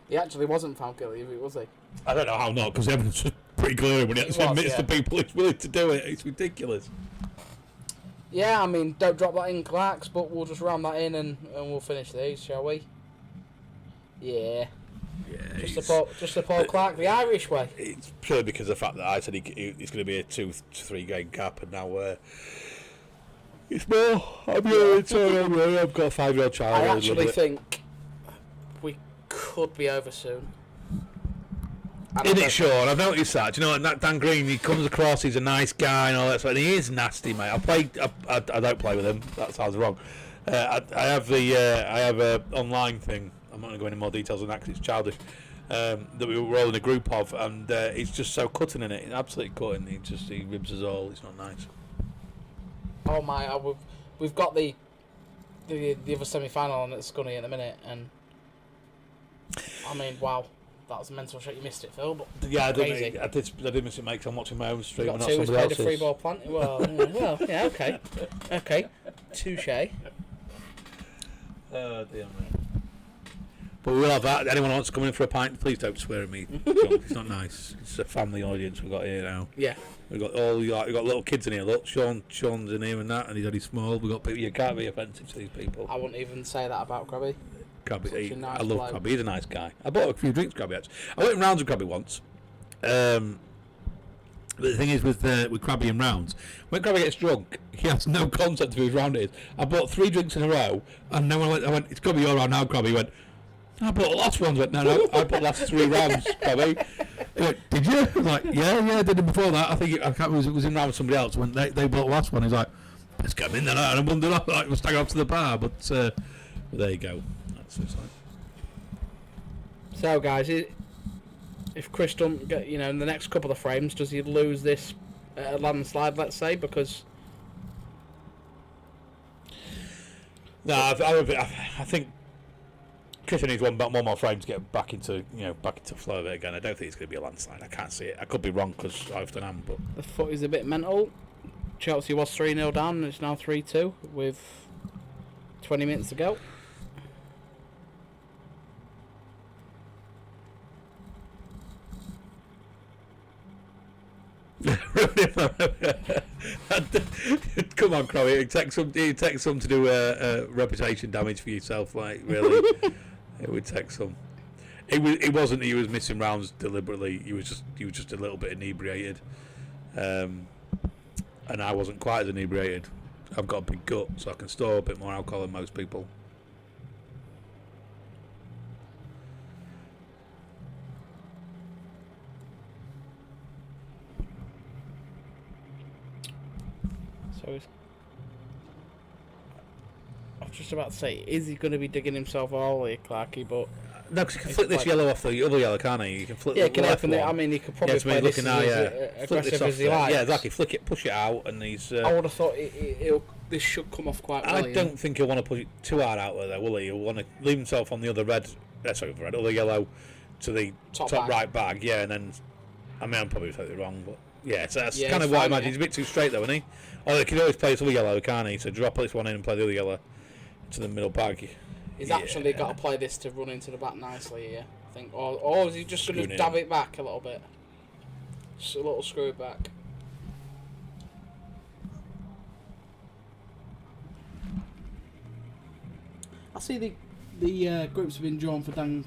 He actually wasn't found guilty of it, was he? I don't know how not, because the evidence was pretty clear when he actually admits to people he's willing to do it. It's ridiculous. Yeah, I mean, don't drop that in, Clarks, but we'll just round that in and we'll finish these, shall we? Yeah. Yeah, just support Clark the Irish way. It's purely because of the fact that I said he's going to be a 2 to 3 game gap, and now it's more. I've got a 5-year-old child. I actually think we could be over soon. Isn't it, Sean? I've noticed that. Do you know what? That Dan Green, he comes across, he's a nice guy and all that stuff, and he is nasty, mate. I don't play with him. That sounds wrong. I have a online thing. I'm not going to go into more details on that because it's childish. That we were all in a group of, and he's just so cutting in it. Absolutely cutting. He ribs us all. It's not nice. Oh my! We've got the other semi-final on at Scunny in a minute, and I mean, wow. That was a mental shot. You missed it, Phil. But yeah, I did miss it, mate, 'cause I'm watching my own stream and not somebody else's. A free ball plant. Well, yeah, okay. Touche. Oh, dear me. But we'll have that. Anyone who wants to come in for a pint, please don't swear at me. It's not nice. It's a family audience we've got here now. Yeah. We've got little kids in here. Look, Sean's in here and that, and he's only small. We've got people. You can't be offensive to these people. I wouldn't even say that about Grabby. Krabby, Nice I love bloke. Krabby. He's a nice guy. I bought a few drinks, Krabby. Actually, I went in rounds with Krabby once. But the thing is with Krabby in rounds, when Krabby gets drunk, he has no concept of whose round it is. I bought 3 drinks in a row, and then I went, it's got to be your round now, Krabby. He went, I bought the last ones. I went, no, I bought the last 3 rounds, Krabby. He went, did you? I was like, yeah, I did it before that. I think I can't remember, it was in round with somebody else. When they bought the last one, he's like, let's get him in there. And I wondered, like, we'll stagger off to the bar, but there you go. That's what it's like. So, guys, if Chris doesn't get, in the next couple of frames, does he lose this landslide, let's say? Because no, I think Chris needs one more frame to get back into flow of it again. I don't think it's going to be a landslide. I can't see it. I could be wrong because I often am, but the foot is a bit mental. Chelsea was 3-0 down, and it's now 3-2 with 20 minutes to go. Come on, Crowe. It takes some to do reputation damage for yourself. Like, really, it would take some. It wasn't. He was missing rounds deliberately. He was just a little bit inebriated, and I wasn't quite as inebriated. I've got a big gut, so I can store a bit more alcohol than most people. So I was just about to say, is he going to be digging himself a hole here, Clarky? But no, because you can flick this yellow off the other yellow, can't you? You can flip. Yeah, the left one. I mean, he could probably play this as aggressive as he likes. Yeah, exactly. Flick it, push it out, and he's. I would have thought this should come off quite well. I don't think he'll want to push it too hard out there, will he? He'll want to leave himself on the other other yellow, to the top right bag. Yeah, and then, I mean, I'm probably totally wrong, but yeah, so that's kind of what I imagine. He's a bit too straight though, isn't he? Or he can always play this other yellow, can't he? So drop this one in and play the other yellow to the middle bag. He's actually got to play this to run into the back nicely here, I think. Or is he just going to dab it back a little bit? Just a little screw it back. I see the groups have been drawn for Dan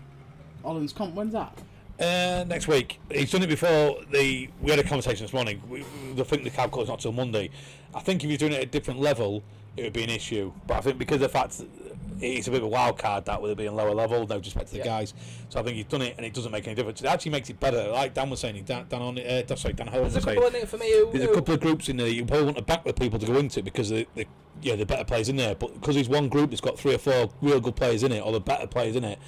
Holland's comp. When's that? Next week. He's done it before. We had a conversation this morning. I think the cab call's not till Monday. I think if you're doing it at a different level, it would be an issue. But I think because of the fact that it's a bit of a wild card, that with it being lower level, no disrespect to the guys. So I think he's done it, and it doesn't make any difference. It actually makes it better. Like Dan was saying, Dan Holland was saying. There's a couple in it for me. There's a couple of groups in there you probably want to back with people to go into because the better players in there. But because there's one group that's got 3 or 4 real good players in it, or the better players in it,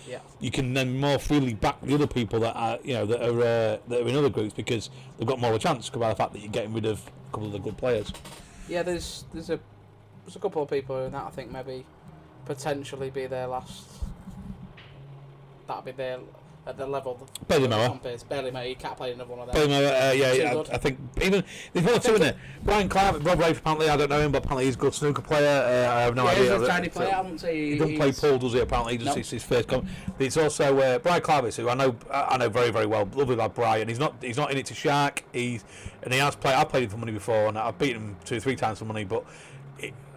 you can then more freely back the other people that are that are in other groups because they've got more of a chance by the fact that you're getting rid of a couple of the good players. Yeah, there's a couple of people in that I think maybe potentially be their last. That'll be their at the level. Bailey the Mower. comp is. Bailey Mower. You can't play another one of them. Bailey Mower, Too yeah, good. I think even there's one or two in there. Brian Clark, Rob Rafe, apparently I don't know him, but apparently he's a good snooker player. I have no idea. He's a tiny player. I wouldn't say He doesn't play pool, does he? Apparently, it's his first comp. But it's also Brian Clarvis, who I know very, very well. Lovely lad, Brian. He's not in it to shark. He has played. I've played him for money before, and I've beaten him 2 or 3 times for money, but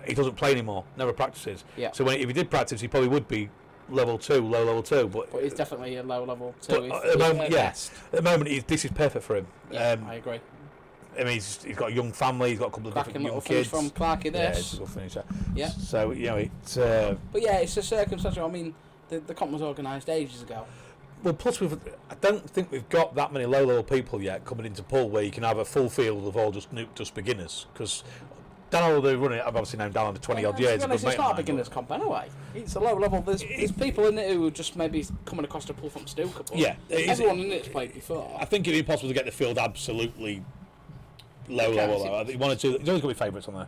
he doesn't play anymore. Never practices. Yeah. So if he did practice, he probably would be level 2, low level 2. But he's definitely a low level 2. At the moment, yes. At the moment, this is perfect for him. Yeah, I agree. I mean, he's got a young family. He's got a couple of different young kids. From Clarky, this. Yeah, it's a good finisher. Yeah. So it's. But yeah, it's a circumstantial. I mean, the comp was organised ages ago. Well, plus I don't think we've got that many low-level people yet coming into pool where you can have a full field of all just beginners. Because Dan, they run it. I've obviously known Dan for 20 odd years. It's not a beginners comp anyway. It's a low level. There's people in it who are just maybe coming across the pool from snooker. Yeah, everyone in it's played before. I think it'd be impossible to get the field absolutely low level. I think 1 or 2. There's always going to be favourites on there.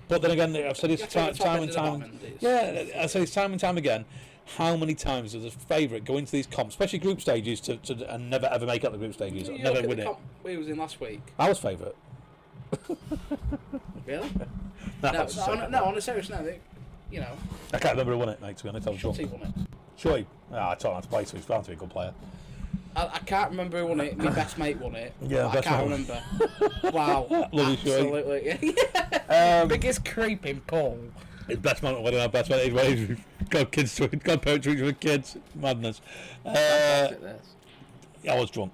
But then again, I've said this time and time. Yeah, I say it's time and time again. How many times does a favourite go into these comps, especially group stages, and never ever make up the group stages, or never win it? We was in last week. I was favourite. Really? No, on a serious note, you know. I can't remember who won it, mate. To be honest, I was drunk. Shotty won it. Shorty? I told him how to play, so he's bound to be a good player. I can't remember who won it. My best mate won it. Yeah, I can't remember. Wow. Love you, absolutely. Yeah. Biggest creeping Paul. His best man winning our best man. He's got kids to got parents to each other, kids. Madness. I was drunk.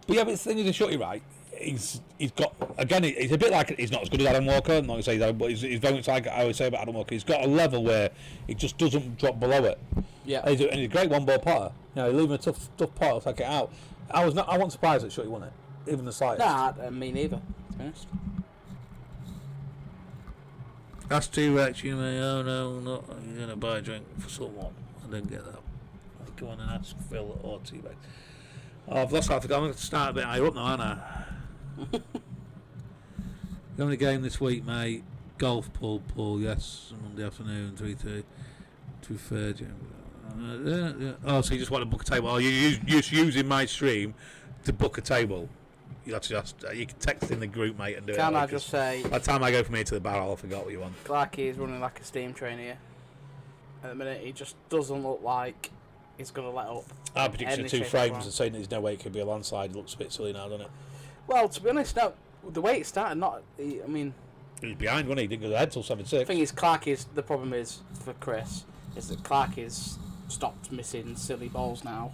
But yeah, but the thing is, Shorty, right? He's got, again, he's a bit like, he's not as good as Adam Walker, I'm not going to say that, but he's very much like I always say about Adam Walker. He's got a level where he just doesn't drop below it. Yeah. And he's a great one-ball potter. You know, leaving a tough pot, I'll take it out. I wasn't surprised that Shorty won it, even the slightest. Nah, me neither, to be honest. That's too rich, you mean? Oh no, not you're going to buy a drink for someone. I didn't get that. Go on and ask Phil or T-Bag. Oh, I've lost half the game. I'm going to start a bit higher up now, aren't I? Going to game this week, mate. Golf pool, yes. Monday afternoon, 3:30. 2:30. Oh, so you just want to book a table? Oh, you're using my stream to book a table. You have to you can text in the group, mate, and do it. Can I just say? By the time I go from here to the barrel, I forgot what you want. Clarky is running like a steam train here. At the minute, he just doesn't look like he's going to let up. Our prediction of 2 frames and saying there's no way it could be a landslide looks a bit silly now, doesn't it? Well, to be honest, no. The way it started, he was behind, wasn't he? He didn't go ahead till 7-6. The thing is, the problem is, for Chris, is that Clarky's stopped missing silly balls now.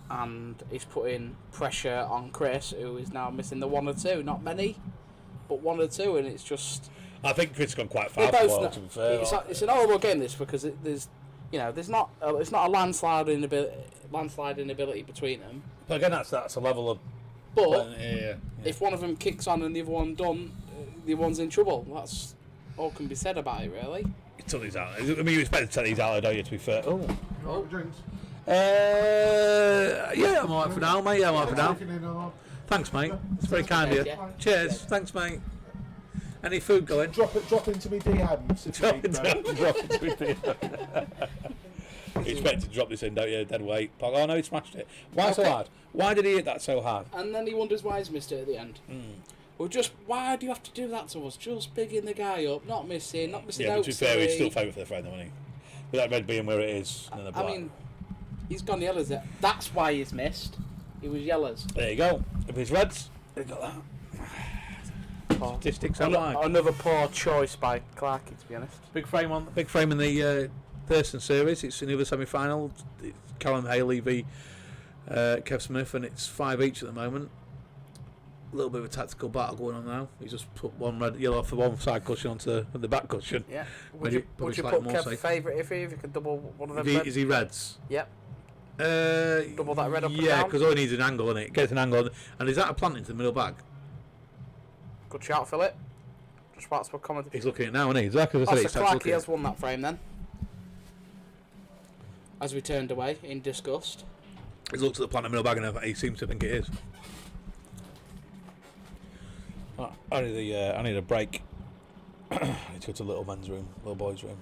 And he's putting pressure on Chris, who is now missing the 1 or 2. Not many, but 1 or 2, and it's just... I think Chris has gone quite far for to be fair. It's an horrible game, this, because it's not a landsliding ability between them. But again, that's a level of... But if one of them kicks on and the other one don't, the other one's in trouble. That's all can be said about it, really. He took these out. I mean, you expect to take these out, don't you, to be fair? Oh, drinks. Yeah, I'm alright for now, mate. Yeah, I'm alright for now. Thanks, mate. It's very kind of you. Yeah. Cheers. Thanks, mate. Any food going? Drop into me DMs. Drop into me DMs. You expect to drop this in, don't you? Dead weight. Oh no, he smashed it. Why so hard? Why did he hit that so hard? And then he wonders why he's missed it at the end. Well, why do you have to do that to us? Just bigging the guy up, not missing Yeah, out. but to be fair, he's still favourite for the friend, wasn't he? With that red being where it is, and then the black. I mean, he's gone yellows. That's why he's missed. He was yellows. There you go. If it's reds, they've got that. Statistics I like. Another poor choice by Clarky, to be honest. Big frame in the Thurston series. It's in the other semi-final. It's Callum Haley v Kev Smith, and it's 5 each at the moment. A little bit of a tactical battle going on now. He's just put one red yellow off the one side cushion onto the back cushion. Yeah. Would you put Kev's favourite if you could double one of them? Is he reds? Yep. Double that red up and yeah, down? because all he needs is an angle, isn't it? Gets an angle, and is that a plant into the middle bag? Good shout, Philip. Just whilst we're commenting. He's looking at it now, isn't he? Exactly as I said. So Clarky has won that frame then. As we turned away in disgust. He's looked at the plant in the middle bag and he seems to think it is. I need a break. I need to go to little men's room, little boys' room.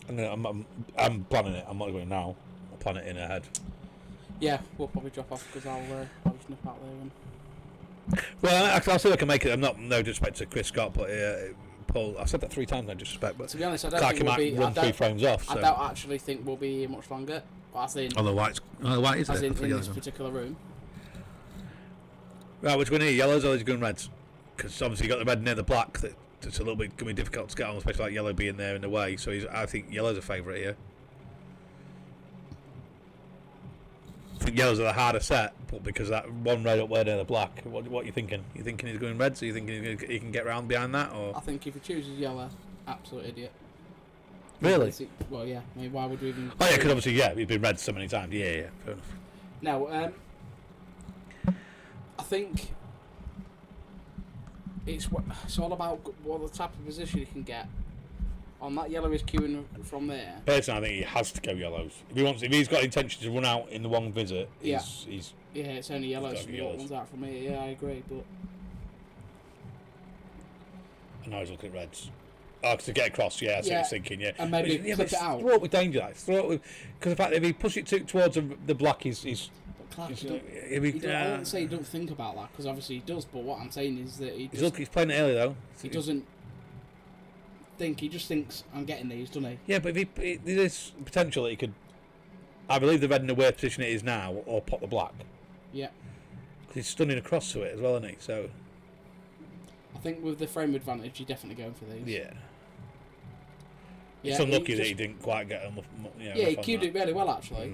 I'm planning it. I'm not going now. I'll plan it in ahead. Yeah, we'll probably drop off because I'll just nip out there. Well, I'll see if I can make it. I'm not no disrespect to Chris Scott, but Paul. I've said that 3 times. No disrespect, but To be honest, I don't Clark think we'll might be. run 3 frames off. I So. don't actually think we'll be here much longer. As in, Oh, the white is as it? in this particular room. Right, which one are you? Yellows or is going reds? Because obviously you got the red near the black. That's a little bit going to be difficult to get on, especially like yellow being there in the way. So I think yellow's a favourite here. I think yellows are the harder set, but because that one red up there near the black. What are you thinking? You thinking he's going reds? Or you thinking he can get around behind that? Or I think if he chooses yellow, absolute idiot. really? Well, yeah. I mean, why would we even? Oh yeah, because obviously he's been red so many times. Yeah, fair enough. No, I think it's all about what the type of position he can get on that yellow is queuing from there. Personally, I think he has to go yellows if he's got intention to run out in the one visit. He's Yeah, it's only yellows. Exactly, yellows. One's out from here. Yeah, I agree, but and now he's looking at reds. Oh, to get across, yeah, that's what he's thinking, yeah. And maybe but clip it out. Throw it with danger, like, because the fact that if he pushes it towards the black, he's Clark, Just, I won't say he don't think about that because obviously he does. But what I'm saying is that he's playing it early though. He doesn't think. He just thinks I'm getting these, doesn't he? Yeah, but there's potential that he could. I believe the red in the worst position it is now, or pop the black. Yeah. Because he's stunning across to it as well, isn't he? So. I think with the frame advantage, you're definitely going for these. Yeah. Yeah, it's unlucky that he didn't quite get enough. Yeah, he queued it really well actually.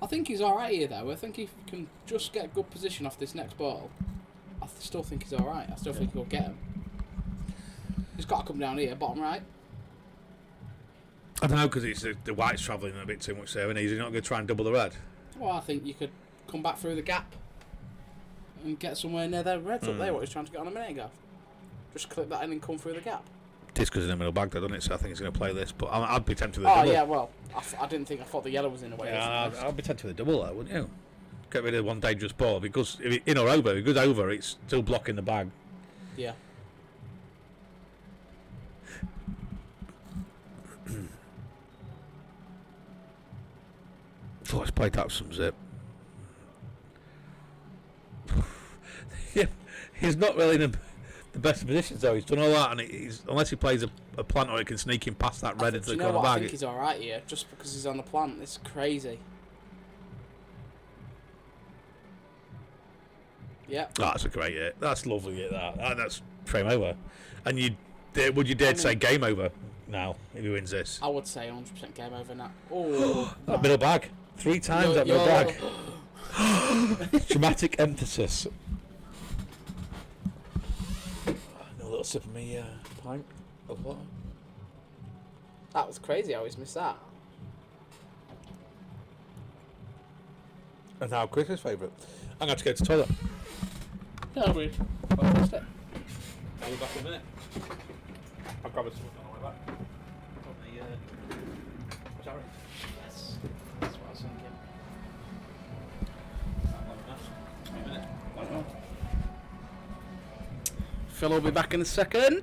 I think he's alright here though. I think he can just get a good position off this next ball. I still think he's alright. I still think he'll get him. He's got to come down here, bottom right. I don't know because it's the white's travelling a bit too much there, and he's not going to try and double the red. Well, I think you could come back through the gap and get somewhere near there. Red's up there. What he's trying to get on a minute ago. Just clip that in and come through the gap. Discus in the middle bag, doesn't it? So I think he's going to play this. But I'd be tempted with a double. Oh yeah, well, I didn't think. I thought the yellow was in the way. Yeah, I'd be tempted with a double there, wouldn't you? Get rid of one dangerous ball because if in or over, if it goes over, it's still blocking the bag. Yeah. So let's play that some zip. Yeah, he's not really in the best positions though. He's done all that, and unless he plays a plant or he can sneak him past that red into the corner bag. I think he's all right here, just because he's on the plant. It's crazy. Yeah. Oh, that's a great hit. That's lovely hit. That's frame over. And would you dare to say game over now if he wins this? I would say 100% game over now. Oh, that middle bag 3 times. That middle bag. Dramatic emphasis. A little sip of me pint of water. That was crazy. I always miss that. And now Chris's favourite. I'm going to go to the toilet. No, we missed it. I'll be back in a minute. I'll grab a something on the way back. Sorry. Yes. That's what I was thinking. Phil will be back in a second.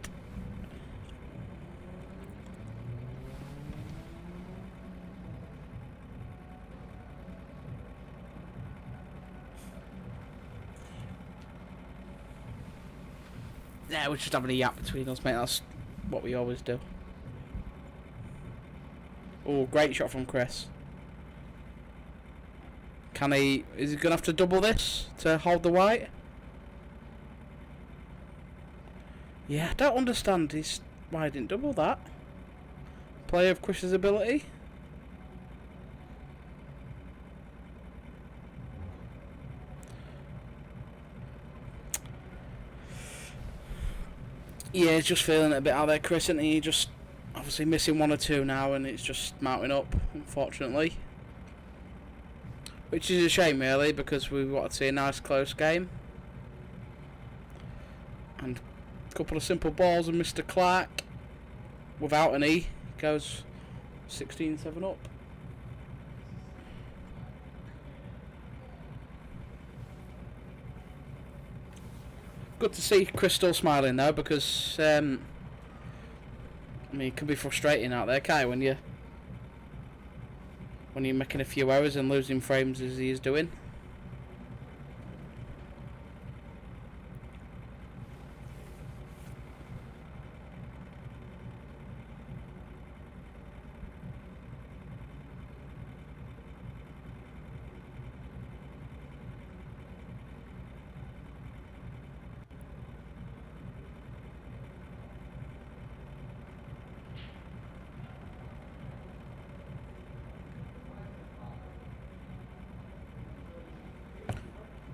Yeah, we're just having a yap between us, mate. That's what we always do. Oh, great shot from Chris. Is he going to have to double this to hold the white? Yeah, I don't understand why he didn't double that. Play of Chris's ability. Yeah, he's just feeling it a bit out there, Chris, isn't he? Just obviously missing 1 or 2 now, and it's just mounting up, unfortunately. Which is a shame, really, because we want to see a nice close game. And a couple of simple balls, and Mr. Clark, without an E, goes 16-7 up. Good to see Chris still smiling though, because I mean, it can be frustrating out there, Kai, when you're making a few errors and losing frames as he is doing.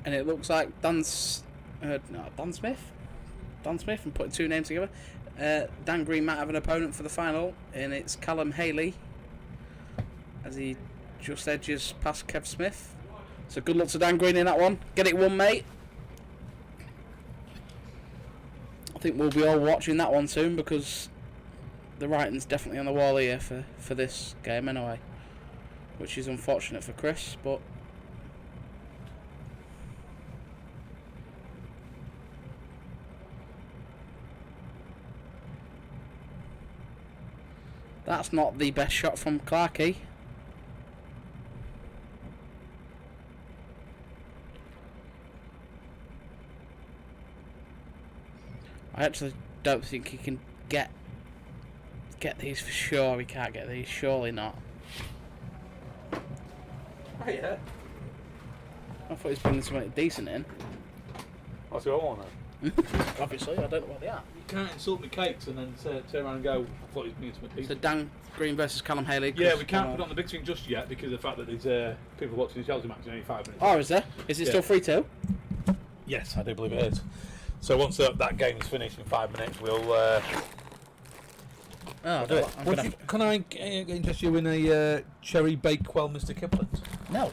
And it looks like Dan Smith. Dan Smith, and putting two names together. Dan Green might have an opponent for the final, and it's Callum Haley, as he just edges past Kev Smith. So good luck to Dan Green in that one. Get it won, mate. I think we'll be all watching that one soon, because the writing's definitely on the wall here for this game anyway, which is unfortunate for Chris, but that's not the best shot from Clarkey. I actually don't think he can get these for sure. He can't get these, surely not. Oh, yeah. I thought he was bringing something decent in. What's your one then? Obviously, I don't know what they are. You can't insult me cakes and then turn around and go, I thought he was bringing something So decent. Dan Green versus Callum Haley. Yeah, we can't put it on the big screen just yet because of the fact that there's people watching the Chelsea match in only 5 minutes. Oh, is there? Is it still 3-2? Yes, I do believe it is. So once that game is finished in 5 minutes, we'll... Oh, I'll do it. Can I interest you in a cherry bakewell Mr. Kipling? No,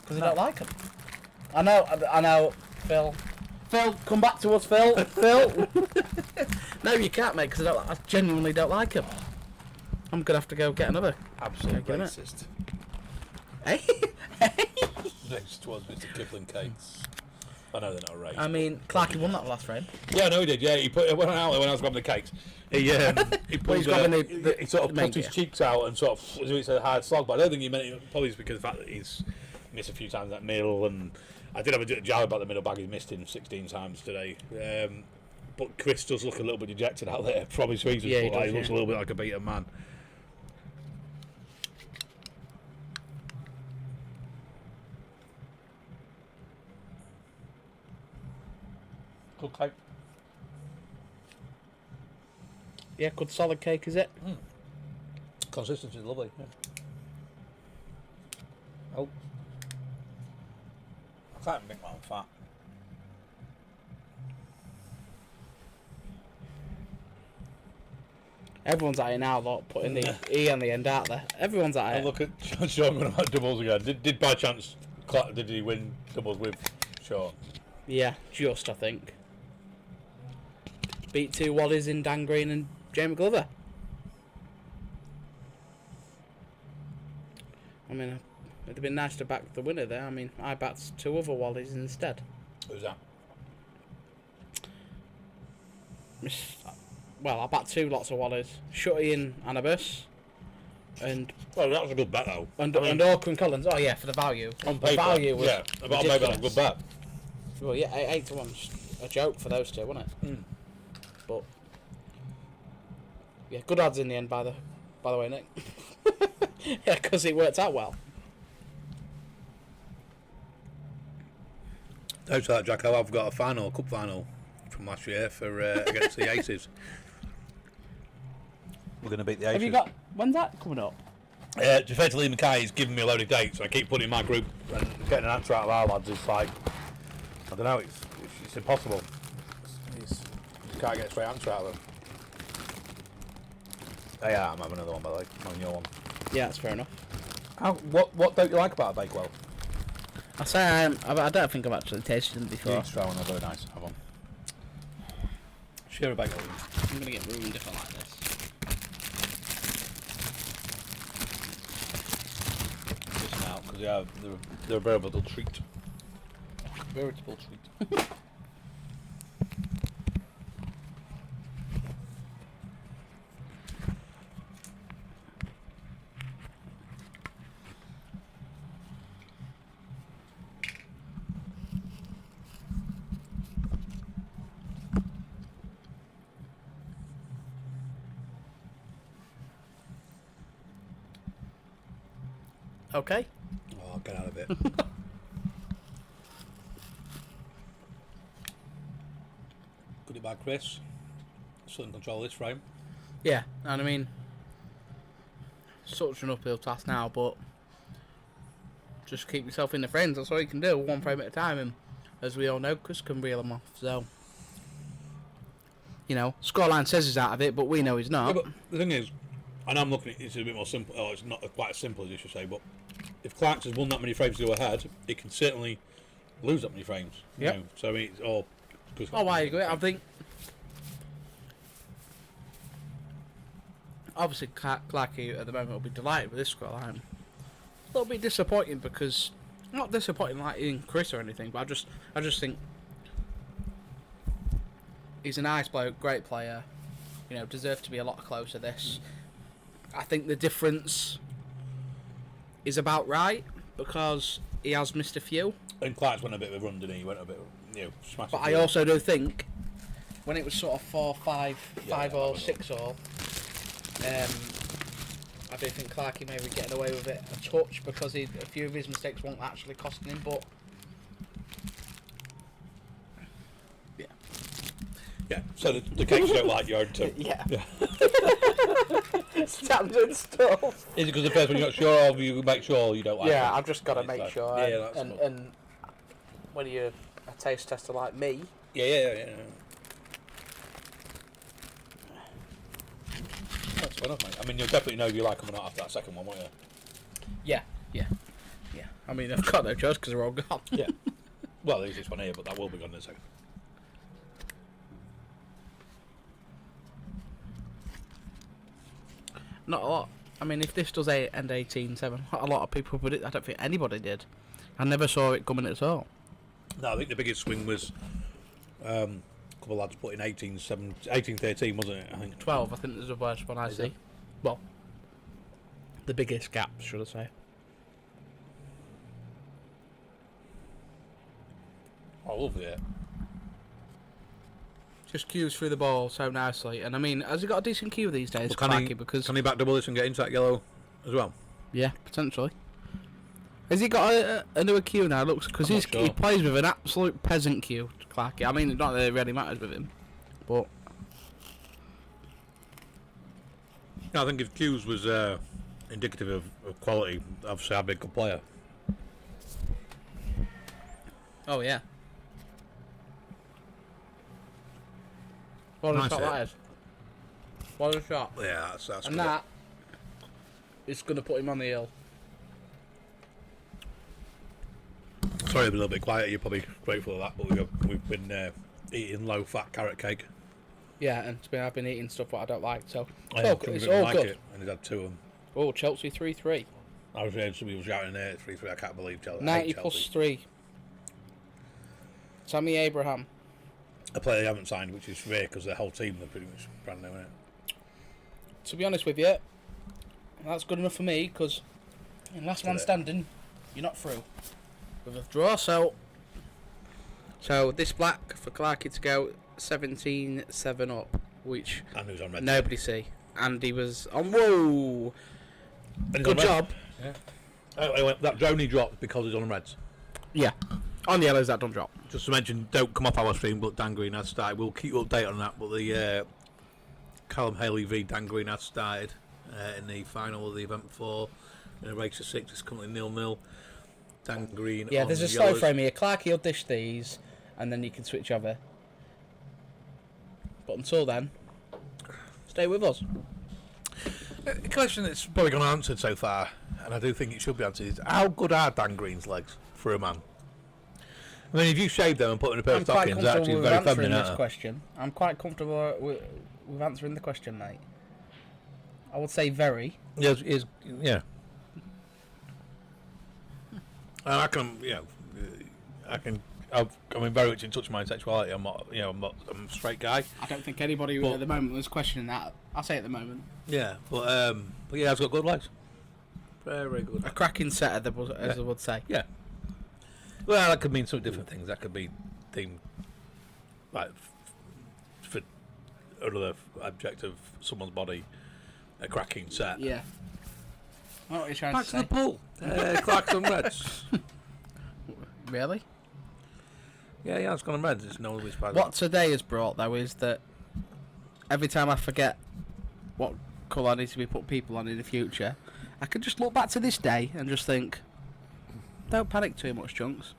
because I don't like them. I know, Phil. Phil, come back to us, Phil. Phil. No, you can't, mate, because I genuinely don't like them. I'm going to have to go get another. Absolute cake, racist. Hey? Next was Mr. Kipling cakes. I know they're not racist. I mean, Clarkey won that last round. Yeah, no, he did. Yeah, he went out there when I was grabbing the cakes. He Well, he's grabbing the he sort of main puffed his gear. cheeks out and sort of as if it's a hard slog. But I don't think he meant it. Probably it's because of the fact that he's missed a few times that middle. And I did have a jab about the middle bag. He's missed him 16 times today. But Chris does look a little bit dejected out there. Probably so reasons. Yeah, He does, looks a little bit like a beaten man. Good cake. Yeah, good solid cake, is it? Consistency is lovely. Yeah. Oh. I can't even think I'm fat. Everyone's at it now, look, putting the E on the end out there. Everyone's at it. Look at Sean going about doubles again. Did by chance, did he win doubles with Sean? Yeah, just, I think. Beat two Waddies in Dan Green and Jamie Glover. I mean, it'd have been nice to back the winner there. I mean, I backed two other Waddies instead. Who's that? Well, I backed two lots of Waddies. Shutty and Annabus. And Well, that was a good bet though. and Orker and Collins. Oh yeah, for the value. On The paper, value was yeah. But on paper, that was a good bet. Well, yeah, 8-1's a joke for those two, wasn't it? But yeah, good odds in the end, by the way, Nick. Yeah, because it worked out well. Thanks for that, Jacko. I've got a cup final from last year for against the Aces. We're going to beat the Aces. Have you got? When's that coming up? Defensively, Mackay is giving me a load of dates, so I keep putting in my group and getting an answer out of our lads. It's like, I don't know, it's impossible. You can't get a straight answer out of them. Oh, yeah, I'm having another one, by the way. I'm having your one. Yeah, that's fair enough. What don't you like about a Bakewell? I say I don't think I've actually tasted them before. Try one, they're very nice. Have one. Share a Bakewell. I'm gonna get ruined if I like this. Just now, because they're a veritable treat. Veritable treat. Okay. Oh, get out of it. Good it by Chris. Still in control of this frame. Yeah, and I mean, such an uphill task now, but just keep yourself in the frames. That's all you can do, one frame at a time. And as we all know, Chris can reel them off. So, you know, scoreline says he's out of it, but we know he's not. Yeah, but the thing is, and I'm looking at it's a bit more simple. Oh, it's not quite as simple as you should say, but if Clark's has won that many frames to go ahead, he can certainly lose that many frames. Yep. You know? So I mean, it's all. Oh, I agree. I think obviously Clarky at the moment will be delighted with this scoreline. A little bit disappointing because not disappointing like in Chris or anything, but I just think he's a nice bloke, great player. You know, deserved to be a lot closer. This, I think the difference is about right because he has missed a few. And Clark's went a bit of a run, didn't he? He went a bit, smashed. But I also do think when it was sort of 4-5, 5 Yeah, or 6 all, I do think Clarkey may be getting away with it a touch because a few of his mistakes won't actually costing him. But yeah. So the cakes don't like your own too. yeah, Yeah. standard stuff. Is it because the first one you're not sure of, you make sure you don't like it? Yeah, I've just got to It's make like- sure. Yeah, that's and cool. and when you're a taste tester like me, Yeah. That's fair enough, mate. I mean, you'll definitely know if you like them or not after that second one, won't you? yeah. I mean, I've got no choice because they're all gone. Yeah. Well, there's this one here, but that will be gone in a second. Not a lot. I mean, if this does end 18-7, not a lot of people predict. I don't think anybody did. I never saw it coming at all. No, I think the biggest swing was a couple of lads put in 18-13, wasn't it? I think 12, I think, is the worst one I Is see. it? Well, the biggest gap, should I say. I love it. Just cues through the ball so nicely. And I mean, has he got a decent cue these days, Well, Clarky? Because can he back double this and get into that yellow as well? yeah, potentially. Has he got a newer cue now? Looks because I'm he not sure. plays with an absolute peasant cue, Clarky. I mean, not that it really matters with him, but No, I think if Hughes was indicative of quality, obviously I'd be a good player. oh yeah. What a Nice shot hit. that is. What a shot. Yeah, that's And good. that is going to put him on the hill. Sorry, I'm a little bit quiet. You're probably grateful for that, but we've been eating low-fat carrot cake. Yeah, and I've been eating stuff that I don't like, so It's all like good. it, and he's had two of them. Oh, Chelsea 3-3. I was hearing somebody was shouting there at 3-3. I can't believe Chelsea. 90 plus 3. Tammy Abraham. A player they haven't signed, which is rare because their whole team are pretty much brand new, isn't it? To be honest with you, that's good enough for me because in last man standing, you're not through with a draw. So this black for Clarky to go 17-7 up, which And he was on red. nobody see. And he was on. Whoa! And he's Good on red. job. Yeah. That drone he dropped because he's on reds. Yeah. On the yellows, that don't drop. Just to mention, don't come off our stream, but Dan Green has started. We'll keep you updated on that, but the Callum Haley v Dan Green has started in the final of the event before. In a race of 6, it's currently 0-0. Dan Green. Yeah, on there's a the slow yellows. frame here. Clarky will dish these, and then you can switch over. But until then, stay with us. A question that's probably gone unanswered so far, and I do think it should be answered, is how good are Dan Green's legs for a man? I mean, if you shave them and put them in a pair I'm of quite stockings, they're comfortable actually with very answering feminine, this aren't they? question. I'm quite comfortable with answering the question, mate. I would say very. Yes, yeah. And I can, I'm very much in touch with my sexuality. I'm a straight guy. I don't think anybody But- at the moment was questioning that. I'll say at the moment. Yeah, but yeah, I've got good legs. Very, very good. A cracking setter, as I would say. Yeah. Well, that could mean some different things. That could be themed, like, for another object of someone's body, a cracking set. Yeah. What are you trying Back to to say? the pool. Clarkson Reds. Really? Yeah, it's gone on Reds. It's no which part. What today has brought, though, is that every time I forget what colour I need to be put people on in the future, I can just look back to this day and just think, don't panic too much, Chunks.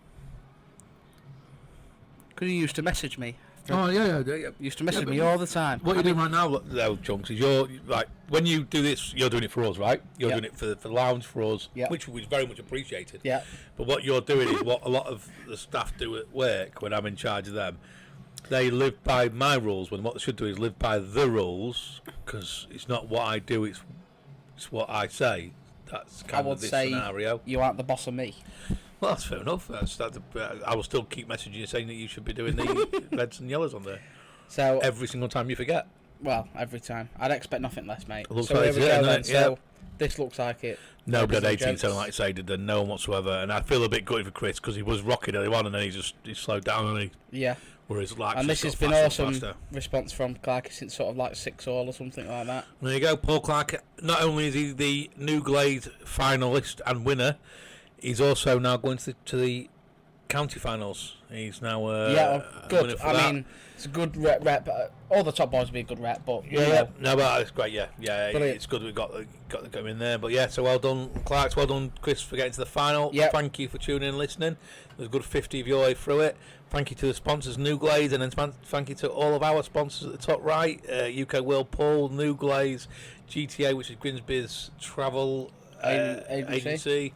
Because you used to message me. Oh yeah. You used to message me all the time. What you're doing right now, though, Chunks, is you're like when you do this, you're doing it for us, right? You're doing it for the lounge for us, which was very much appreciated. Yeah. But what you're doing is what a lot of the staff do at work when I'm in charge of them. They live by my rules when what they should do is live by the rules, because it's not what I do, it's what I say. That's kind of this scenario. You aren't the boss of me. Well, that's fair enough. I will still keep messaging you saying that you should be doing the reds and yellows on there. So every single time you forget. Well, every time. I'd expect nothing less, mate. Looks So like here we it's go it, then. isn't it? So this looks like it. Nobody had Ladies and 18 gents. like I say, did no one whatsoever. And I feel a bit gutted for Chris because he was rocking early on and then he slowed down and Yeah. whereas like And this has been awesome response from Clark since sort of like 6-all or something like that. There you go, Paul Clark. Not only is he the Newglaze finalist and winner, he's also now going to the county finals. He's now good. I mean, it's a good rep. All the top boys would be a good rep, but no, but it's great. Yeah, Brilliant. it's good we got him in there. But yeah, so well done, Clark. Well done, Chris, for getting to the final. Yep. Thank you for tuning in and listening. There's a good 50 of your way through it. Thank you to the sponsors, Newglaze, and then thank you to all of our sponsors at the top right: UK Whirlpool, Newglaze, GTA, which is Grimsby's travel agency.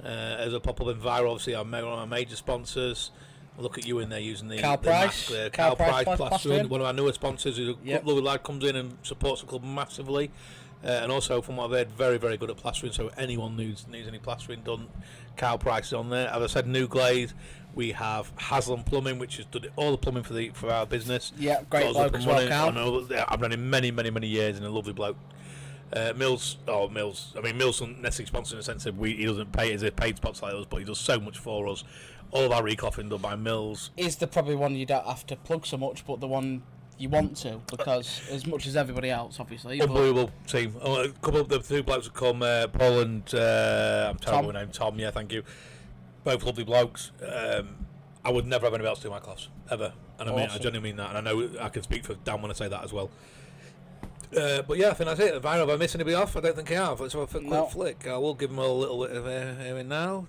As a pop-up and viral, obviously, one of our major sponsors. Look at you in there using the Cal Price plastering. One of our newer sponsors, who's a lovely lad, comes in and supports the club massively. And also, from what I've heard, very, very good at plastering. So anyone needs any plastering done, Cal Price is on there. As I said, Newglaze. We have Haslam Plumbing, which has done all the plumbing for our business. Yeah, great bloke as well, Cal. I know I've known him many, many, many years, and a lovely bloke. Mills. I mean, Mills doesn't necessarily sponsor in the sense that he doesn't pay as a paid sponsor like us, but he does so much for us. All of our reclothing done by Mills. Is the probably one you don't have to plug so much, but the one you want to, because as much as everybody else, obviously. Unbelievable team. A couple of the two blokes have come, Paul and I'm terrible with name, Tom. Yeah, thank you. Both lovely blokes. I would never have anybody else do my class ever, and I genuinely mean that. And I know I can speak for Dan when I say that as well. But yeah, I think that's it. If I missed anybody off, I don't think I have. Let's have a quick flick. I will give them a little bit of hearing now.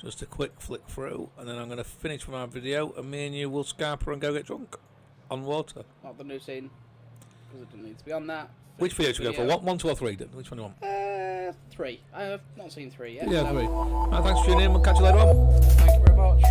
Just a quick flick through, and then I'm going to finish with our video, and me and you will scarper and go get drunk on water. Not the new scene, because it doesn't need to be on that. Which video should we go for? One, two, or three? Which one do you want? 3. I have not seen 3 yet. Yeah, 3. Right, thanks for tuning in. We'll catch you later on. Thank you very much.